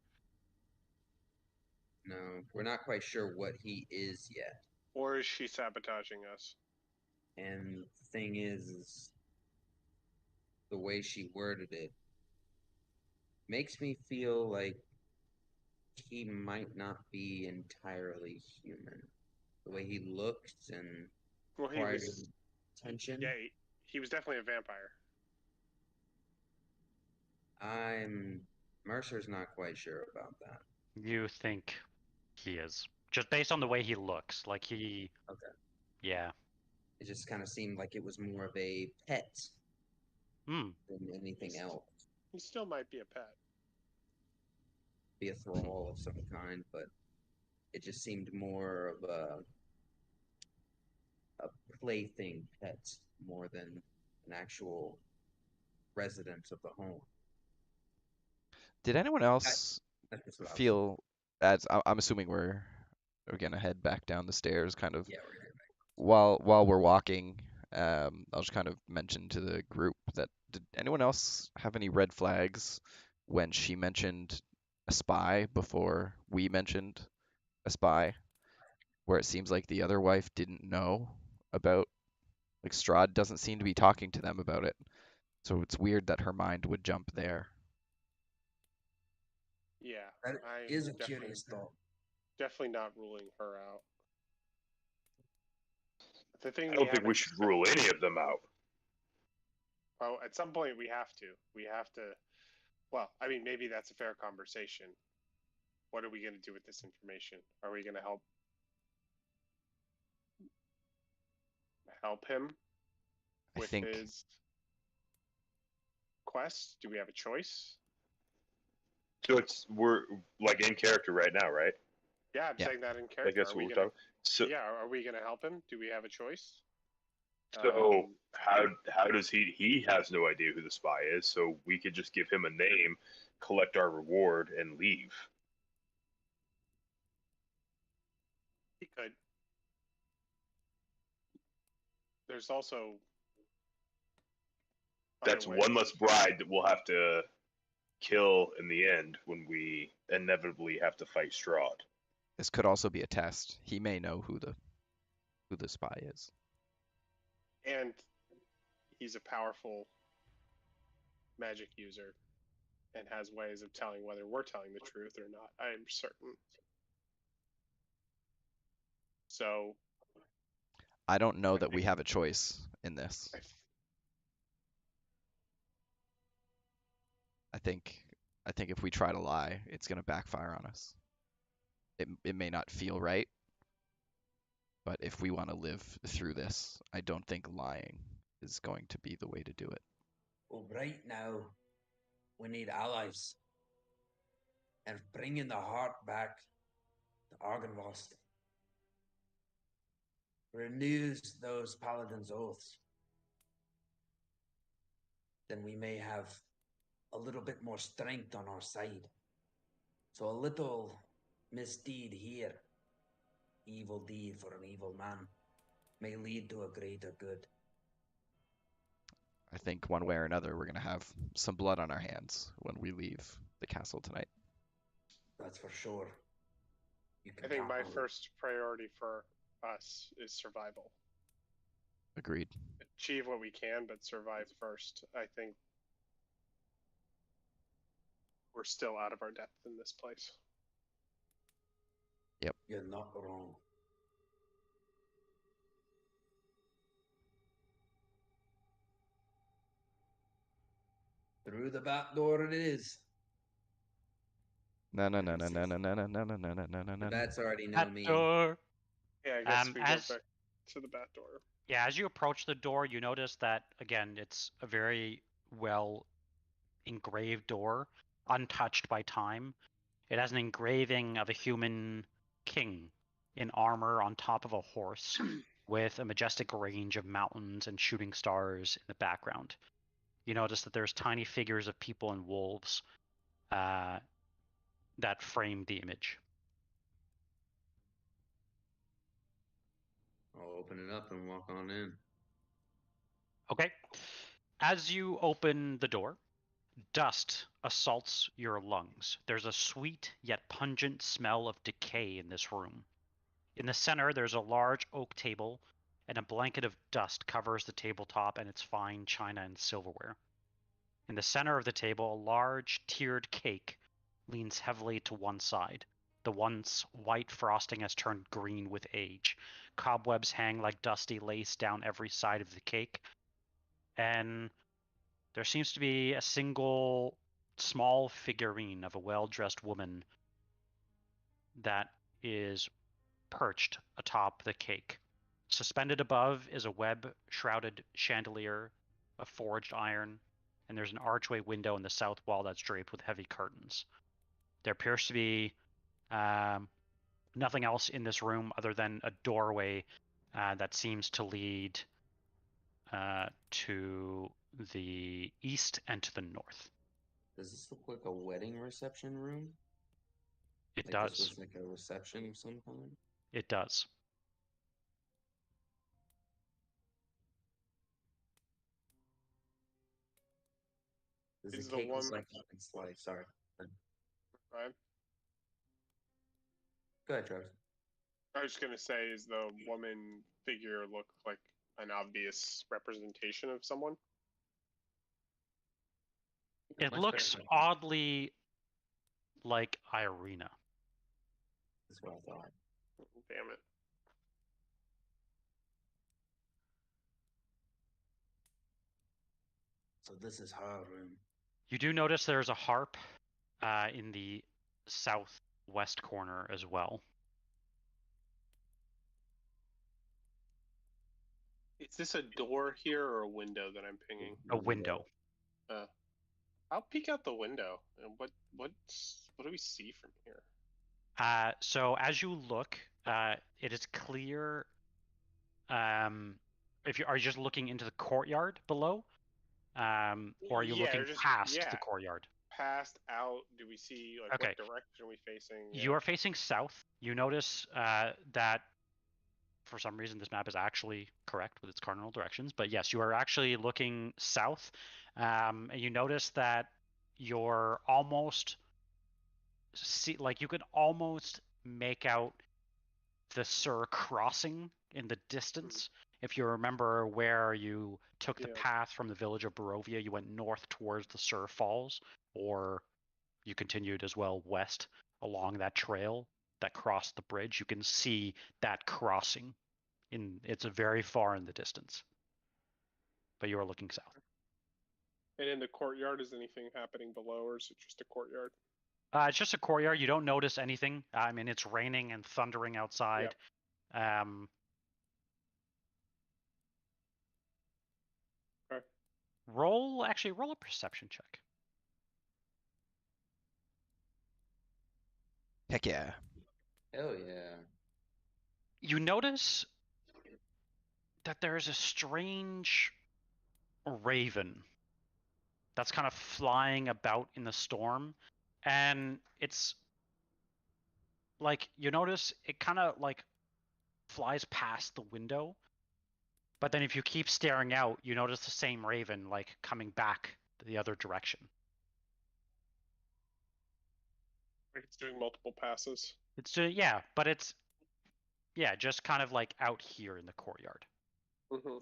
No, we're not quite sure what he is yet. Or is she sabotaging us? And the thing is the way she worded it makes me feel like he might not be entirely human. The way he looked and Well, he required was. attention. Yeah, he was definitely a vampire. Mercer's not quite sure about that. You think he is. Just based on the way he looks. Like he... Okay. Yeah. It just kind of seemed like it was more of a pet than anything else. He still might be a pet. Be a thrall of some kind, but it just seemed more of a plaything pet more than an actual resident of the home. Did anyone else That's just what I was feel, as I'm assuming we're gonna head back down the stairs, kind of thinking. Yeah, we're gonna back. while we're walking, I'll just kind of mention to the group that did anyone else have any red flags when she mentioned a spy before we mentioned a spy, where it seems like the other wife didn't know about, like Strahd doesn't seem to be talking to them about it. So it's weird that her mind would jump there. Yeah, That I'm is a definitely, curious thought. definitely not ruling her out. The thing I we don't think haven't we should rule any of them out. Well, at some point we have to. We have to. Well, I mean, maybe that's a fair conversation. What are we going to do with this information? Are we going to help him I with think his quest? Do we have a choice? So we're like in character right now, right? Yeah, I'm Yeah. saying that in character. Like that's Are what we we're gonna? talking. So Yeah, are we going to help him? Do we have a choice? so how does he has no idea who the spy is, so we could just give him a name, collect our reward, and leave. He could. There's also other That's ways. one less bride that we'll have to kill in the end when we inevitably have to fight Strahd. this could also be a test. He may know who the spy is. And he's a powerful magic user and has ways of telling whether we're telling the truth or not. I am certain. So I don't know I that we think- have a choice in this. I I think if we try to lie, it's going to backfire on us. It may not feel right, but if we want to live through this, I don't think lying is going to be the way to do it. Well, right now, we need allies. And bringing the heart back to Argynvost renews those paladins' oaths. Then we may have a little bit more strength on our side. So a little misdeed here, evil deed for an evil man, may lead to a greater good. I think one way or another, we're going to have some blood on our hands when we leave the castle tonight. That's for sure. You can think count my on it. first priority for us is survival. Agreed. Achieve what we can, but survive first. I think we're still out of our depth in this place. You're not wrong. Through the back door it is. No, no, no, no, no, no, no, no, no, no, no, no, no, The no. bats already know That me. door. Yeah, I guess we go As back to the back door. yeah, as you approach the door, you notice that again, it's a very well engraved door, untouched by time. It has an engraving of a human king in armor on top of a horse with a majestic range of mountains and shooting stars in the background. You notice that there's tiny figures of people and wolves that frame the image. I'll open it up and walk on in. Okay. As you open the door, dust assaults your lungs. There's a sweet yet pungent smell of decay in this room. In the center, there's a large oak table, and a blanket of dust covers the tabletop and its fine china and silverware. In the center of the table, a large tiered cake leans heavily to one side. The once white frosting has turned green with age. Cobwebs hang like dusty lace down every side of the cake, and there seems to be a single small figurine of a well-dressed woman that is perched atop the cake. Suspended above is a web-shrouded chandelier of forged iron, and there's an archway window in the south wall that's draped with heavy curtains. There appears to be nothing else in this room other than a doorway that seems to lead to the east and to the north. Does this look like a wedding reception room? It Like does. this was like a reception of some kind? It does. Does Is the the cake one- look like it's like sorry. Right? Go ahead, Travis. I was gonna say, is the woman figure look like an obvious representation of someone? It Much looks better. oddly like Irina. That's what I thought. Damn it. So this is her room. You do notice there's a harp in the southwest corner as well. Is this a door here or a window that I'm pinging? A window. I'll peek out the window. And what do we see from here? So as you look, it is clear. If you are you just looking into the courtyard below, or are you Yeah, looking just- past yeah. the courtyard? Past, out, do we see like Okay. what direction are we facing? You are facing south. You notice that for some reason this map is actually correct with its cardinal directions, but yes, you are actually looking south, and you notice that you're almost you can almost make out the Sur crossing in the distance. If you remember where you took the Yeah. path from the village of Barovia, you went north towards the Sur Falls, or you continued as well west along that trail that crossed the bridge. You can see that crossing. It's very far in the distance, but you are looking south. And in the courtyard, is anything happening below, or is it just a courtyard? It's just a courtyard. You don't notice anything. I mean, it's raining and thundering outside. Okay. Roll a perception check. Heck yeah. Hell yeah. You notice that there is a strange raven that's kind of flying about in the storm, and it's like you notice it kind of like flies past the window, but then if you keep staring out, you notice the same raven like coming back the other direction. Like it's doing multiple passes. It's just kind of like out here in the courtyard. Mm-hmm.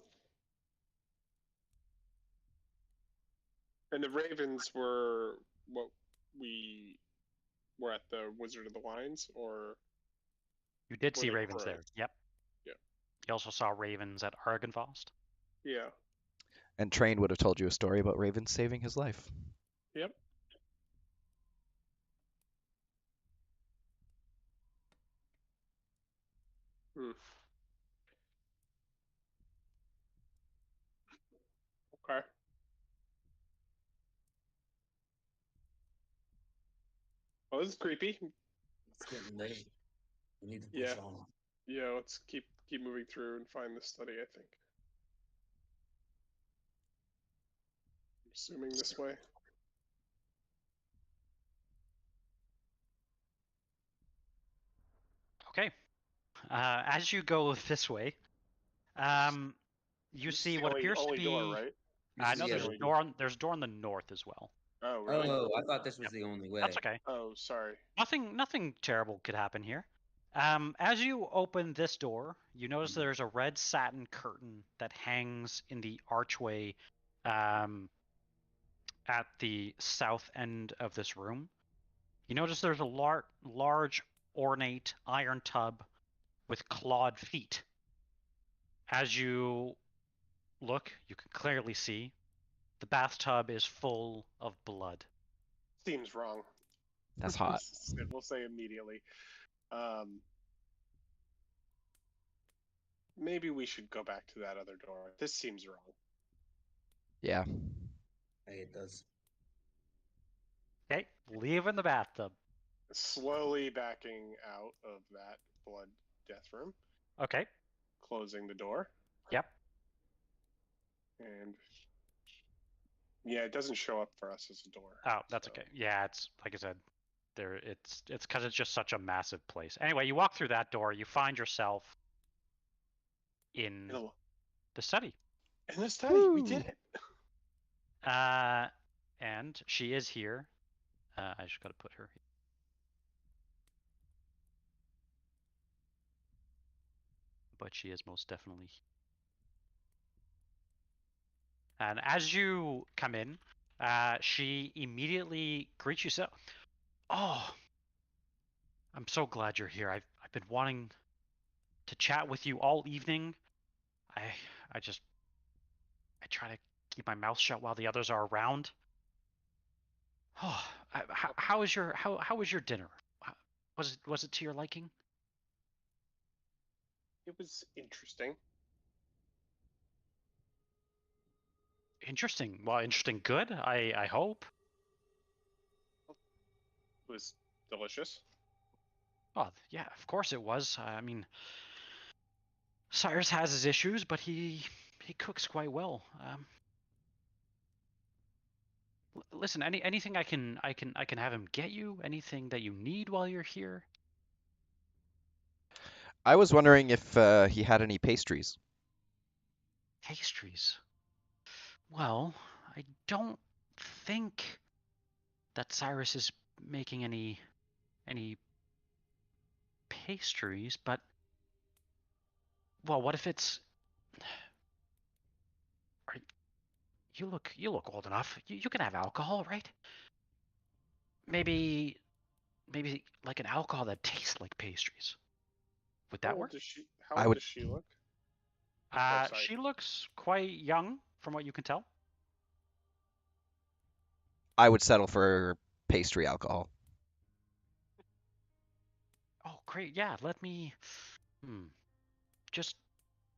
And the ravens were what we were at the Wizard of the Lines, or You did were see they ravens there. crows? Yep. Yeah. You also saw ravens at Argynvost. Yeah. And Train would have told you a story about Raven saving his life. Yep. Hmm. Okay. Well, this is creepy. It's getting late. We need to push Yeah. on. Yeah, let's keep moving through and find the study, I think. I'm assuming this way. Okay. As you go this way, you This is see the what only, appears to be. door, right? No, Yeah, there's a door. There's a door on the north as well. Oh, really? Oh, I thought this was the only way. That's okay. Oh, sorry. Nothing terrible could happen here. As you open this door, you notice there's a red satin curtain that hangs in the archway at the south end of this room. You notice there's a large ornate iron tub with clawed feet. As you look, you can clearly see the bathtub is full of blood. Seems wrong. That's hot. We'll say immediately. Maybe we should go back to that other door. This seems wrong. Yeah. Hey, it does. Okay, leaving the bathtub. Slowly backing out of that blood death room, Okay, closing the door, yep. and yeah, it doesn't show up for us as a door. Oh, that's so- okay. Yeah, it's like I said, it's because it's just such a massive place. Anyway, you walk through that door, you find yourself in the study. In the study, we Woo! did it. And she is here. I just got to put her here. but she is most definitely. And as you come in, she immediately greets you. So, oh, I'm so glad you're here. I've been wanting to chat with you all evening. I I just I try to keep my mouth shut while the others are around. Oh, how was your dinner? Was it to your liking? It was interesting. Interesting. Well, interesting. Good. I hope. It was delicious. Oh yeah, of course it was. I mean, Cyrus has his issues, but he cooks quite well. Listen, anything I can have him get you. Anything that you need while you're here. I was wondering if he had any pastries. Pastries. Well, I don't think that Cyrus is making any pastries, but well, what if it's you look old enough. You can have alcohol, right? Maybe like an alcohol that tastes like pastries. Would How that old work? does she? How I old would does she look? Oh, sorry. She looks quite young from what you can tell. I would settle for pastry alcohol. Oh, great. Yeah, let me just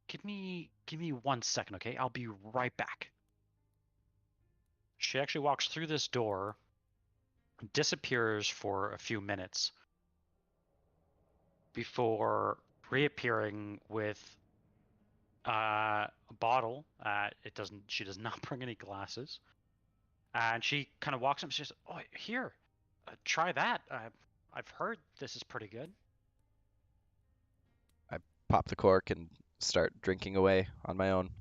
give me 1 second, okay? I'll be right back. She actually walks through this door, disappears for a few minutes before reappearing with a bottle. She does not bring any glasses. And she kind of walks up and she says, "Oh, here, try that. I've heard this is pretty good." I pop the cork and start drinking away on my own.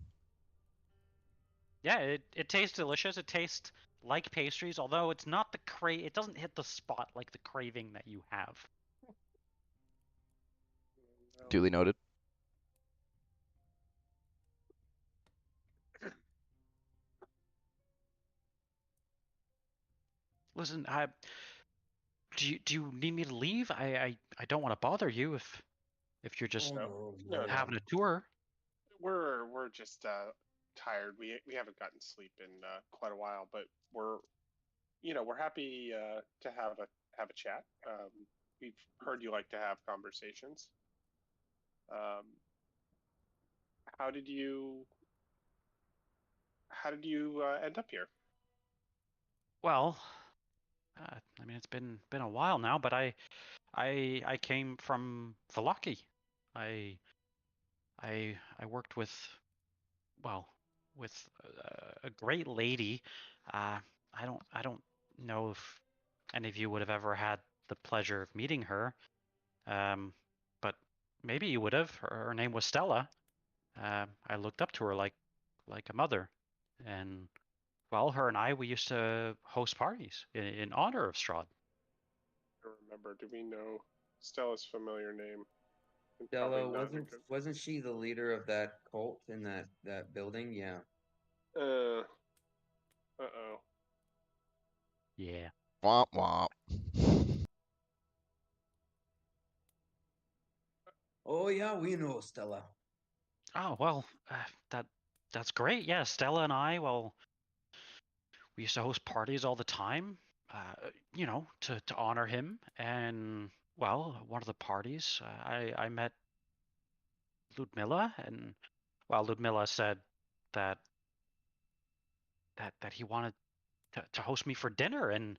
Yeah, it tastes delicious. It tastes like pastries, although it's not it doesn't hit the spot like the craving that you have. No. Duly noted. Listen, do you need me to leave? I don't want to bother you if you're just Oh, No, having a tour. We're just tired. We haven't gotten sleep in quite a while, but we're happy to have a chat. We've heard you like to have conversations. Um, how did you end up here? Well, I mean it's been a while now, but I came from Valaki. I I worked with well with a great lady. I don't know if any of you would have ever had the pleasure of meeting her. But maybe you would have. Her name was Stella. I looked up to her like a mother, and well, her and we used to host parties in honor of Strahd. I don't remember. Do we know Stella's familiar name? And Stella probably not wasn't because. wasn't she the leader of that cult in that building? Yeah. Uh-oh. Yeah. Womp womp. Oh yeah, we know Stella. Oh well, that's great. Yeah, Stella and well, we used to host parties all the time. To honor him. And well, one of the parties, I met Ludmilla, and well, Ludmilla said that he wanted to host me for dinner, and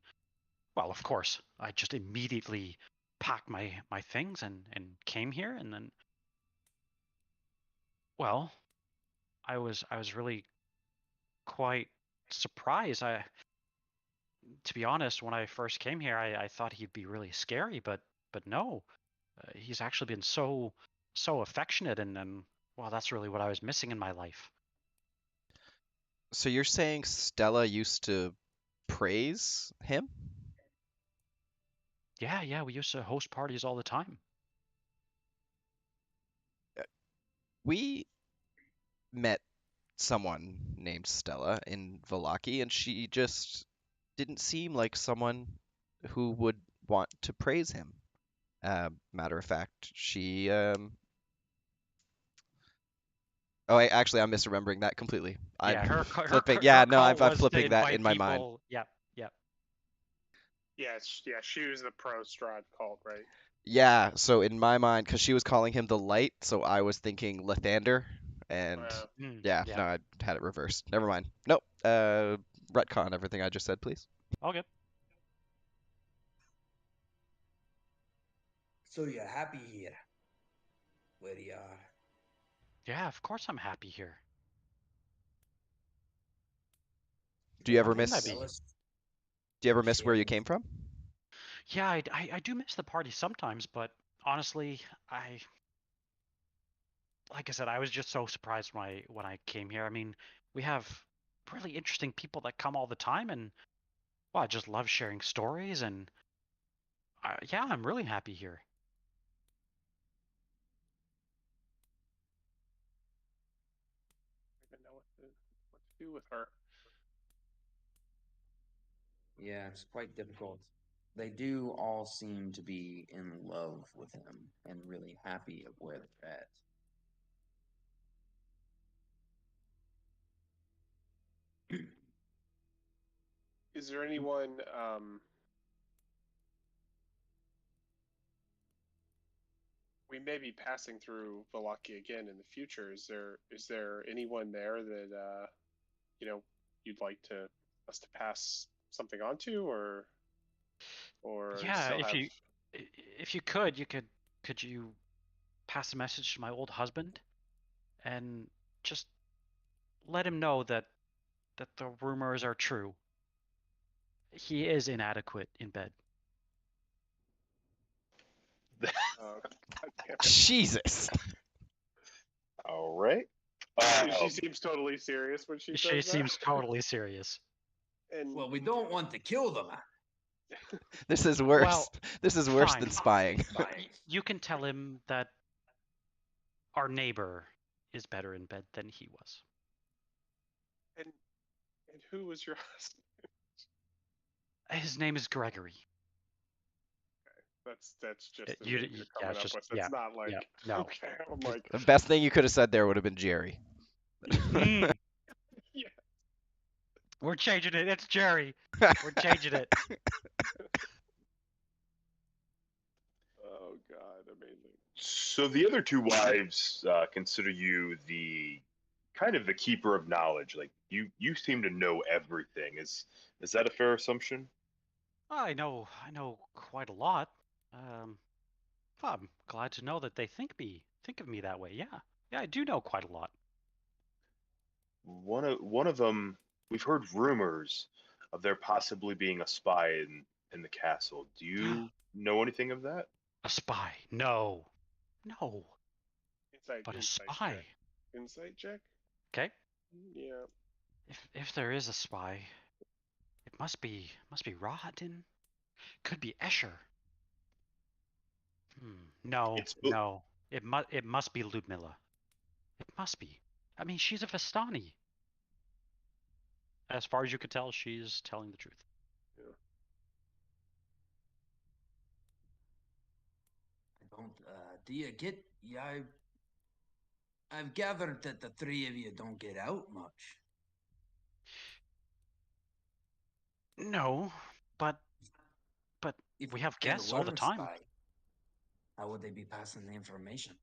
well, of course, I just immediately packed my things and came here, and then well, I was really quite surprised. To be honest, when I first came here, I thought he'd be really scary, but no, he's actually been so affectionate, and well, that's really what I was missing in my life. So you're saying Stella used to praise him? Yeah, we used to host parties all the time. We met someone named Stella in Vallaki, and she just didn't seem like someone who would want to praise him. Matter of fact, she Oh, actually, I'm misremembering that completely. I'm Yeah, her flipping. her Yeah, no, call I'm was to flipping that invite in my mind. people. Yep, yep. Yeah, she was the pro Strahd cult, right? Yeah, so in my mind, because she was calling him the light, so I was thinking Lathander, and yeah, Yeah. no, I had it reversed. Never mind. Nope. Retcon everything I just said, please. Okay. So you're happy here, where you are. Yeah, of course I'm happy here. Do you ever wouldn't I miss? be? Do you ever miss where you came from? Yeah, I do miss the party sometimes, but honestly, like I said, I was just so surprised when I came here. I mean, we have really interesting people that come all the time, and well, I just love sharing stories, and yeah, I'm really happy here. I don't know what to do with her. Yeah, it's quite difficult. They do all seem to be in love with him and really happy of where they're at. Is there anyone we may be passing through Vallaki again in the future? Is there anyone there that you'd like us to pass something on to, or Yeah, still have? if you could you pass a message to my old husband and just let him know that the rumors are true. He is inadequate in bed. God damn it. Jesus. All right. She seems totally serious when she She says that. seems totally serious. And Well, we don't want to kill them. This is worse. Well, This is worse fine. than spying. You can tell him that our neighbor is better in bed than he was. and who was your husband? His name is Gregory. That's just the You- name you- you're yeah, coming it's up just- with. yeah, It's not like yeah, no. okay. I'm like The best thing you could have said there would have been Jerry. Mm, yeah. we're changing it. It's Jerry. We're changing it. Oh God, amazing. So the other two wives consider you the kind of the keeper of knowledge. Like you seem to know everything. Is that a fair assumption? I know quite a lot. Well, I'm glad to know that they think of me that way. Yeah, I do know quite a lot. One of them, we've heard rumors of there possibly being a spy in the castle. Do you know anything of that? A spy? No, no, but a Insight spy. check. Insight check. Okay. Yeah. If there is a spy, it must be Rodden. Could be Escher. No, It's no. It must be Ludmilla. It must be. I mean, she's a Vistani. As far as you could tell, she's telling the truth. Yeah. I don't. Do you get? Yeah, I've gathered that the three of you don't get out much. No, but If we have they guests all the were a time. spy, how would they be passing the information?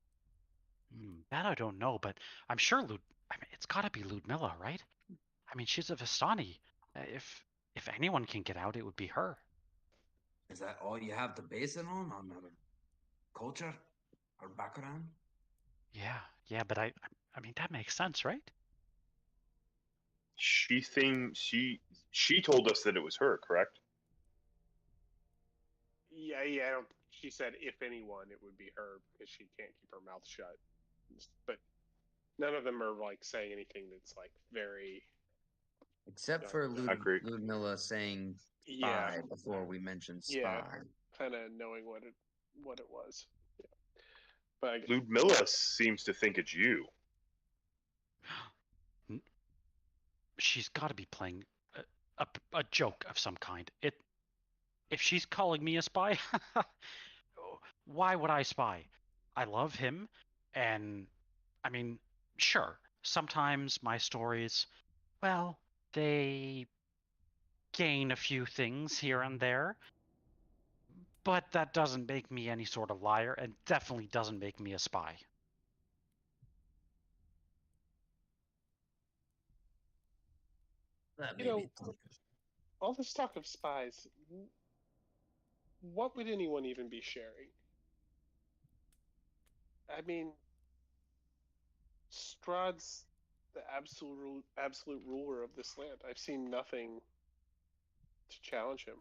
That I don't know, but I'm sure I mean, it's got to be Ludmilla, right? I mean, she's a Vistani. If anyone can get out, it would be her. Is that all you have to base it on her culture, her background? Yeah, but I mean that makes sense, right? she told us that it was her, correct? Yeah. I don't. She said if anyone, it would be her because she can't keep her mouth shut. But none of them are like saying anything that's like very. Except Yeah, for Concrete. Ludmilla saying Yeah. spy before we mentioned spy. Yeah. Kind of knowing what it was. Yeah. But I guess, Ludmilla seems to think it's you. She's got to be playing a joke of some kind. If she's calling me a spy, why would I spy? I love him, and I mean, sure, sometimes my stories, well, they gain a few things here and there, but that doesn't make me any sort of liar, and definitely doesn't make me a spy. That you may know, be. all this talk of spies, what would anyone even be sharing? I mean, Strahd's the absolute ruler of this land. I've seen nothing to challenge him.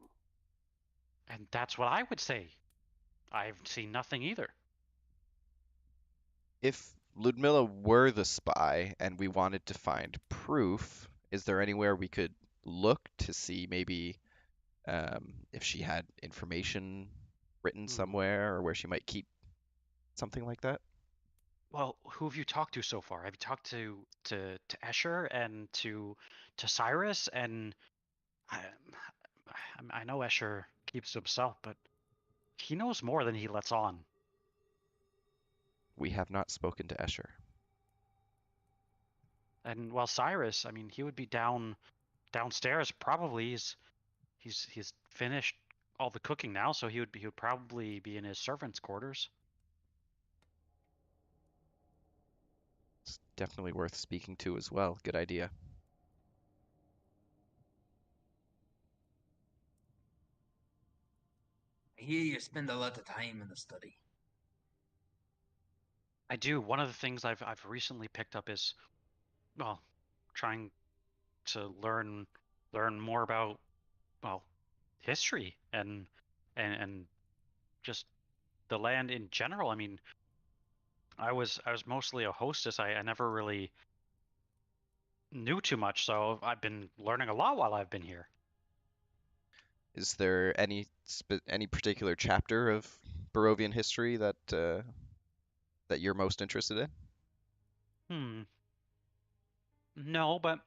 And that's what I would say. I've seen nothing either. If Ludmilla were the spy and we wanted to find proof, is there anywhere we could look to see maybe if she had information written somewhere or where she might keep something like that? Well, who have you talked to so far? Have you talked to Escher and to Cyrus? And I know Escher keeps to himself, but he knows more than he lets on. We have not spoken to Escher. And while Cyrus, I mean, he would be downstairs probably. He's finished all the cooking now, so he would probably be in his servants' quarters. It's definitely worth speaking to as well. Good idea. I hear you spend a lot of time in the study. I do. One of the things I've recently picked up is, well, trying to learn more about, well, history and just the land in general. I mean, I was mostly a hostess. I never really knew too much, so I've been learning a lot while I've been here. Is there any particular chapter of Barovian history that that you're most interested in? No, but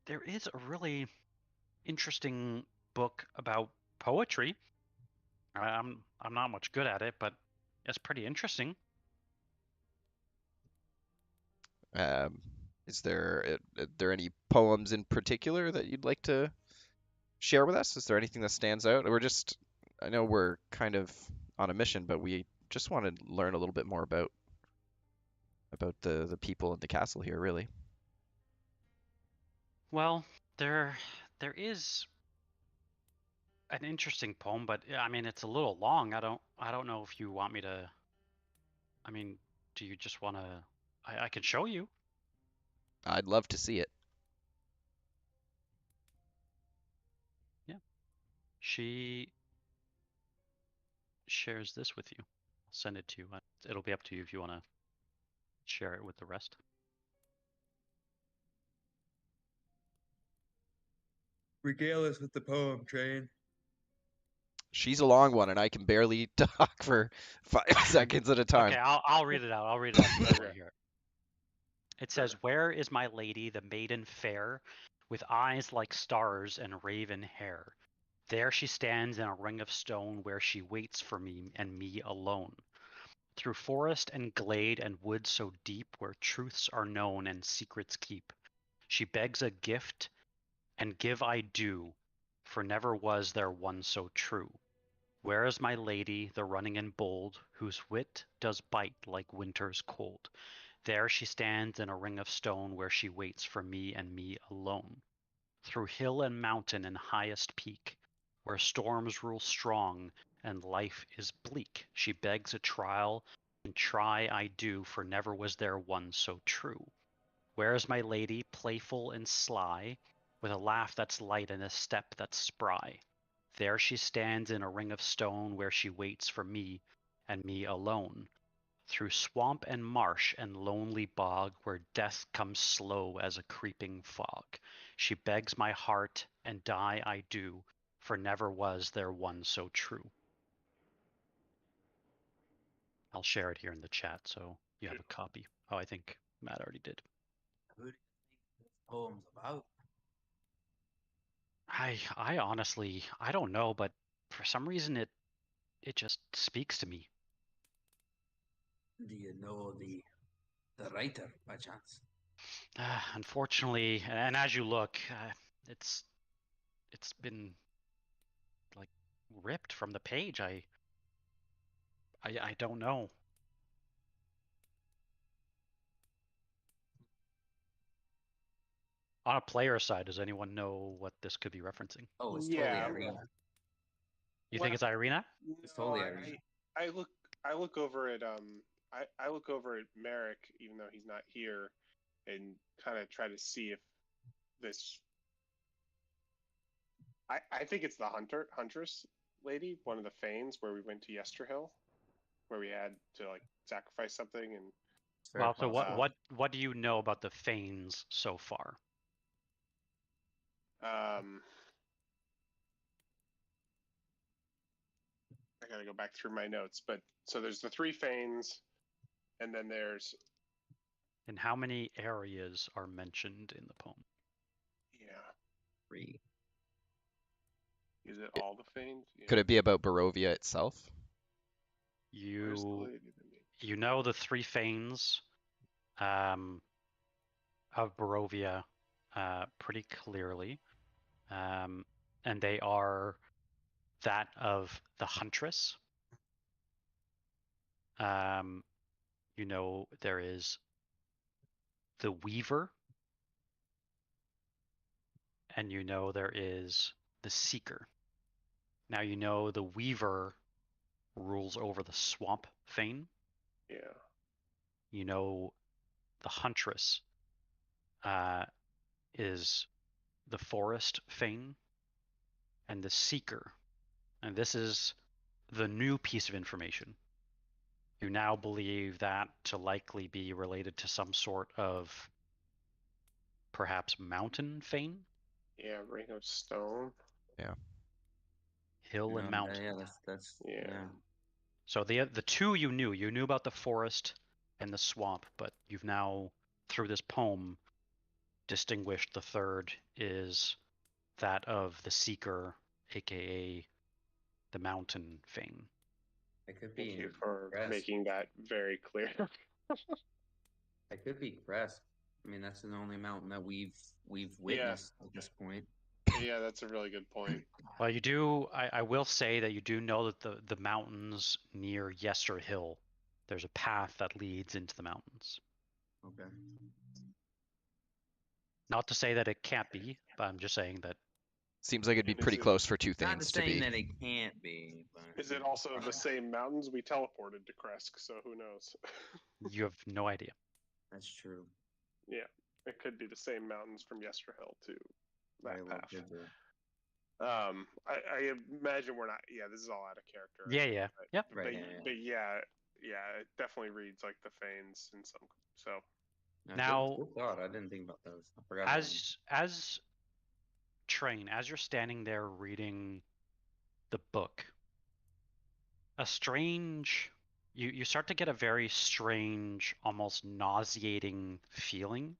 there is a really interesting book about poetry. I'm not much good at it, but it's pretty interesting. Is there any poems in particular that you'd like to share with us? Is there anything that stands out? I know we're kind of on a mission, but we just want to learn a little bit more about the people in the castle here, really. Well, there is an interesting poem, but I mean it's a little long. I don't know if you want me to. I mean, do you just want to? I can show you. I'd love to see it. Yeah. She shares this with you. I'll send it to you. It'll be up to you if you want to share it with the rest. Regale us with the poem, Train. She's a long one, and I can barely talk for 5 seconds at a time. Okay, I'll read it out. I'll read it out. So you hear it. It says, "Where is my lady, the maiden fair, with eyes like stars and raven hair? There she stands in a ring of stone, where she waits for me and me alone. Through forest and glade and wood so deep, where truths are known and secrets keep, she begs a gift, and give I do, for never was there one so true. Where is my lady, the running and bold, whose wit does bite like winter's cold? There she stands in a ring of stone, where she waits for me and me alone. Through hill and mountain and highest peak, where storms rule strong and life is bleak, she begs a trial, and try I do, for never was there one so true. Where is my lady, playful and sly, with a laugh that's light and a step that's spry? There she stands in a ring of stone, where she waits for me and me alone. Through swamp and marsh and lonely bog, where death comes slow as a creeping fog, she begs my heart, and die I do, for never was there one so true." I'll share it here in the chat so you have a copy. Oh, I think Matt already did. Who do you think this poem's about? I honestly I don't know, but for some reason it just speaks to me. Do you know the writer by chance? Unfortunately, and as you look, it's been like ripped from the page. I don't know. On a player side, does anyone know what this could be referencing? Oh, it's Yeah, totally Irina. You think it's Irina? It's totally No, Irina. I look over at I look over at Merrick, even though he's not here, and kind of try to see if this. I think it's the huntress lady, one of the Fanes, where we went to Yesterhill, where we had to like sacrifice something, and It's very Well, so possible. what do you know about the Fanes so far? I gotta go back through my notes. But so there's the 3 Fanes, and then there's And how many areas are mentioned in the poem? yeah, 3. is it all the Fanes? Yeah. Could it be about Barovia itself? Where's the You lady that made- you know the 3 Fanes of Barovia pretty clearly, and they are that of the Huntress. You know there is the Weaver, and you know there is the Seeker. Now you know the Weaver rules over the Swamp Fane. Yeah. You know the Huntress is the Forest Fane, and the Seeker. And this is the new piece of information. You now believe that to likely be related to some sort of perhaps mountain fane, Yeah, Ring of Stone. hill and mountain. Yeah, that's Yeah. So the two you knew about the forest and the swamp, but you've now through this poem distinguished the third is that of the Seeker, aka the mountain fane. It could be Thank you for Crest. making that very clear. It could be Crest. I mean, that's the only mountain that we've witnessed at this point. Yeah, that's a really good point. Well, you do. I will say that you do know that the mountains near Yester Hill, there's a path that leads into the mountains. Okay. Not to say that it can't be, but I'm just saying that Seems like it'd be And is pretty it- close for two Not things to saying be. that it can't be, but Is it also the same mountains? We teleported to Kresk, so who knows? you have no idea. That's true. Yeah, it could be the same mountains from Yesterhill to that Very well path. could be. I imagine we're not. Yeah, this is all out of character. Yeah. But, Yep. Right, But, yeah. but yeah, it definitely reads like the Fanes in some. So No, Now- good thought. I didn't think about those. I forgot. about them. As Train, as you're standing there reading the book, a strange you start to get a very strange, almost nauseating feeling.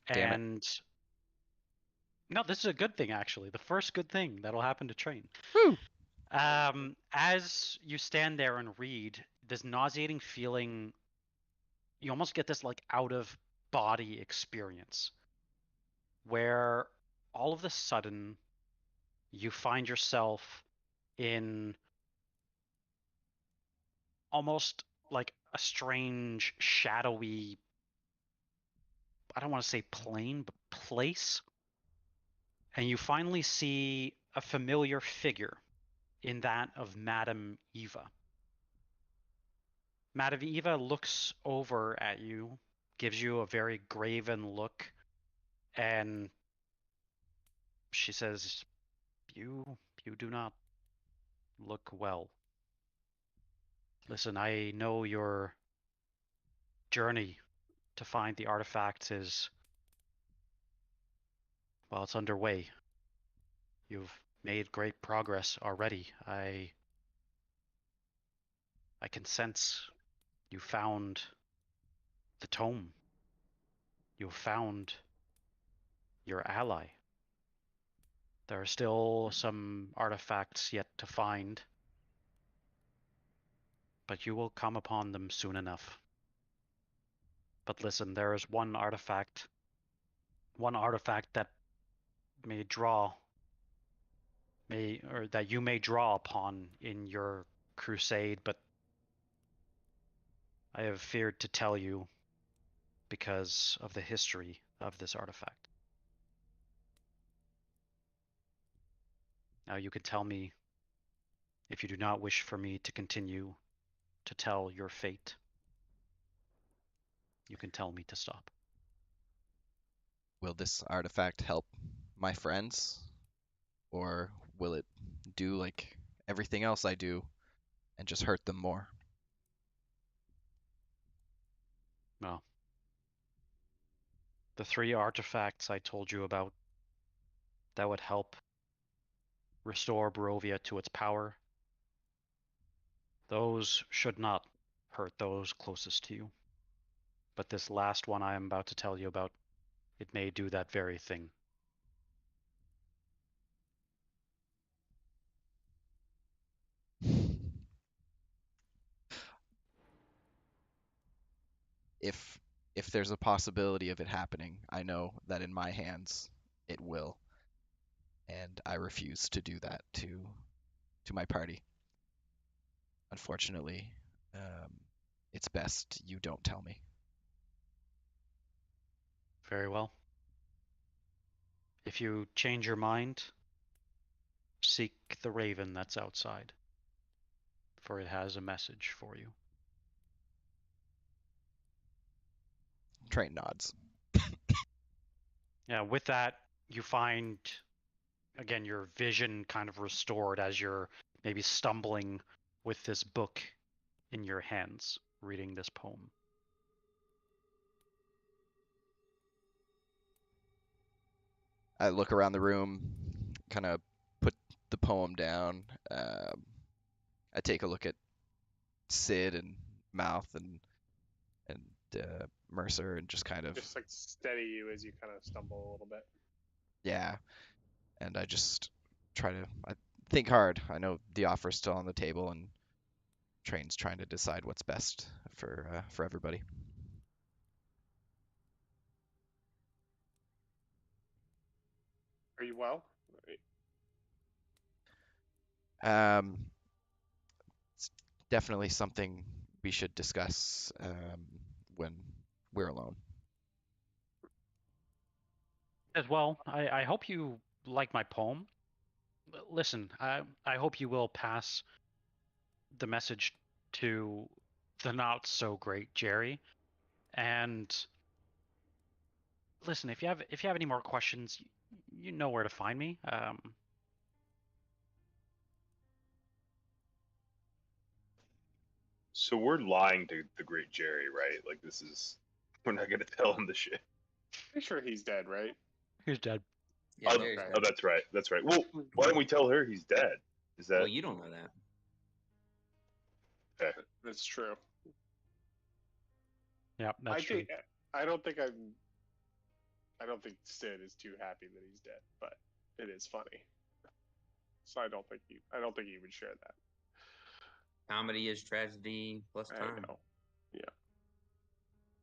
Damn it. And no, this is a good thing actually. The first good thing that'll happen to Train. Woo! As you stand there and read, this nauseating feeling, you almost get this like out of body experience where all of a sudden you find yourself in almost like a strange shadowy, I don't want to say plane, but place. And you finally see a familiar figure in that of Madame Eva. Madame Eva looks over at you, gives you a very graven look, and she says, You do not look well. Listen, I know your journey to find the artifacts is, well, it's underway. You've made great progress already. I can sense You found the tome. You found your ally. There are still some artifacts yet to find, but you will come upon them soon enough. But listen, there is one artifact that that you may draw upon in your crusade, but I have feared to tell you because of the history of this artifact. Now you can tell me if you do not wish for me to continue to tell your fate. You can tell me to stop. Will this artifact help my friends? Or will it do like everything else I do and just hurt them more? Well, the 3 artifacts I told you about that would help restore Barovia to its power, those should not hurt those closest to you. But this last one I am about to tell you about, it may do that very thing. If there's a possibility of it happening, I know that in my hands it will. And I refuse to do that to my party. Unfortunately, it's best you don't tell me. Very well. If you change your mind, seek the raven that's outside, for it has a message for you. Train nods. Yeah, with that, you find, again, your vision kind of restored as you're maybe stumbling with this book in your hands, reading this poem. I look around the room, kind of put the poem down. I take a look at Sid and Mouth and Mercer, and just kind of Just like steady you as you kind of stumble a little bit. yeah. And I just try to think hard. I know the offer's still on the table, and Train's trying to decide what's best for everybody. Are you well? It's definitely something we should discuss when we're alone. As well, I hope you like my poem. Listen, I hope you will pass the message to the not so great Jerry. And listen, if you have any more questions, you know where to find me. So we're lying to the great Jerry, right? Like we're not gonna tell him the shit. Pretty sure he's dead, right? He's dead. Yeah, Oh, Jerry's okay. dead. oh, that's right. That's right. Well, why don't we tell her he's dead? Is that Well, you don't know that. That's true. Yeah, that's true. I don't think Sid is too happy that he's dead, but it is funny. So I don't think he would share that. Comedy is tragedy plus I time. know. Yeah.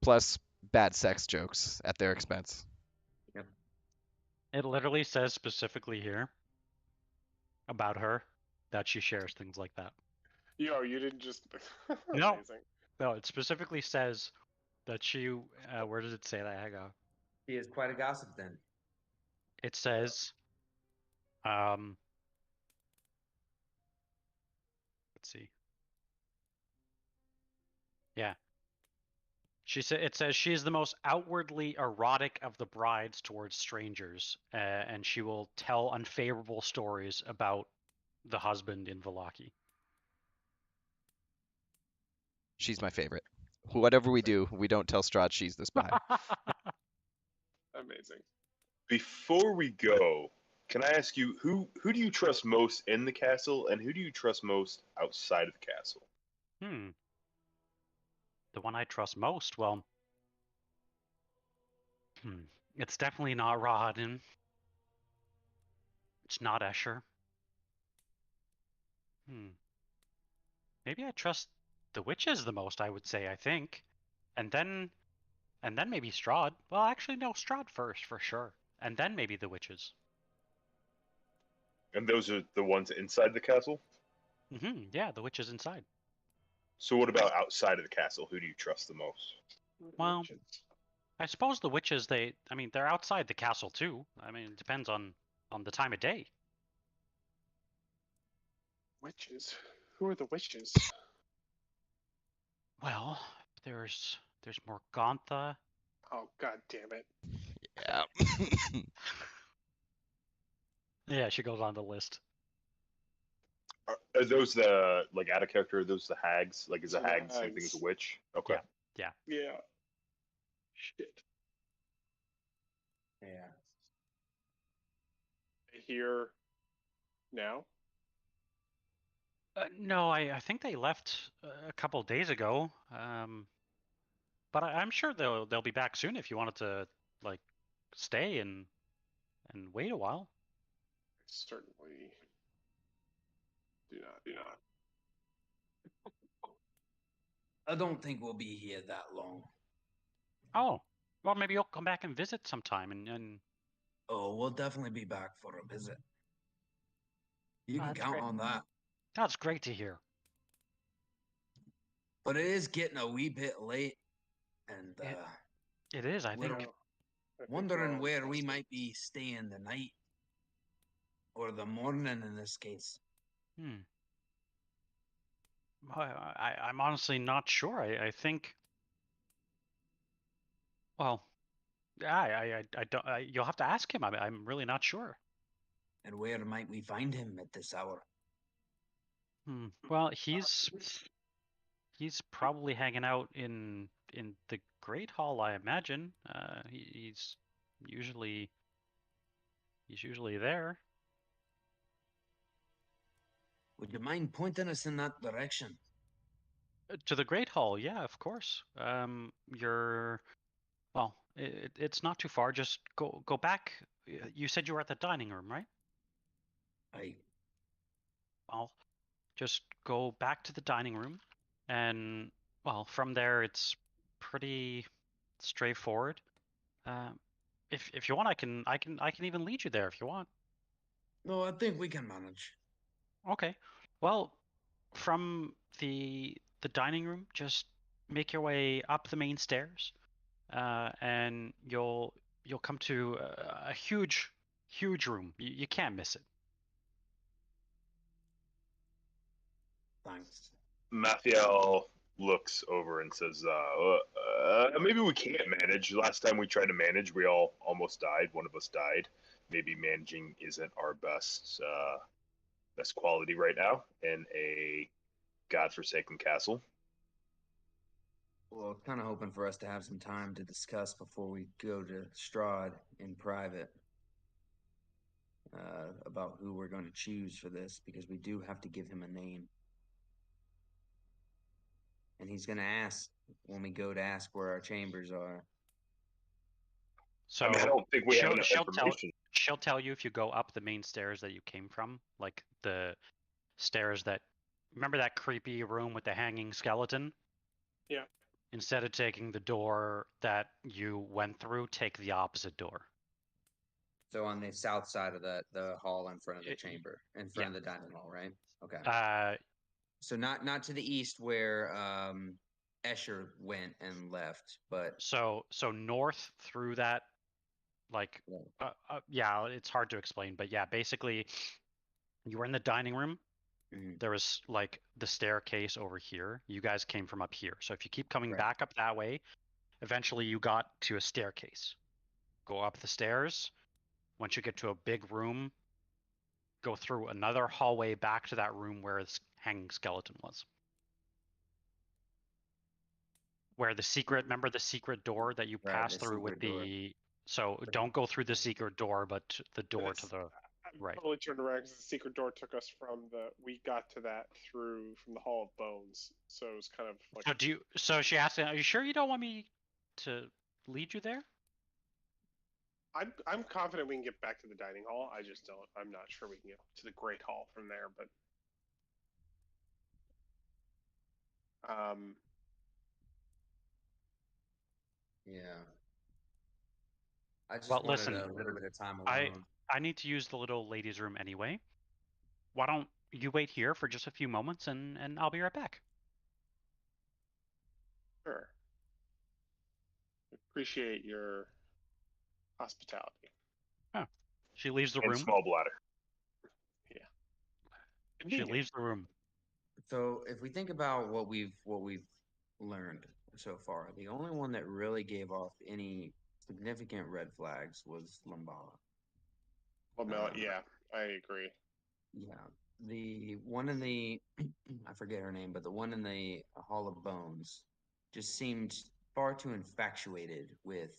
Plus bad sex jokes at their expense. It literally says specifically here about her that she shares things like that. Yo, you didn't just No. Amazing. No, it specifically says that she. Where does it say that? Hang on. He is quite a gossip then. It says, let's see. Yeah. It says she is the most outwardly erotic of the brides towards strangers, and she will tell unfavorable stories about the husband in Vallaki. She's my favorite. Whatever we do, we don't tell Strahd she's the spy. Amazing. Before we go, can I ask you who do you trust most in the castle, and who do you trust most outside of the castle? the one I trust most, well, it's definitely not Rahadin. It's not Escher. Maybe I trust the witches the most, I would say, I think. And then maybe Strahd. Well, actually, no, Strahd first, for sure. And then maybe the witches. And those are the ones inside the castle? Yeah, the witches inside. So what about outside of the castle? Who do you trust the most? Well, I suppose the witches, they're outside the castle too. I mean, it depends on the time of day. Witches? Who are the witches? Well, there's Morgantha. Oh, god damn it. Yeah. Yeah, she goes on the list. Are those the, like, out of character, are those the hags? Like, is a The hag the same thing as hags. a witch? Okay. Yeah. Yeah. Shit. Yeah. Here now? No, I think they left a couple days ago. But I'm sure they'll be back soon if you wanted to, like, stay and wait a while. Certainly do not. I don't think we'll be here that long. Oh, well, maybe you'll come back and visit sometime and Oh, we'll definitely be back for a visit. You can That's count great. on that. That's great to hear. But it is getting a wee bit late, and It is, I we're think. I think wondering we're where all we exhausted. might be staying the night, or the morning in this case. I'm honestly not sure. I think. Well, I don't. You'll have to ask him. I'm really not sure. And where might we find him at this hour? Well, he's probably hanging out in the Great Hall, I imagine. He's usually there. Would you mind pointing us in that direction? To the Great Hall, yeah, of course. Well, it's not too far. Just go back. You said you were at the dining room, right? Well, just go back to the dining room, and well, from there it's pretty straightforward. If you want, I can even lead you there if you want. No, I think we can manage. Okay. Well, from the dining room, just make your way up the main stairs, and you'll come to a huge room. You can't miss it. Thanks. Mathiel looks over and says, maybe we can't manage. Last time we tried to manage, we all almost died. One of us died. Maybe managing isn't our best quality right now in a godforsaken castle. Well, kind of hoping for us to have some time to discuss before we go to Strahd in private about who we're going to choose for this, because we do have to give him a name. And he's going to ask when we go to ask where our chambers are. So I don't think we have enough information. She'll tell you if you go up the main stairs that you came from, like the stairs that. Remember that creepy room with the hanging skeleton? Yeah. Instead of taking the door that you went through, take the opposite door. So on the south side of the hall in front of the chamber, in front of the dining hall, right? Okay. So not to the east where Escher went and left, but so north through that, like yeah, it's hard to explain, but yeah, basically, you were in the dining room. There was like the staircase over here. You guys came from up here, so if you keep coming back up that way, eventually you got to a staircase. Go up the stairs. Once you get to a big room, go through another hallway back to that room where the hanging skeleton was. Where the secret, remember the secret door that you passed through with the... So don't go through the secret door, but the door to the... I'm Right. totally turned around because the secret door took us we got to that from the Hall of Bones. So it was kind of like. So she asked, "Are you sure you don't want me to lead you there?" I'm confident we can get back to the dining hall. I just don't. I'm not sure we can get to the Great Hall from there, but. Yeah. I just Well, wanted listen, a little bit of time I alone. I need to use the little ladies' room anyway. Why don't you wait here for just a few moments, and I'll be right back. Sure. Appreciate your hospitality. Oh. She leaves the And room. small bladder. Yeah. She Convenient. leaves the room. So if we think about what we've learned so far, the only one that really gave off any significant red flags was Lumbala. Well, yeah, I agree. Yeah. The one in the I forget her name, but the one in the Hall of Bones just seemed far too infatuated with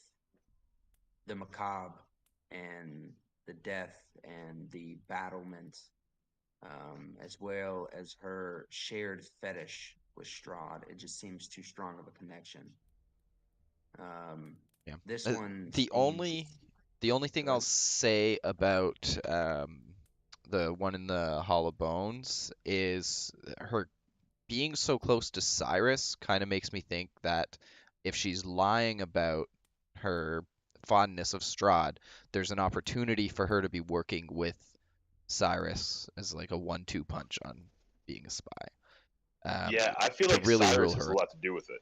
the macabre and the death and the battlement, as well as her shared fetish with Strahd. It just seems too strong of a connection. Yeah. This one The seems. only thing Go I'll ahead. say about the one in the Hollow Bones is her being so close to Cyrus kind of makes me think that if she's lying about her fondness of Strahd, there's an opportunity for her to be working with Cyrus as like a 1-2 punch on being a spy. Yeah, I feel To like really Cyrus rule has her. a lot to do with it.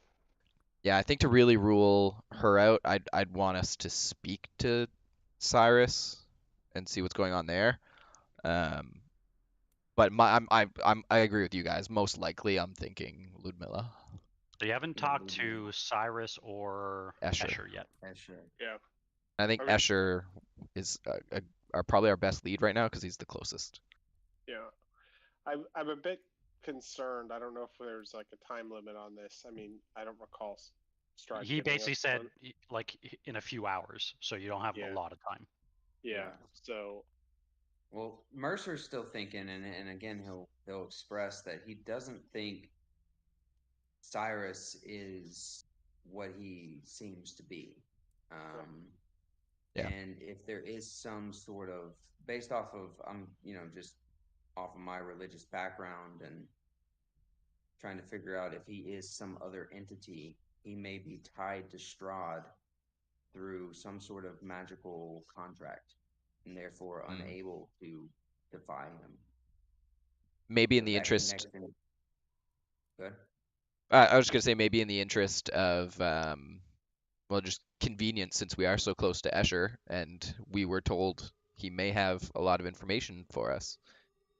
Yeah, I think to really rule her out, I'd want us to speak to Cyrus and see what's going on there. Um, but I agree with you guys. Most likely, I'm thinking Ludmilla, So you haven't Yeah, talked Ludmilla. to Cyrus or Escher. Escher yet. Sure. Yeah. I think Okay. Escher is probably our best lead right now because he's the closest. Yeah. I'm a bit concerned. I don't know if there's like a time limit on this. I mean, I don't recall Strahd He giving basically us said one. like in a few hours, so you don't have Yeah. a lot of time. Yeah. Yeah. So Well, Mercer's still thinking, and again, he'll express that he doesn't think Cyrus is what he seems to be. Yeah. And if there is some sort of, based off of, just off of my religious background and trying to figure out if he is some other entity, he may be tied to Strahd through some sort of magical contract and therefore unable to defy him. Maybe in So the that interest. connection. Good. I was just gonna say maybe in the interest of well, just convenience since we are so close to Escher and we were told he may have a lot of information for us.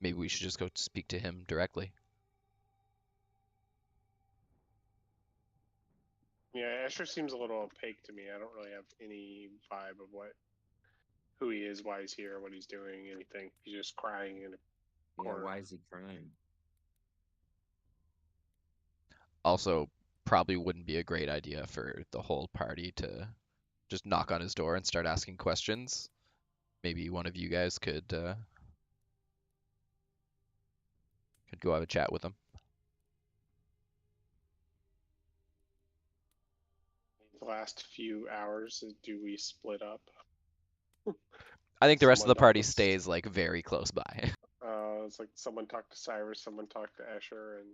Maybe we should just go speak to him directly. yeah, Escher seems a little opaque to me. I don't really have any vibe of who he is, why he's here, what he's doing, anything. He's just crying in a Yeah, corner. why is he crying? Also, probably wouldn't be a great idea for the whole party to just knock on his door and start asking questions. Maybe one of you guys could go have a chat with him. The last few hours, do we split up? I think the rest of Someone the party talk to- stays like very close by. It's like someone talked to Cyrus, someone talked to Escher, and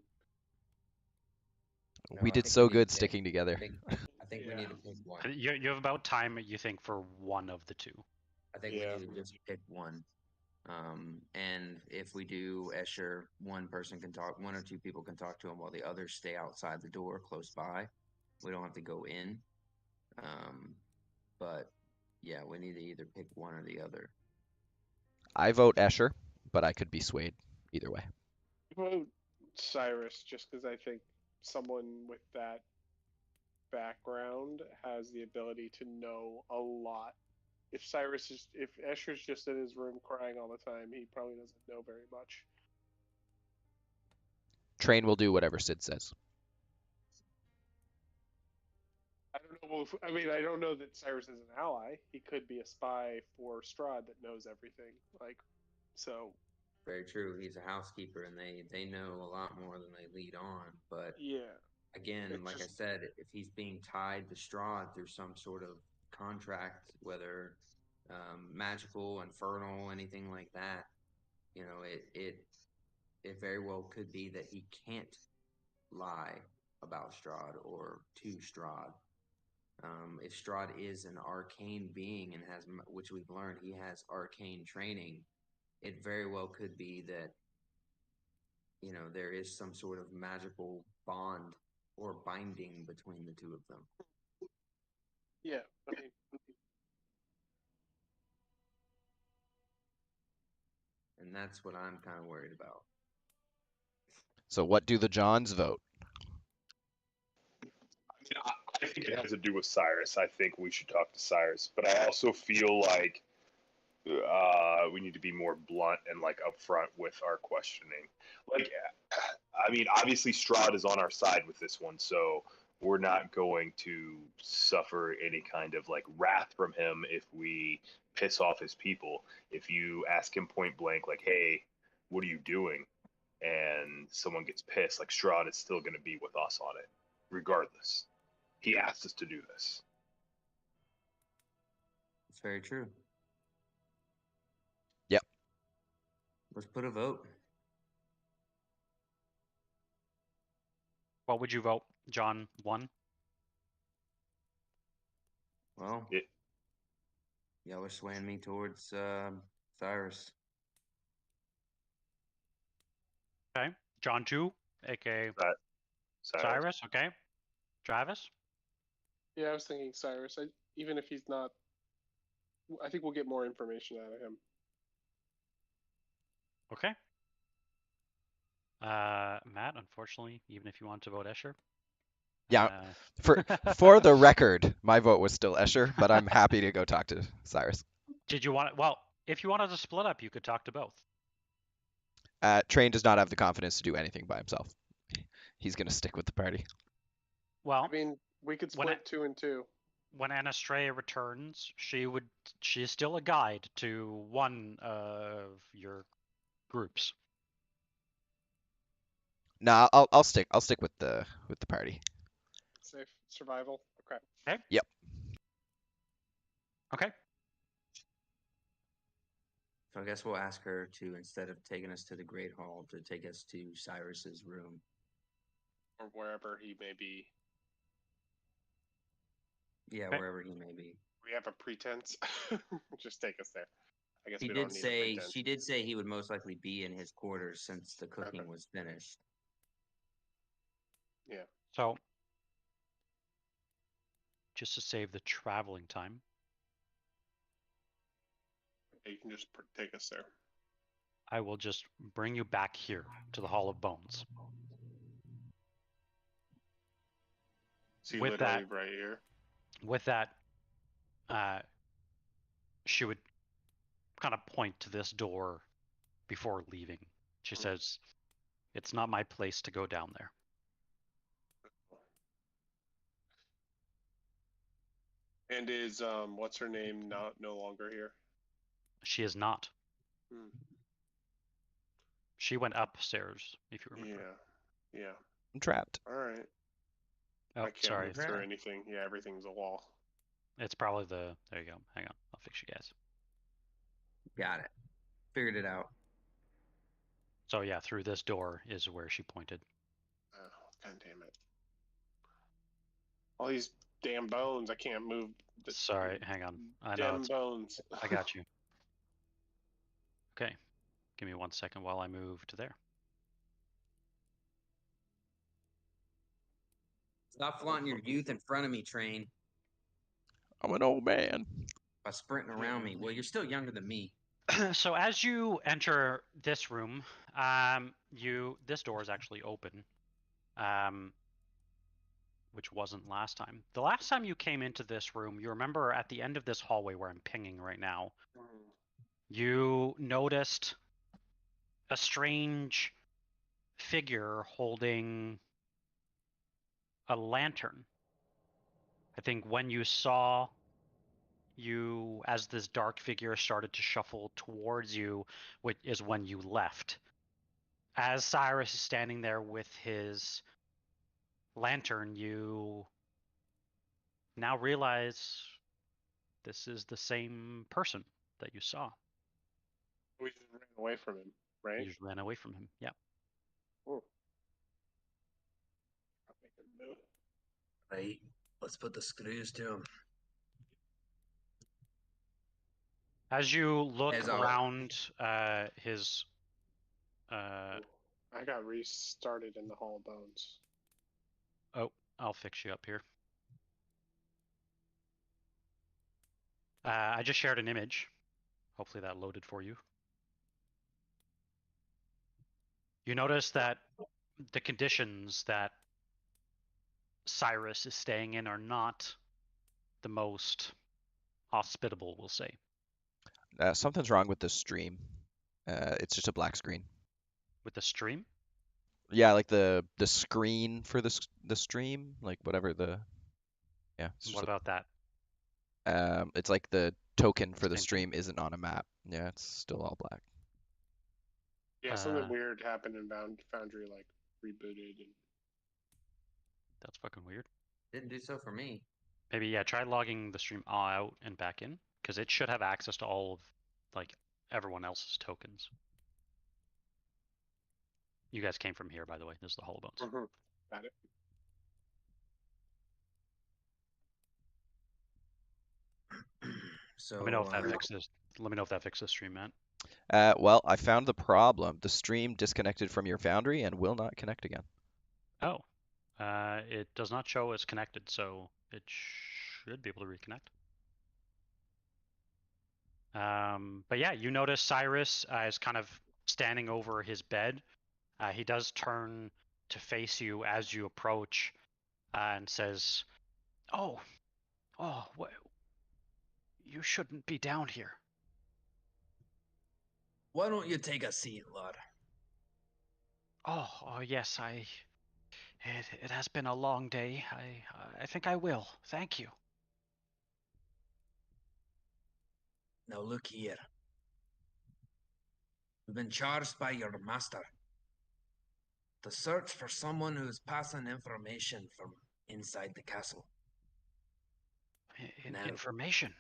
We I did think so need to good pick- sticking together. I think we Yeah. need to pick one. You have about time you think for one of the two. I think Yeah. we need to just pick one. And if we do Escher, one person can talk, one or two people can talk to him while the others stay outside the door close by. We don't have to go in. But yeah, we need to either pick one or the other. I vote Escher, but I could be swayed either way. vote Cyrus just because I think someone with that background has the ability to know a lot. If Escher's just in his room crying all the time, he probably doesn't know very much. Train will do whatever Sid says. I don't know. I don't know that Cyrus is an ally. He could be a spy for Strahd that knows everything. Like, So Very true. He's a housekeeper, and they know a lot more than they lead on. But yeah, again, it's like I just said, if he's being tied to Strahd through some sort of contract, whether magical, infernal, anything like that, it very well could be that he can't lie about Strahd or to Strahd. If Strahd is an arcane being and has, which we've learned, he has arcane training, it very well could be that there is some sort of magical bond or binding between the two of them. yeah. I mean, And that's what I'm kind of worried about. So what do the Johns vote? I think it has to do with Cyrus. I think we should talk to Cyrus, but I also feel like we need to be more blunt and like upfront with our questioning. Like, I mean, obviously Strahd is on our side with this one, so we're not going to suffer any kind of like wrath from him if we piss off his people. If you ask him point blank, like, "Hey, what are you doing?" and someone gets pissed, like Strahd is still going to be with us on it, regardless. He asked us to do this. It's very true. Yep. Let's put a vote. What would you vote, John? 1? Well, It, y'all are swaying me towards Cyrus. Okay. John 2, aka Cyrus. Okay. Travis? yeah, I was thinking Cyrus. Even if he's not, I think we'll get more information out of him. Okay. Matt, unfortunately, even if you want to vote Escher. Yeah, for the record, my vote was still Escher, but I'm happy to go talk to Cyrus. Did you want it? Well, if you wanted to split up, you could talk to both. Train does not have the confidence to do anything by himself. He's going to stick with the party. Well, I mean, we could split 2 and 2. When Anastraya returns, she is still a guide to one of your groups. No, I'll stick with the party. Safe survival. Okay. Okay. Yep. Okay. So I guess we'll ask her to, instead of taking us to the Great Hall, to take us to Cyrus's room. Or wherever he may be. Yeah, Okay. wherever he may be. We have a pretense. Just take us there. I guess He we did don't need a say pretense. she did say he would most likely be in his quarters since the cooking was finished. Yeah. So, just to save the traveling time, You can just take us there. I will just bring you back here to the Hall of Bones. See, With literally that- right here. With that, she would kind of point to this door before leaving. She says, "It's not my place to go down there." And is what's her name no longer here? She is not. Hmm. She went upstairs, if you remember. Yeah. I'm trapped. All right. Oh, I can't sorry. move through anything. Yeah, everything's a wall. It's probably the. There you go. Hang on. I'll fix you guys. Got it. Figured it out. So yeah, through this door is where she pointed. Oh, God damn it! All these damn bones. I can't move. Sorry, hang on. I know. Damn bones. I got you. Okay. Give me 1 second while I move to there. Stop flaunting your youth in front of me, Train. I'm an old man. By sprinting around me. Well, you're still younger than me. So as you enter this room, this door is actually open, which wasn't last time. The last time you came into this room, you remember at the end of this hallway where I'm pinging right now, you noticed a strange figure holding a lantern. I think when you saw as this dark figure started to shuffle towards you, which is when you left. As Cyrus is standing there with his lantern, you now realize this is the same person that you saw. We just ran away from him, right? You just ran away from him. Yeah. Ooh. I'll make a note. Right. Let's put the screws to him. As you look As I'll- around his Ooh. I got restarted in the Hall of Bones. oh, I'll fix you up here. I just shared an image. Hopefully that loaded for you. You notice that the conditions that Cyrus is staying in are not the most hospitable, we'll say. Something's wrong with the stream. It's just a black screen. With the stream? Yeah, like the screen for the stream, like whatever the yeah. It's just What about that? it's like the token for the Same thing. stream isn't on a map. Yeah, it's still all black. Yeah, something Uh, weird happened in Foundry, like rebooted. And... That's fucking weird. Didn't do so for me. Maybe, yeah, try logging the stream out and back in, because it should have access to all of, like, everyone else's tokens. You guys came from here, by the way. This is the Hollow Bones. Mhm. Got it. So Let me know if that fixes. Let me know if that fixes stream, Matt. Well, I found the problem. The stream disconnected from your Foundry and will not connect again. Oh, it does not show as connected, so it should be able to reconnect. But yeah, you notice Cyrus is kind of standing over his bed. He does turn to face you as you approach and says, "Oh, you shouldn't be down here." why don't you take a seat, lad? Oh, yes, it has been a long day. I think I will. Thank you. Now look here. We've been charged by your master to search for someone who's passing information from inside the castle. Now- Information.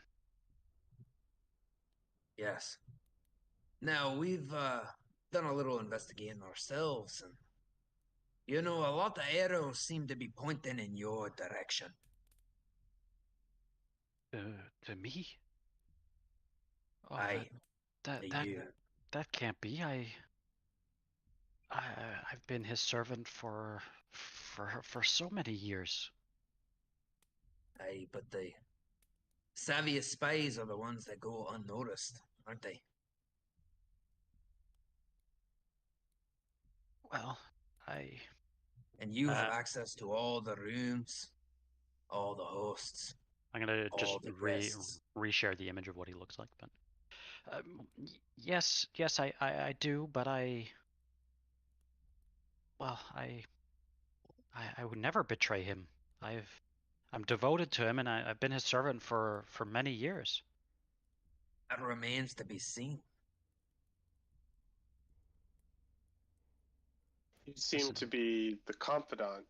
Yes. Now we've done a little investigating ourselves, and you know, a lot of arrows seem to be pointing in your direction. To me? Oh, Aye, that to you. that can't be. I've been his servant for so many years. Aye, but the savviest spies are the ones that go unnoticed, aren't they? Well, And you have Uh, access to all the rooms, all the hosts. I'm gonna just all the guests. reshare the image of what he looks like. But yes, I do. But well, I would never betray him. I'm devoted to him, and I've been his servant for many years. That remains to be seen. He seemed to be the confidant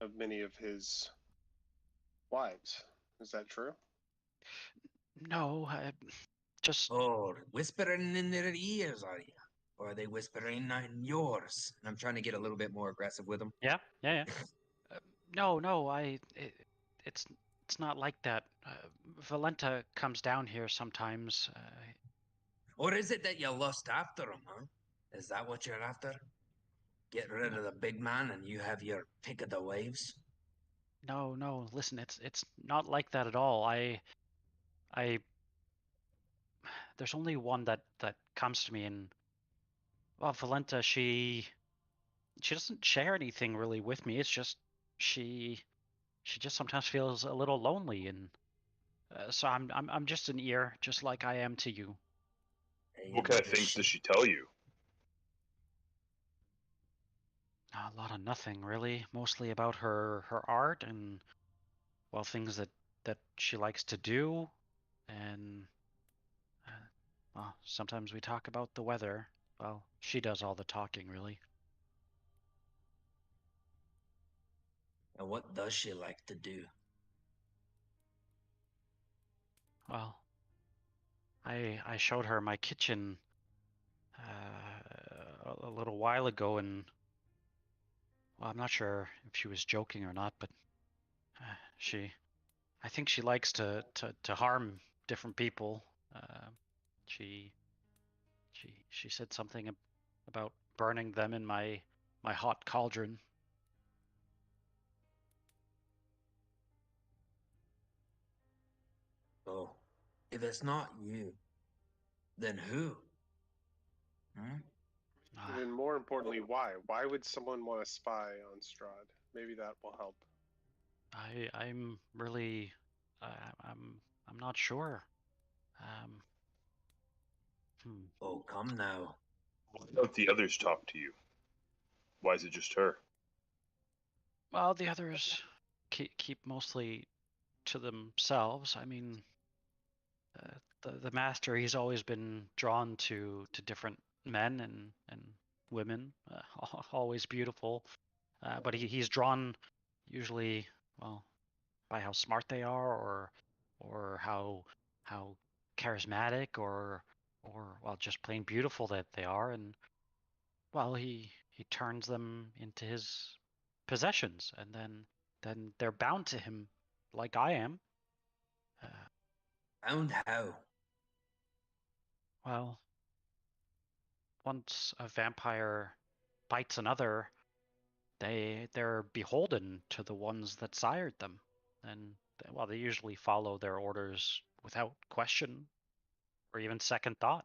of many of his wives. Is that true? No, just Oh, whispering in their ears, are you? Or are they whispering in yours? And I'm trying to get a little bit more aggressive with them. yeah. No, it's not like that. Valenta comes down here sometimes. Or is it that you lust after him, huh? Is that what you're after? Get rid of the big man and you have your pick of the waves? No. Listen, it's not like that at all. There's only one that comes to me, and well, Valenta, she doesn't share anything really with me. It's just she just sometimes feels a little lonely, and so I'm just an ear, just like I am to you. What kind of things does she tell you? A lot of nothing really, mostly about her art and well, things that she likes to do, and well, sometimes we talk about the weather. Well, she does all the talking, really. And what does she like to do? Well, I showed her my kitchen a little while ago, and well, I'm not sure if she was joking or not, but I think she likes to harm different people. She she said something about burning them in my hot cauldron. Oh, if it's not you, then who? Hmm? Even more importantly, why? Why would someone want to spy on Strahd? Maybe that will help. I'm really I'm not sure. Um, Oh, come now. Why don't the others talk to you? Why is it just her? Well, the others keep mostly to themselves. I mean, the master, he's always been drawn to different men and women, always beautiful. But he's drawn usually, well, by how smart they are, or how charismatic, or well, just plain beautiful that they are, and well, he turns them into his possessions, and then they're bound to him, like I am. Bound how? Well, once a vampire bites another, they're beholden to the ones that sired them, and well, they usually follow their orders without question or even second thought.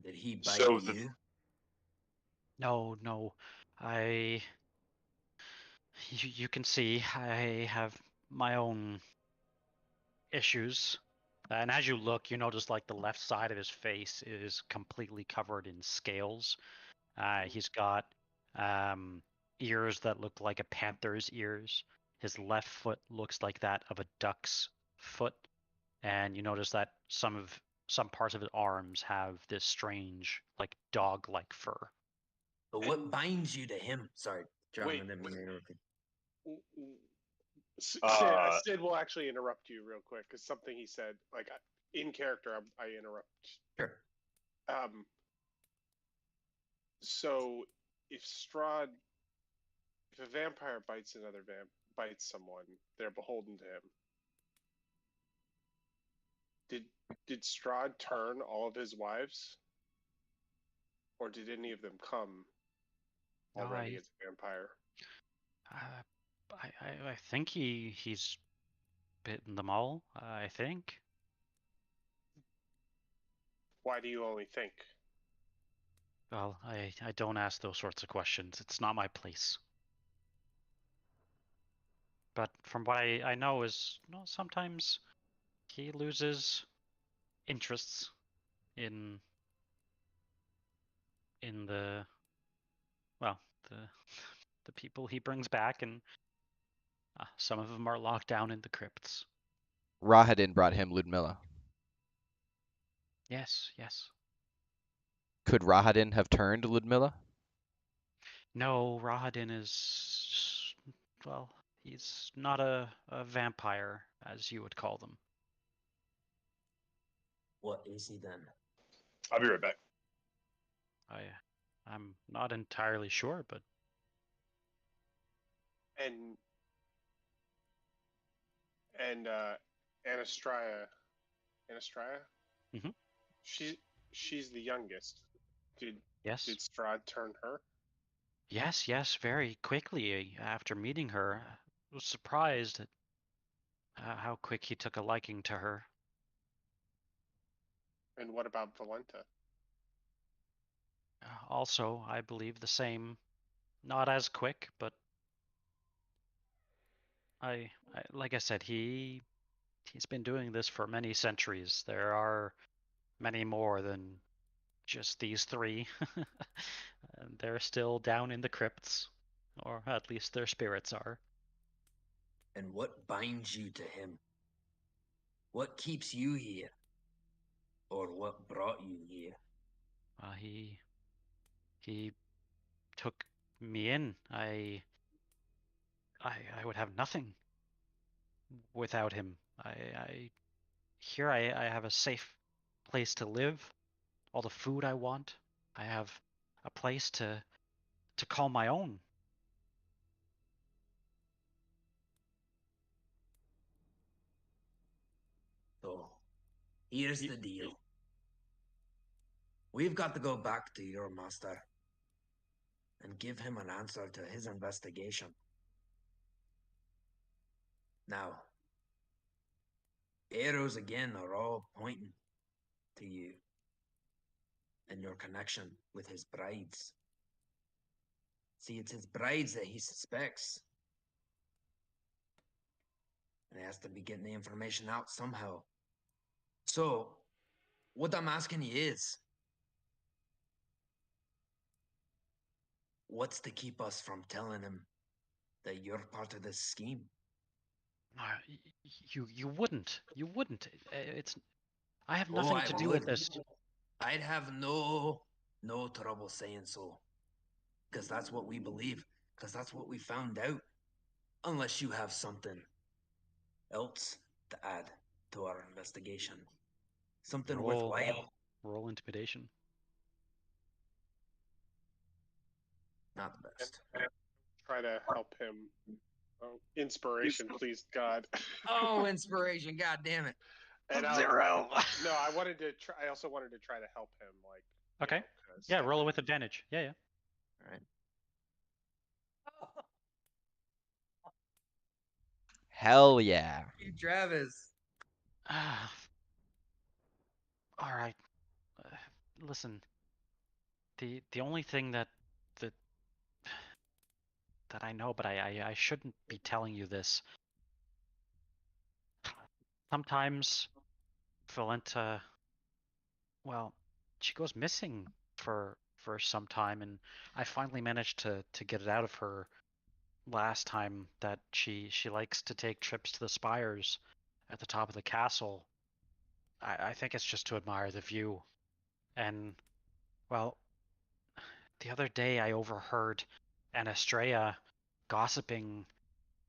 Did he bite So you? No, no, I you can see I have my own issues. And as you look, you notice like the left side of his face is completely covered in scales. He's got ears that look like a panther's ears. His left foot looks like that of a duck's foot, and you notice that some parts of his arms have this strange, like dog-like fur. But what binds you to him? Sorry, John, Wait, I didn't mean to interrupt you. Sid will actually interrupt you real quick because something he said, like in character, I interrupt. Sure. So if Strahd, if a vampire bites bites someone, they're beholden to him. Did Strahd turn all of his wives, or did any of them come already as a vampire? I think he's bitten them all. I think. Why do you only think? Well, I don't ask those sorts of questions. It's not my place. But from what I know is, sometimes he loses interests in the well the people he brings back, and some of them are locked down in the crypts. Rahadin brought him Ludmilla. Yes, yes. Could Rahadin have turned Ludmilla? No, Rahadin is, well, he's not a vampire, as you would call them. What is he then? I'll be right back. I'm not entirely sure, but And Anastria. Mhm. She's the youngest. yes. Did Strahd turn her? Yes, very quickly after meeting her. I was surprised at how quick he took a liking to her. And what about Valenta? Also, I believe the same. Not as quick, but I like I said, he's been doing this for many centuries. There are many more than just these three. And they're still down in the crypts, or at least their spirits are. And what binds you to him? What keeps you here? Or what brought you here? He took me in. I would have nothing without him. Here I have a safe place to live, all the food I want. I have a place to call my own. So, here's the deal. We've got to go back to your master and give him an answer to his investigation. Now, arrows again are all pointing to you and your connection with his brides. See, it's his brides that he suspects. And he has to be getting the information out somehow. So, what I'm asking you is, what's to keep us from telling him that you're part of this scheme? You wouldn't. You wouldn't. It's. I have Oh, nothing I to do with would. this. I'd have no trouble saying so. Because that's what we believe. Because that's what we found out. Unless you have something else to add to our investigation. Something worthwhile. Roll intimidation. Not the best. Try to help him. Oh, inspiration, please, God. Oh, inspiration! God damn it! And 0. No, I wanted to try. I also wanted to try to help him, like. Okay. Yeah, roll it with advantage. Yeah. All right. Hell yeah. You, Travis. All right. Listen. The only thing that I know, but I shouldn't be telling you this. Sometimes Valenta, well, she goes missing for some time, and I finally managed to get it out of her last time that she likes to take trips to the spires at the top of the castle. I think it's just to admire the view. And, well, the other day I overheard Anastasia gossiping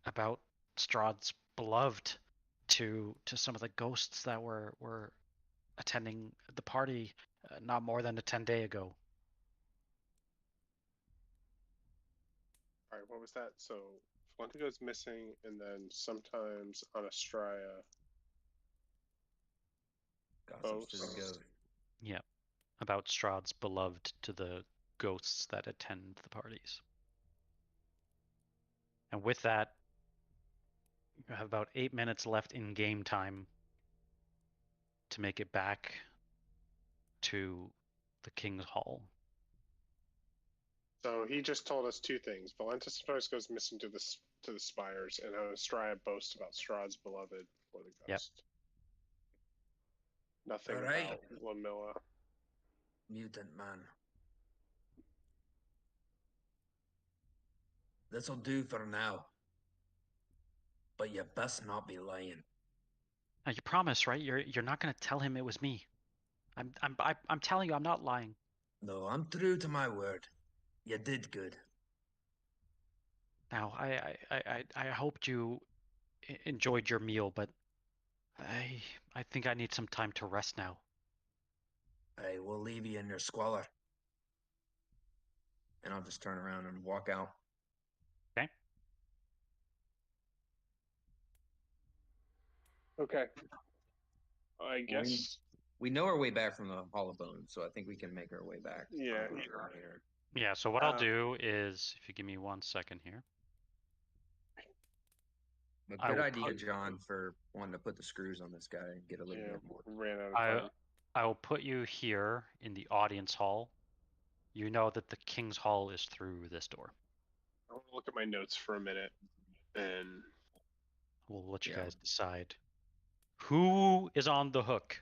about Strahd's beloved to some of the ghosts that were attending the party not more than a 10-day ago. All right, what was that? So Valenta goes missing, and then sometimes Anastasia Gossips to the boasts. ghost. Yeah, about Strahd's beloved to the ghosts that attend the parties. And with that, you have about 8 minutes left in game time to make it back to the King's Hall. So he just told us two things. Valenta sometimes goes missing to the spires, and Anastasia boasts about Strahd's beloved for the ghost. Yep. Nothing All right. about Lamilla. Mutant man. This'll do for now. But you best not be lying. Now you promise, right? You're not going to tell him it was me. I'm telling you, I'm not lying. No, I'm true to my word. You did good. Now, I hoped you enjoyed your meal, but I think I need some time to rest now. Hey, we'll leave you in your squalor. And I'll just turn around and walk out. Okay. Okay. I guess. We know our way back from the Hall of Bones, so I think we can make our way back. Yeah. Later. Yeah, so what I'll do is, if you give me 1 second here. But I good will idea, put- John, for wanting to put the screws on this guy and get a little Yeah, bit more. ran out of time. I will put you here in the audience hall. You know that the King's Hall is through this door. I want to look at my notes for a minute, and We'll let you Yeah. guys decide who is on the hook.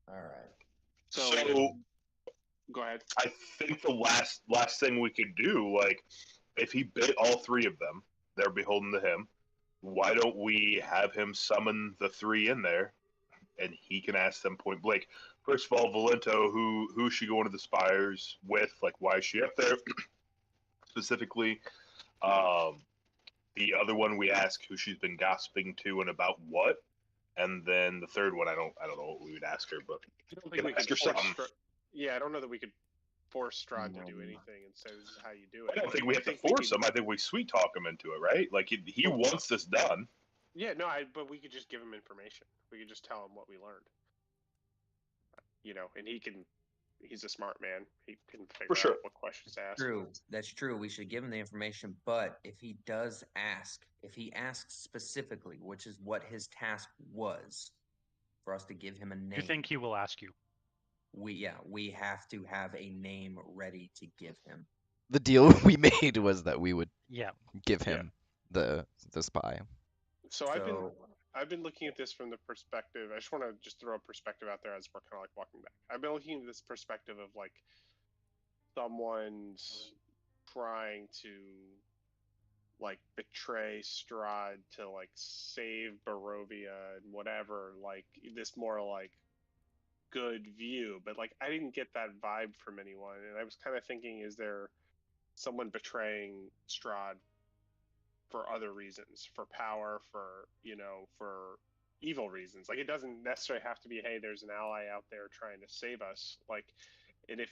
All right. so go ahead. I think the last thing we could do, like, if he bit all three of them, they're beholden to him. Why don't we have him summon the three in there, and he can ask them point blank. First of all, Valento, who's she going to the Spires with? Like, why is she up there specifically? The other one we ask who she's been gossiping to and about what. And then the third one, I don't know what we would ask her, but I don't think we ask could her force something. Yeah, I don't know that we could force Strahd to do No. anything and say this is how you do it. I don't think we have to think we force could- him. I think we sweet talk him into it, right? Like he wants this done. Yeah, no, but we could just give him information. We could just tell him what we learned. You know, and he's a smart man. He can figure sure. out what questions to ask. True. That's true. We should give him the information, but if he does ask, if he asks specifically, which is what his task was, for us to give him a name. You think he will ask you? We have to have a name ready to give him. The deal we made was that we would Yeah. give him the spy. So I've been looking at this from the perspective. I just want to just throw a perspective out there as we're kind of like walking back. I've been looking at this perspective of like someone's trying to like betray Strahd to like save Barovia and whatever. Like this more like good view, but like I didn't get that vibe from anyone, and I was kind of thinking, is there someone betraying Strahd for other reasons, for power, for for evil reasons? Like it doesn't necessarily have to be, hey, there's an ally out there trying to save us. Like, and if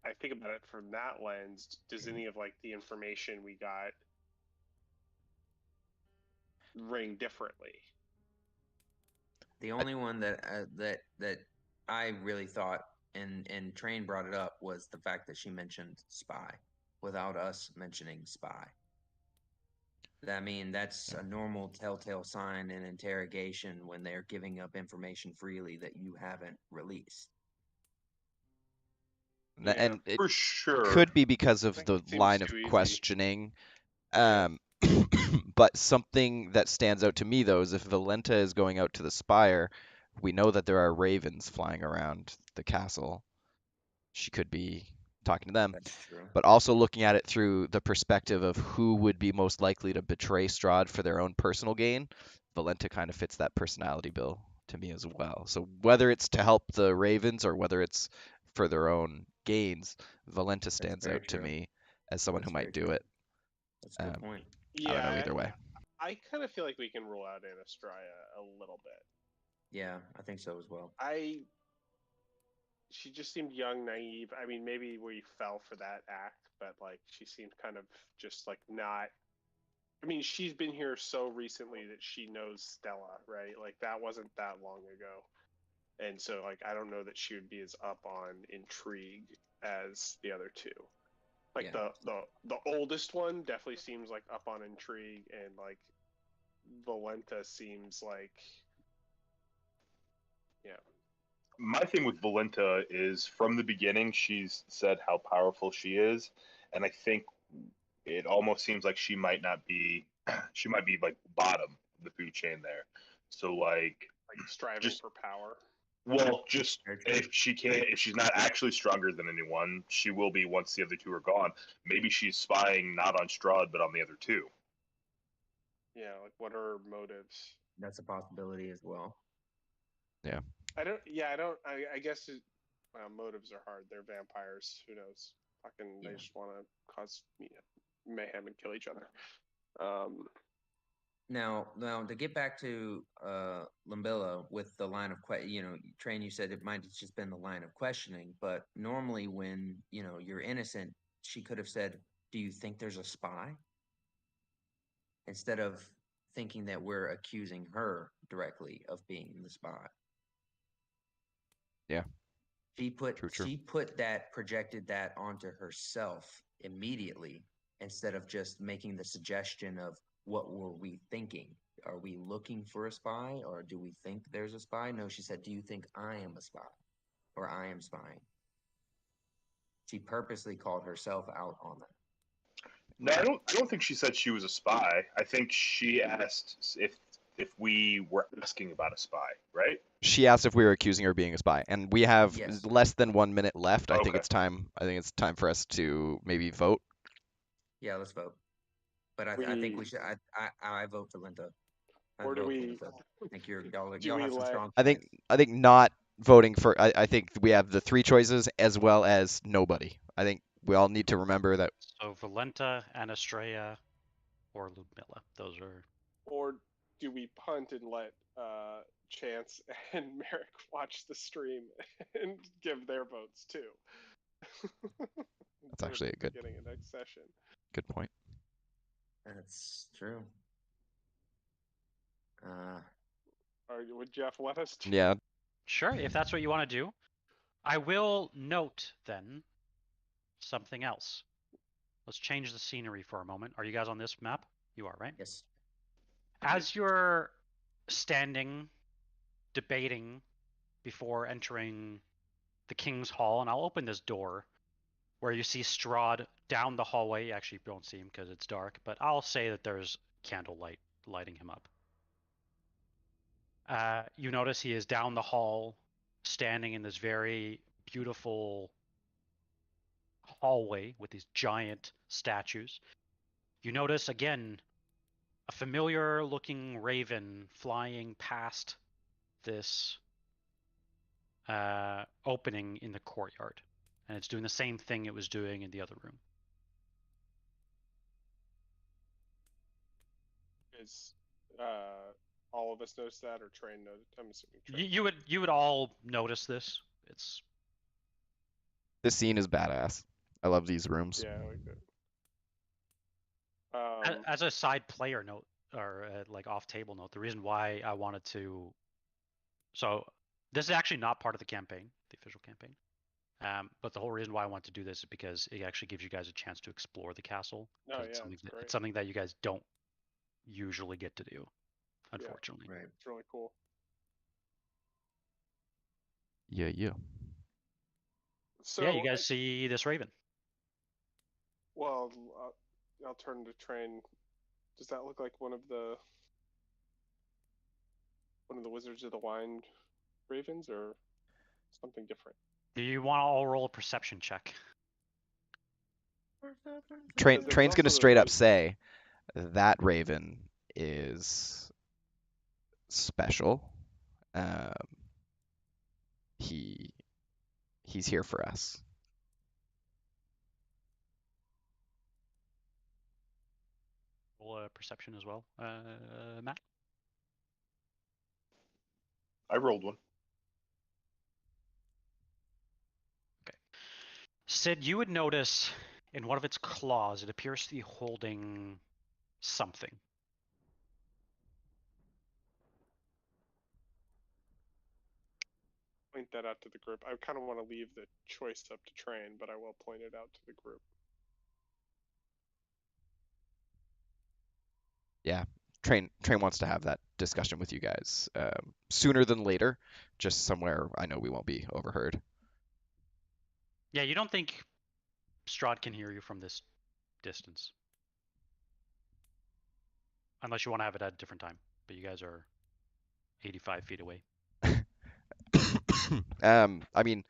I think about it from that lens, does any of like the information we got ring differently? The only one that I really thought, and Train brought it up, was the fact that she mentioned spy without us mentioning spy. I mean, that's a normal telltale sign in interrogation when they're giving up information freely that you haven't released. And it For sure. could be because of think the it seems line of too easy. questioning. Yeah. But something that stands out to me, though, is if Valenta is going out to the Spire, we know that there are ravens flying around the castle. She could be talking to them, That's true. but also looking at it through the perspective of who would be most likely to betray Strahd for their own personal gain. Valenta kind of fits that personality bill to me as well. So whether it's to help the ravens or whether it's for their own gains, Valenta stands very out to true. me as someone That's who might very do true. it. That's a good point. I don't know either way. I kind of feel like we can rule out Anastraya a little bit. Yeah, I think so as well. She just seemed young, naive. I mean, maybe we fell for that act, but like she seemed kind of just like not. I mean, she's been here so recently that she knows Stella, right? Like that wasn't that long ago, and so like I don't know that she would be as up on intrigue as the other two. Like Yeah. the oldest one definitely seems like up on intrigue, and like Valenta seems like, yeah. My thing with Valenta is from the beginning she's said how powerful she is, and I think it almost seems like she might be like bottom of the food chain there. So like Striving just- for power. well, just Very true. if she's not actually stronger than anyone, she will be once the other two are gone. Maybe she's spying not on Strahd but on the other two. Yeah, like what are her motives? That's a possibility as well. I guess motives are hard. They're vampires. Who knows? They Yeah. just want to cause mayhem and kill each other. Now to get back to Limbilla with the line of Train, you said it might have just been the line of questioning, but normally when you're innocent, she could have said, "Do you think there's a spy?" Instead of thinking that we're accusing her directly of being the spy. Yeah. She True. projected that onto herself immediately instead of just making the suggestion of what were we thinking? Are we looking for a spy or do we think there's a spy? No, she said, "Do you think I am a spy or I am spying?" She purposely called herself out on that. No, I don't think she said she was a spy. I think she asked if we were asking about a spy, right? She asked if we were accusing her of being a spy, and we have Yes. less than 1 minute left. I think Okay. it's time. I think it's time for us to maybe vote. Yeah, let's vote. But I think we should. I vote for Linda. I'd Or do vote for we- the fifth. I think y'all do we have some let- strong I points. think not voting for. I think we have the three choices as well as nobody. I think we all need to remember that. So Valenta, Anastraya, or Ludmilla. Those are. Or do we punt and let Chance and Merrick watch the stream and give their votes too? That's actually a good beginning of next session. good point. That's true. Or would Jeff let us? Yeah. Sure, if that's what you want to do. I will note then something else. Let's change the scenery for a moment. Are you guys on this map? You are, right? Yes. As you're standing, debating before entering the King's Hall, and I'll open this door where you see Strahd down the hallway. You actually don't see him because it's dark, but I'll say that there's candlelight lighting him up. You notice he is down the hall, standing in this very beautiful hallway with these giant statues. You notice again a familiar looking raven flying past this opening in the courtyard, and it's doing the same thing it was doing in the other room. Is all of us notice that, or Train notice? I'm assuming Train. You would all notice this. It's This scene is badass. I love these rooms. Yeah, I like that. as a side player note, or like off table note. The reason why I wanted to, so this is actually not part of the campaign, the official campaign. But the whole reason why I want to do this is because it actually gives you guys a chance to explore the castle. Oh, 'cause yeah, it's great. it's something that you guys don't usually get to do, unfortunately. Right. It's really cool. Yeah, yeah. So Yeah, you guys see this raven. Well, I'll turn to Train. Does that look like one of the Wizards of the Wine ravens, or something different? Do you want to all roll a perception check? Because there's Train's gonna also straight up those- say that raven is special. He's here for us. Roll a perception as well, Matt. I rolled one. Sid, you would notice in one of its claws, it appears to be holding something. Point that out to the group. I kind of want to leave the choice up to Train, but I will point it out to the group. Yeah, Train wants to have that discussion with you guys sooner than later, just somewhere I know we won't be overheard. Yeah, you don't think Strahd can hear you from this distance. Unless you want to have it at a different time. But you guys are 85 feet away. I mean,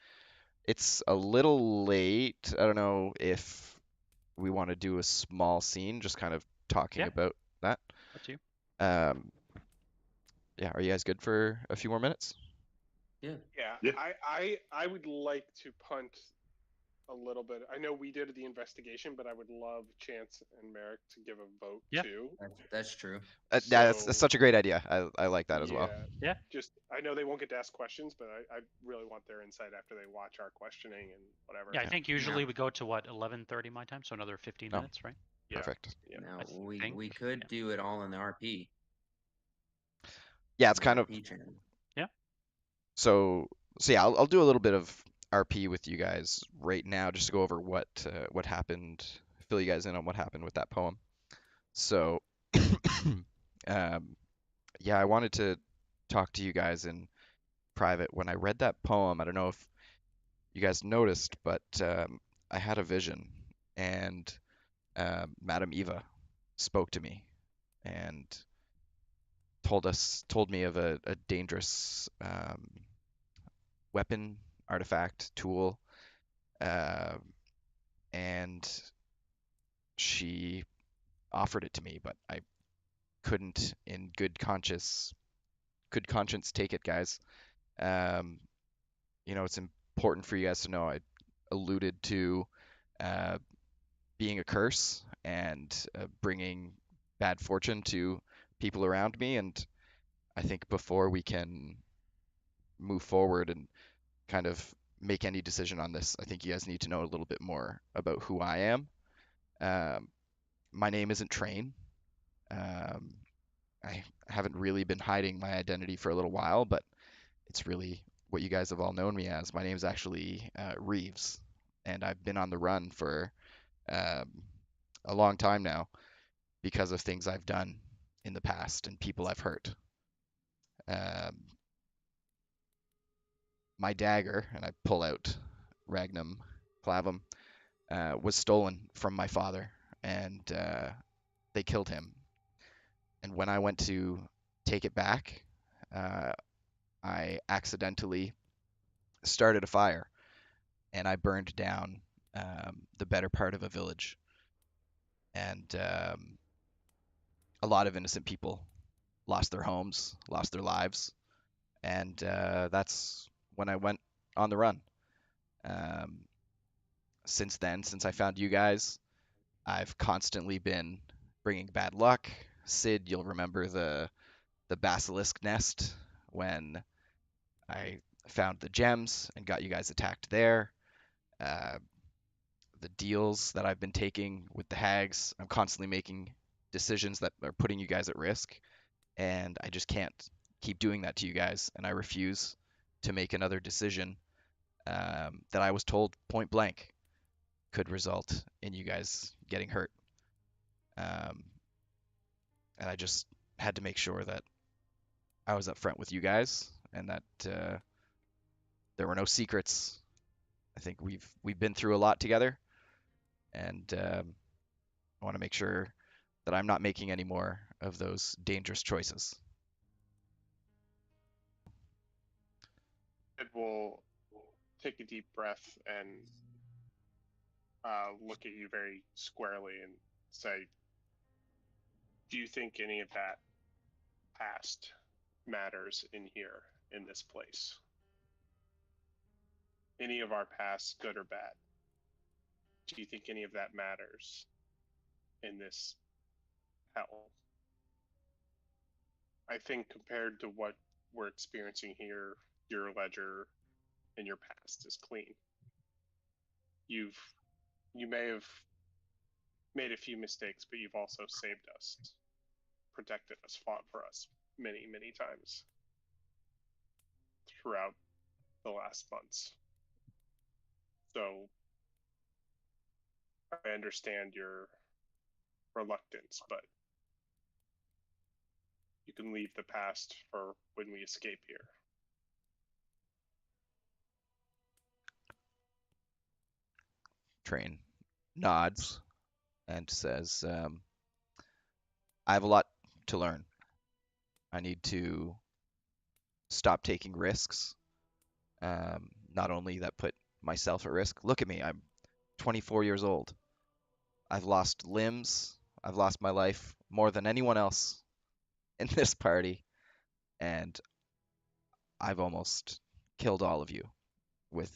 it's a little late. I don't know if we want to do a small scene, just kind of talking Yeah. about that. Up to you. Yeah, are you guys good for a few more minutes? Yeah, Yeah. I would like to punt a little bit. I know we did the investigation, but I would love Chance and Merrick to give a vote Yeah. too. That's true. Yeah, that's So- such a great idea. I like that as well. Yeah. Just I know they won't get to ask questions, but I really want their insight after they watch our questioning and whatever. Yeah, I think usually Yeah. we go to what, 11:30 my time, so another 15 Oh. minutes, right? Yeah. Perfect. Yeah. Now I we think, could yeah. do it all in the RP. Yeah, it's kind of RP channel. so yeah, I'll do a little bit of RP with you guys right now just to go over what happened, fill you guys in on what happened with that poem. So yeah, I wanted to talk to you guys in private. When I read that poem, I don't know if you guys noticed, but I had a vision, and Madame Eva spoke to me and told me of a dangerous weapon, artifact, tool, and she offered it to me, but couldn't in good conscience take it, guys. It's important for you guys to know I alluded to uh, being a curse and bringing bad fortune to people around me. And I think before we can move forward and kind of make any decision on this, I think you guys need to know a little bit more about who I am. My name isn't Train. I haven't really been hiding my identity for a little while, but it's really what you guys have all known me as. My name is actually Reeves, and I've been on the run for um, a long time now because of things I've done in the past and people I've hurt. My dagger, and I pull out Ragnum Clavum, was stolen from my father, and they killed him. And when I went to take it back, I accidentally started a fire, and I burned down the better part of a village. And a lot of innocent people lost their homes, lost their lives, and that's when I went on the run. Um, since then, since I found you guys, I've constantly been bringing bad luck. Sid, you'll remember the basilisk nest when I found the gems and got you guys attacked there. Uh, the deals that I've been taking with the hags, I'm constantly making decisions that are putting you guys at risk, and I just can't keep doing that to you guys. And I refuse to make another decision that I was told point blank could result in you guys getting hurt. And I just had to make sure that I was upfront with you guys and that there were no secrets. I think we've been through a lot together, and I want to make sure that I'm not making any more of those dangerous choices. It will take a deep breath and look at you very squarely and say, do you think any of that past matters in here, in this place? Any of our past, good or bad? Do you think any of that matters in this hell? I think compared to what we're experiencing here, your ledger and your past is clean. You may have made a few mistakes, but you've also saved us, protected us, fought for us many, many times throughout the last months. So I understand your reluctance, but you can leave the past for when we escape here. Train nods and says, I have a lot to learn. I need to stop taking risks, not only that put myself at risk. Look at me, I'm 24 years old. I've lost limbs. I've lost my life more than anyone else in this party, and I've almost killed all of you with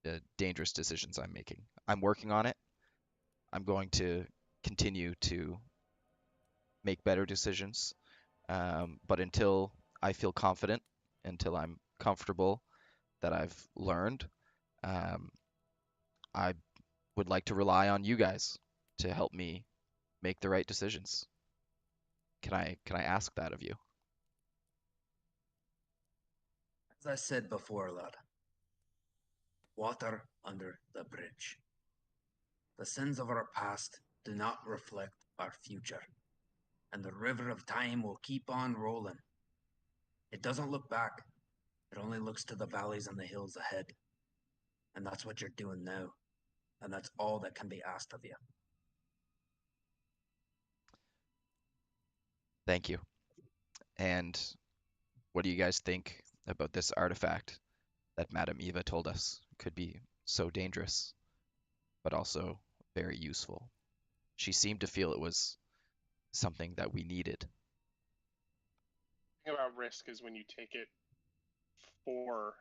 the dangerous decisions I'm making. I'm working on it. I'm going to continue to make better decisions, but until I feel confident, until I'm comfortable that I've learned, um, I would like to rely on you guys to help me make the right decisions. Can I ask that of you? As I said before, lad, water under the bridge. The sins of our past do not reflect our future, and the river of time will keep on rolling. It doesn't look back, it only looks to the valleys and the hills ahead. And that's what you're doing now, and that's all that can be asked of you. Thank you. And what do you guys think about this artifact that Madame Eva told us could be so dangerous, but also very useful? She seemed to feel it was something that we needed. The thing about risk is when you take it for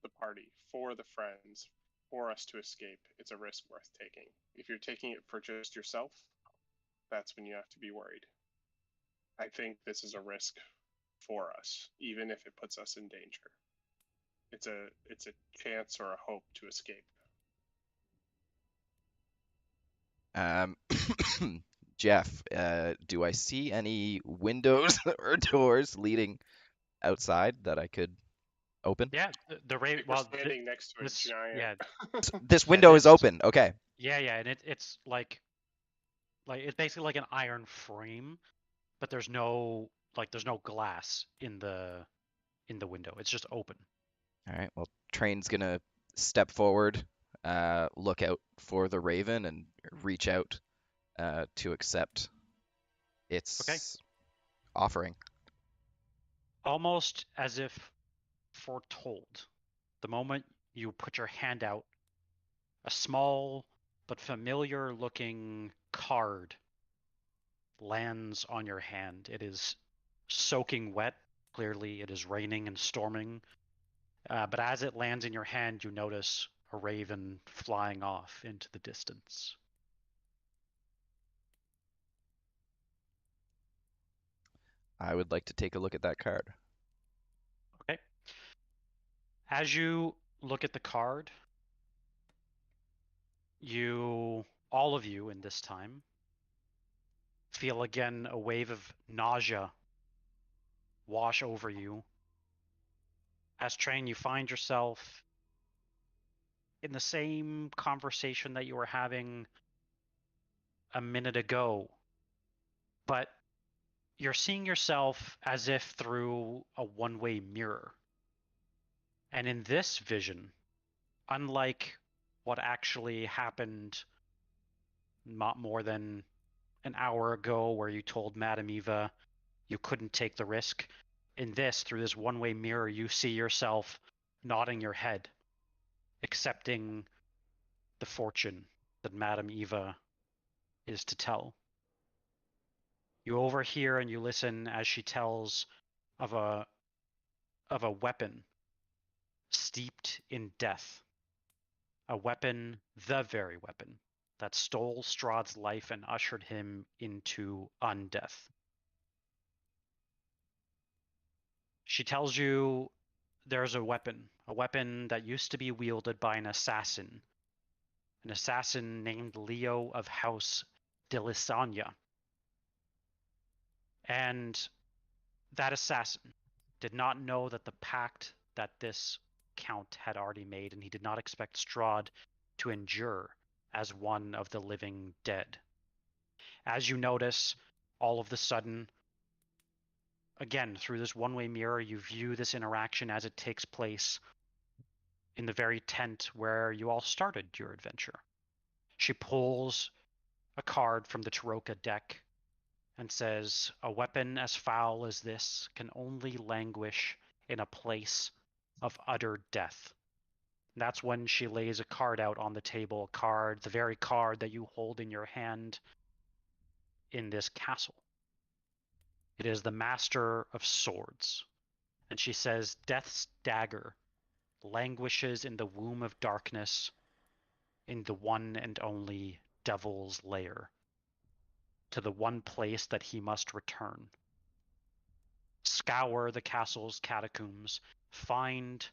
the party, for the friends, for us to escape, it's a risk worth taking. If you're taking it for just yourself, that's when you have to be worried. I think this is a risk for us, even if it puts us in danger. It's a chance or a hope to escape. Jeff, do I see any windows or doors leading outside that I could open? Yeah, the raven. We're Well, standing next to a this, giant. yeah, This yeah, window is this, open. Okay. yeah, and it's like it's basically like an iron frame, but there's no glass in the window. It's just open. All right. Well, Train's gonna step forward, look out for the raven, and reach out to accept its offering. Almost as if foretold, the moment you put your hand out, a small but familiar looking card lands on your hand. It is soaking wet. Clearly, it is raining and storming. But as it lands in your hand, you notice a raven flying off into the distance. I would like to take a look at that card. Okay. As you look at the card, all of you in this time, feel again a wave of nausea wash over you. As Train, you find yourself in the same conversation that you were having a minute ago, but you're seeing yourself as if through a one-way mirror. And in this vision, unlike what actually happened not more than an hour ago where you told Madame Eva you couldn't take the risk, in this, through this one-way mirror, you see yourself nodding your head, accepting the fortune that Madame Eva is to tell. You overhear and you listen as she tells of a weapon steeped in death. A weapon, the very weapon, that stole Strahd's life and ushered him into undeath. She tells you there's a weapon that used to be wielded by an assassin named Leo of House Delisania. And that assassin did not know that the pact that this count had already made, and he did not expect Strahd to endure as one of the living dead. As you notice, all of the sudden, again, through this one-way mirror, you view this interaction as it takes place in the very tent where you all started your adventure. She pulls a card from the Taroka deck and says, "A weapon as foul as this can only languish in a place of utter death." And that's when she lays a card out on the table, a card, the very card that you hold in your hand in this castle. It is the Master of Swords. And she says, "Death's dagger languishes in the womb of darkness, in the one and only Devil's Lair, to the one place that he must return. Scour the castle's catacombs, find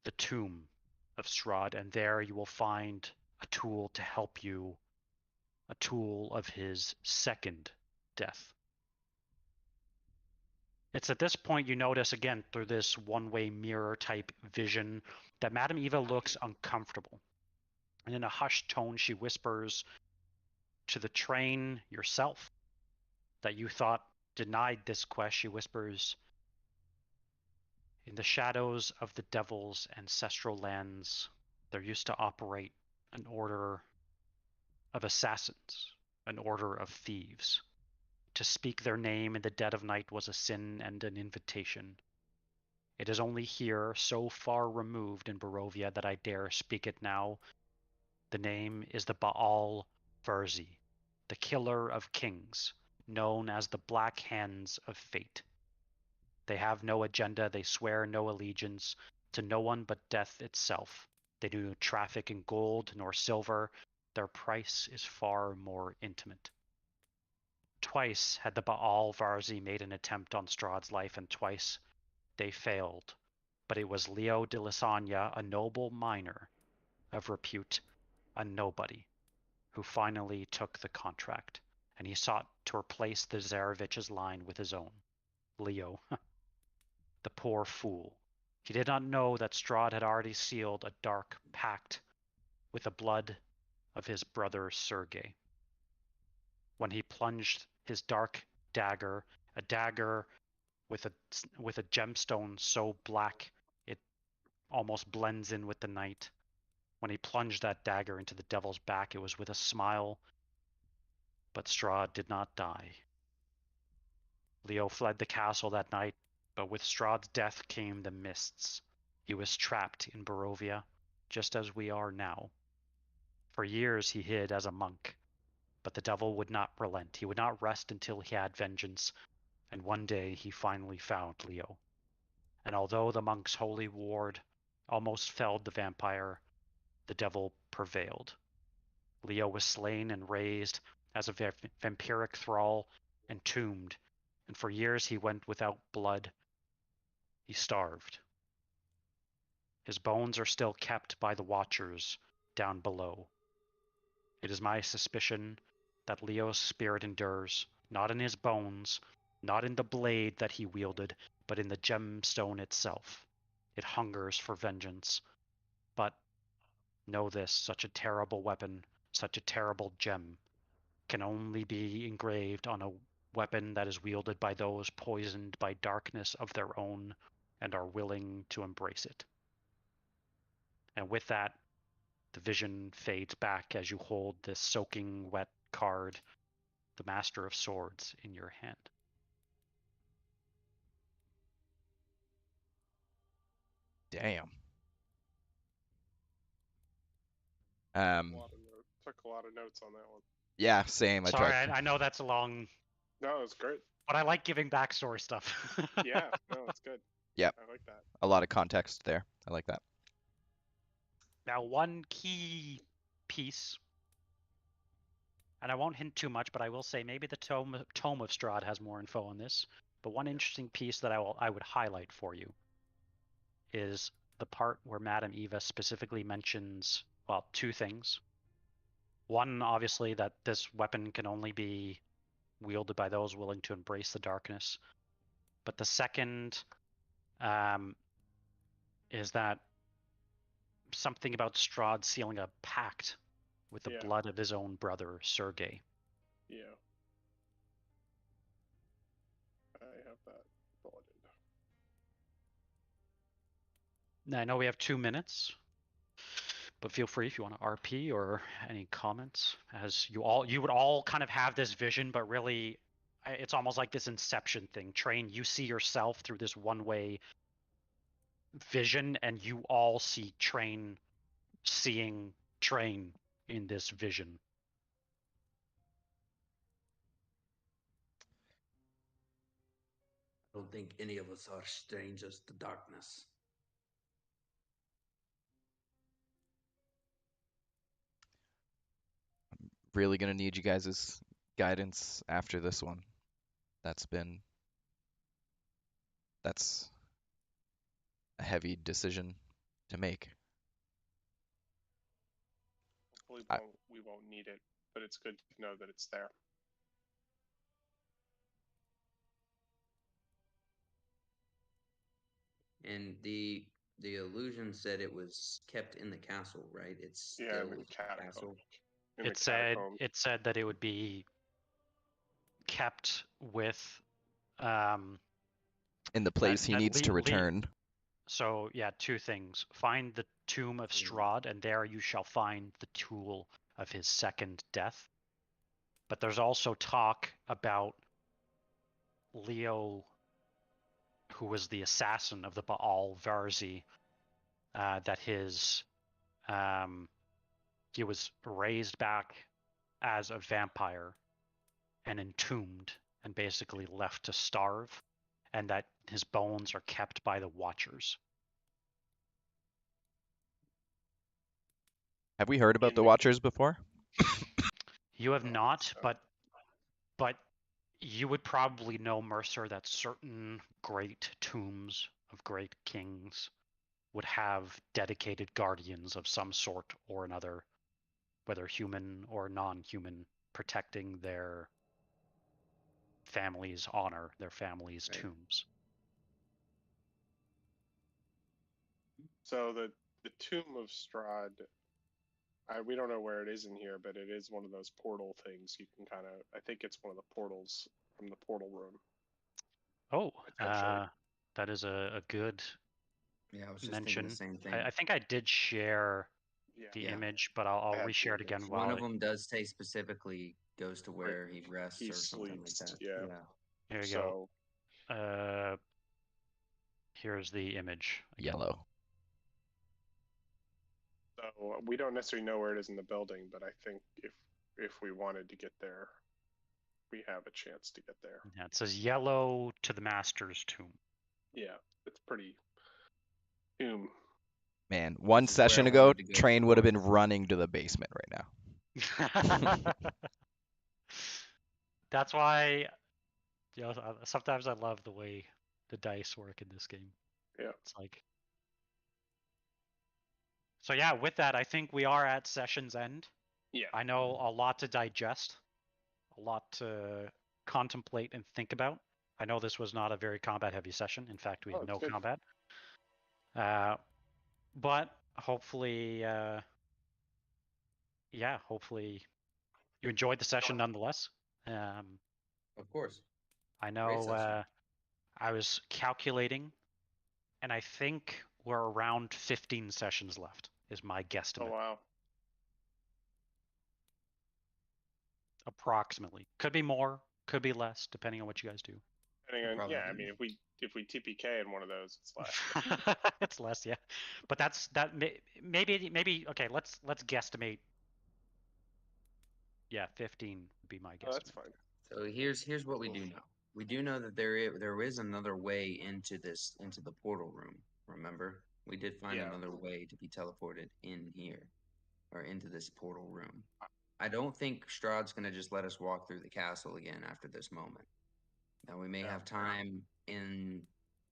the tomb of Strahd, and there you will find a tool to help you, a tool of his second death." It's at this point you notice, again, through this one-way mirror type vision, that Madame Eva looks uncomfortable. And in a hushed tone, she whispers to the Train yourself that you thought denied this quest. She whispers, "In the shadows of the Devil's ancestral lands, there used to operate an order of assassins, an order of thieves. To speak their name in the dead of night was a sin and an invitation. It is only here, so far removed in Barovia, that I dare speak it now. The name is the Baal Verzi, the killer of kings, known as the Black Hands of Fate. They have no agenda, they swear no allegiance to no one but death itself. They do not traffic in gold nor silver. Their price is far more intimate. Twice had the Baal Varzi made an attempt on Strahd's life, and twice they failed. But it was Leo de Lasagna, a noble miner of repute, a nobody, who finally took the contract, and he sought to replace the Zarovich's line with his own. Leo, the poor fool. He did not know that Strahd had already sealed a dark pact with the blood of his brother Sergei. When he plunged his dark dagger, a dagger with a gemstone so black it almost blends in with the night. When he plunged that dagger into the devil's back, it was with a smile, but Strahd did not die. Leo fled the castle that night, but with Strahd's death came the mists. He was trapped in Barovia, just as we are now. For years he hid as a monk, but the devil would not relent. He would not rest until he had vengeance, and one day he finally found Leo. And although the monk's holy ward almost felled the vampire, the devil prevailed. Leo was slain and raised as a vampiric thrall, entombed, and for years he went without blood. He starved. His bones are still kept by the watchers down below. It is my suspicion that Leo's spirit endures, not in his bones, not in the blade that he wielded, but in the gemstone itself. It hungers for vengeance. But know this, such a terrible weapon, such a terrible gem, can only be engraved on a weapon that is wielded by those poisoned by darkness of their own and are willing to embrace it. And with that, the vision fades back as you hold this soaking wet card, the Master of Swords, in your hand. Damn. Took a lot of notes on that one. Yeah, same. Sorry, I know that's a long... No, it's great. But I like giving backstory stuff. Yeah, no, it's good. Yep. I like that. A lot of context there. I like that. Now, one key piece, and I won't hint too much, but I will say maybe the Tome of Strahd has more info on this. But one interesting piece that I would highlight for you is the part where Madame Eva specifically mentions, well, two things. One, obviously, that this weapon can only be wielded by those willing to embrace the darkness. But the second is that something about Strahd sealing a pact with the blood of his own brother, Sergei. Yeah. I have that bulleted. Now, I know we have 2 minutes, but feel free if you want to RP or any comments, as you would all kind of have this vision, but really it's almost like this inception thing. Train, you see yourself through this one-way vision, and you all see Train seeing Train in this vision. I don't think any of us are strangers to darkness. Really gonna need you guys' guidance after this one. That's a heavy decision to make. Hopefully we won't need it, but it's good to know that it's there. And the illusion said it was kept in the castle, right? It's Yeah, still in the castle. It said that it would be kept with in the place he needs to return. So yeah, two things. Find the tomb of Strahd, and there you shall find the tool of his second death. But there's also talk about Leo, who was the assassin of the Baal Varzi, that he was raised back as a vampire, and entombed and basically left to starve, and that his bones are kept by the Watchers. Have we heard about In the the- Watchers before? You have Oh, not, so- but you would probably know, Mercer, that certain great tombs of great kings would have dedicated guardians of some sort or another, whether human or non-human, protecting their family's honor, their family's Right. tombs. So the Tomb of Strahd, we don't know where it is in here, but it is one of those portal things. You can kind of, I think it's one of the portals from the portal room. Oh, Potentially. that is a good Yeah, I was just mention. thinking the same thing. I think I did share Yeah. the Yeah. image, but I'll I have reshare it the again image. while One of them does say specifically goes to where he rests he or something like sleeps, that. yeah. Here you So go. Here's the image. Yellow. so we don't necessarily know where it is in the building, but I think if we wanted to get there, we have a chance to get there. Yeah, it says yellow to the Master's tomb. Yeah, it's pretty. Tomb. Man, one This is where I session ago, wanted to go Train would have been before. running to the basement right now. That's why, sometimes I love the way the dice work in this game. Yeah. It's like. So yeah, with that, I think we are at session's end. Yeah. I know a lot to digest, a lot to contemplate and think about. I know this was not a very combat-heavy session. In fact, we had no good. combat. But hopefully, hopefully you enjoyed the session nonetheless. Of course. I Great know session. I was calculating, and I think we're around 15 sessions left, is my guesstimate. Oh wow. Approximately. Could be more, could be less, depending on what you guys do. Depending on, Probably. yeah, I mean, if we TPK in one of those, it's less. It's less, yeah. But maybe okay, let's guesstimate. Yeah, 15 would be my guesstimate. Oh, that's fine. So here's what we do know. We do know that there is another way into the portal room. Remember, we did find Yeah. another way to be teleported in here, or into this portal room. I don't think Strahd's gonna just let us walk through the castle again after this moment. Now we may have time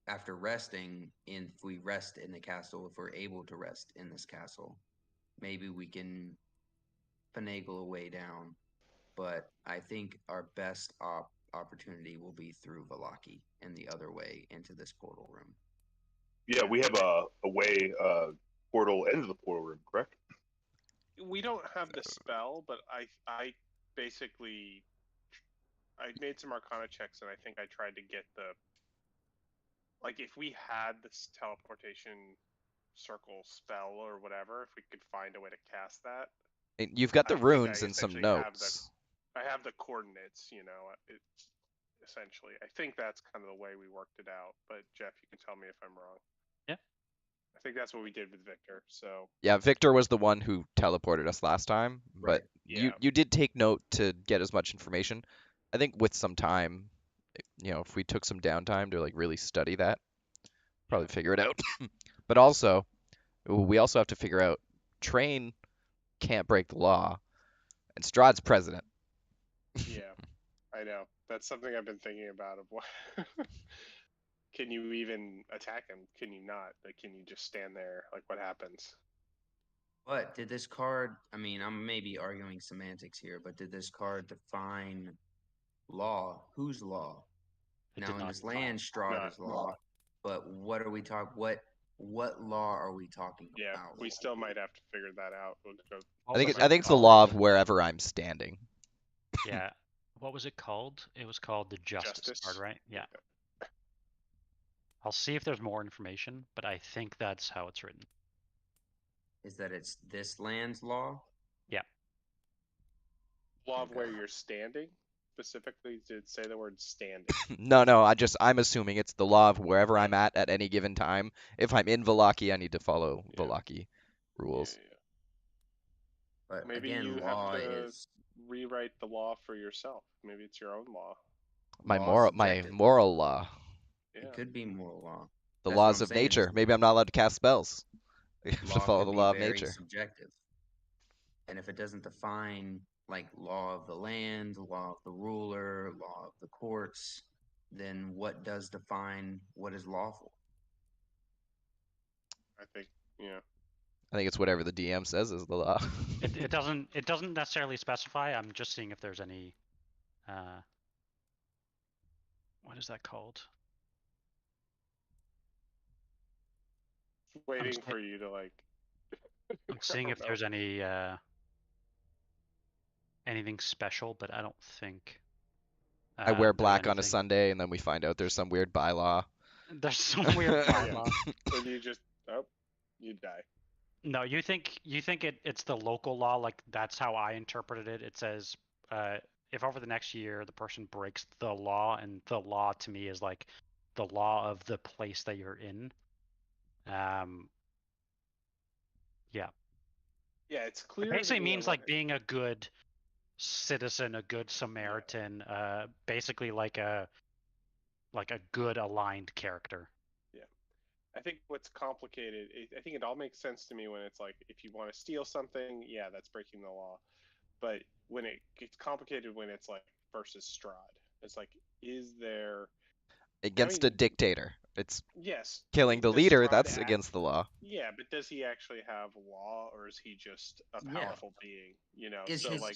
after resting. If we rest in the castle, if we're able to rest in this castle, maybe we can finagle a way down. But I think our best opportunity will be through Vallaki and the other way into this portal room. Yeah, we have a way portal into the portal room, correct? We don't have the spell, but I basically I made some Arcana checks, and I think I tried to get if we had this teleportation circle spell or whatever, if we could find a way to cast that. You've got the I think runes I and some essentially have notes. I have the coordinates, essentially. I think that's kind of the way we worked it out. But Jeff, you can tell me if I'm wrong. Yeah. I think that's what we did with Victor. So Yeah, Victor was the one who teleported us last time, but Right. Yeah. you did take note to get as much information. I think with some time, if we took some downtime to like really study that, probably figure it out. But also, we also have to figure out Train can't break the law, and Strahd's president. yeah, I know. That's something I've been thinking about. Of what can you even attack him? Can you not? Like, can you just stand there? Like, what happens? But did this card? I mean, I'm maybe arguing semantics here, but did this card define law? Whose law? It Now did in not this define. land, Strahd is law. But what are we talking? What law are we talking Yeah, about? we still might have to figure that out. We'll go. What I think was I think it's the called? law of wherever I'm standing. Yeah. What was it called? It was called the Justice card, right? Yeah. I'll see if there's more information, but I think that's how it's written. Is that it's this land's law? Yeah. Law of Okay. where you're standing. Specifically, did it say the word standing? No, I'm assuming it's the law of wherever I'm at any given time. If I'm in Vallaki, I need to follow Yeah. Vallaki rules. Yeah. But Maybe again, you law have to is rewrite the law for yourself. Maybe it's your own law. My Law's my subjective. moral law, Yeah. It could be moral law. the That's what laws I'm of saying, is nature. Maybe I'm not allowed to cast spells. I have to Law follow could the be law of very nature. subjective. And if it doesn't define like law of the land, law of the ruler, law of the courts, then what does define what is lawful? I think, yeah. I think it's whatever the DM says is the law. It doesn't necessarily specify. I'm just seeing if there's any what is that called? Waiting just- for you to like. I'm seeing if there's any anything special, but I don't think. I wear there's black on a anything. Sunday, and then we find out there's some weird bylaw. There's some weird bylaw. And you just you die. No, you think it's the local law, like that's how I interpreted it. It says if over the next year the person breaks the law, and the law to me is like the law of the place that you're in. Yeah. Yeah, it's It clear. basically means like being a good citizen, a good Samaritan, basically like a good aligned character. I think what's complicated, I think it all makes sense to me when it's like, if you want to steal something, yeah, that's breaking the law. But when it gets complicated, when it's like versus Strahd, it's like, is there Against a dictator. It's yes killing the does leader, Strahd that's act- against the law. Yeah, but does he actually have law, or is he just a Yeah. powerful being? You know, Is so his, like,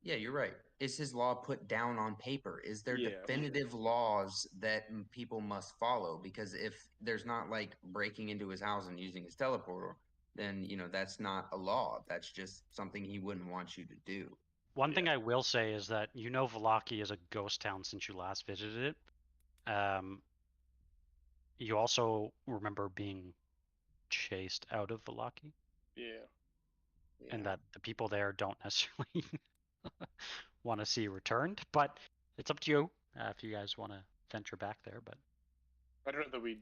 yeah, you're right. Is his law put down on paper? Is there Yeah. definitive laws that people must follow? Because if there's not like breaking into his house and using his teleporter, then that's not a law. That's just something he wouldn't want you to do. One thing I will say is that Vallaki is a ghost town since you last visited it. You also remember being chased out of Vallaki, yeah. and that the people there don't necessarily want to see returned. But it's up to you if you guys want to venture back there. But I don't know that we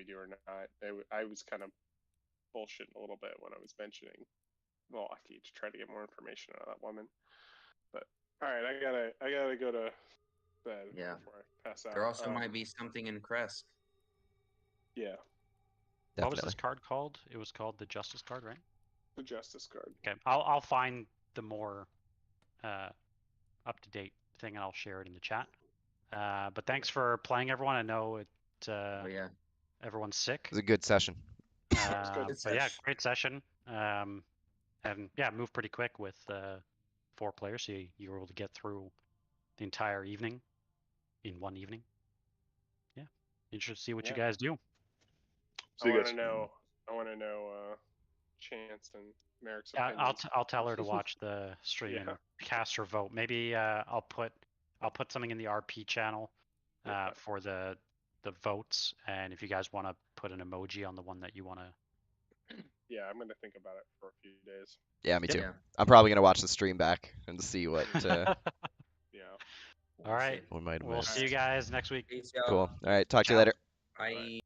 do or not. I was kind of bullshitting a little bit when I was mentioning Milwaukee to try to get more information out of that woman. But all right, I gotta go to bed before I pass out. There also might be something in Kresk. Yeah. What was this card called? It was called the Justice card, right? The Justice card. Okay, I'll find the more up to date thing and I'll share it in the chat. But thanks for playing, everyone. I know everyone's sick. It was a good session. But yeah, great session. And yeah, moved pretty quick with 4 players, so you were able to get through the entire evening in one evening. Yeah, interested to see what you guys do. I want to know Chance and Merrick's opinions. I'll tell her to watch the stream and cast her vote. Maybe I'll put something in the RP channel for the votes, and if you guys want to put an emoji on the one that you want to. Yeah, I'm gonna think about it for a few days. Yeah, me too. Yeah. I'm probably gonna watch the stream back and see what. Yeah. All right. We might We'll miss. see you guys next week. Peace Cool. out. All right. Talk to you later. Bye.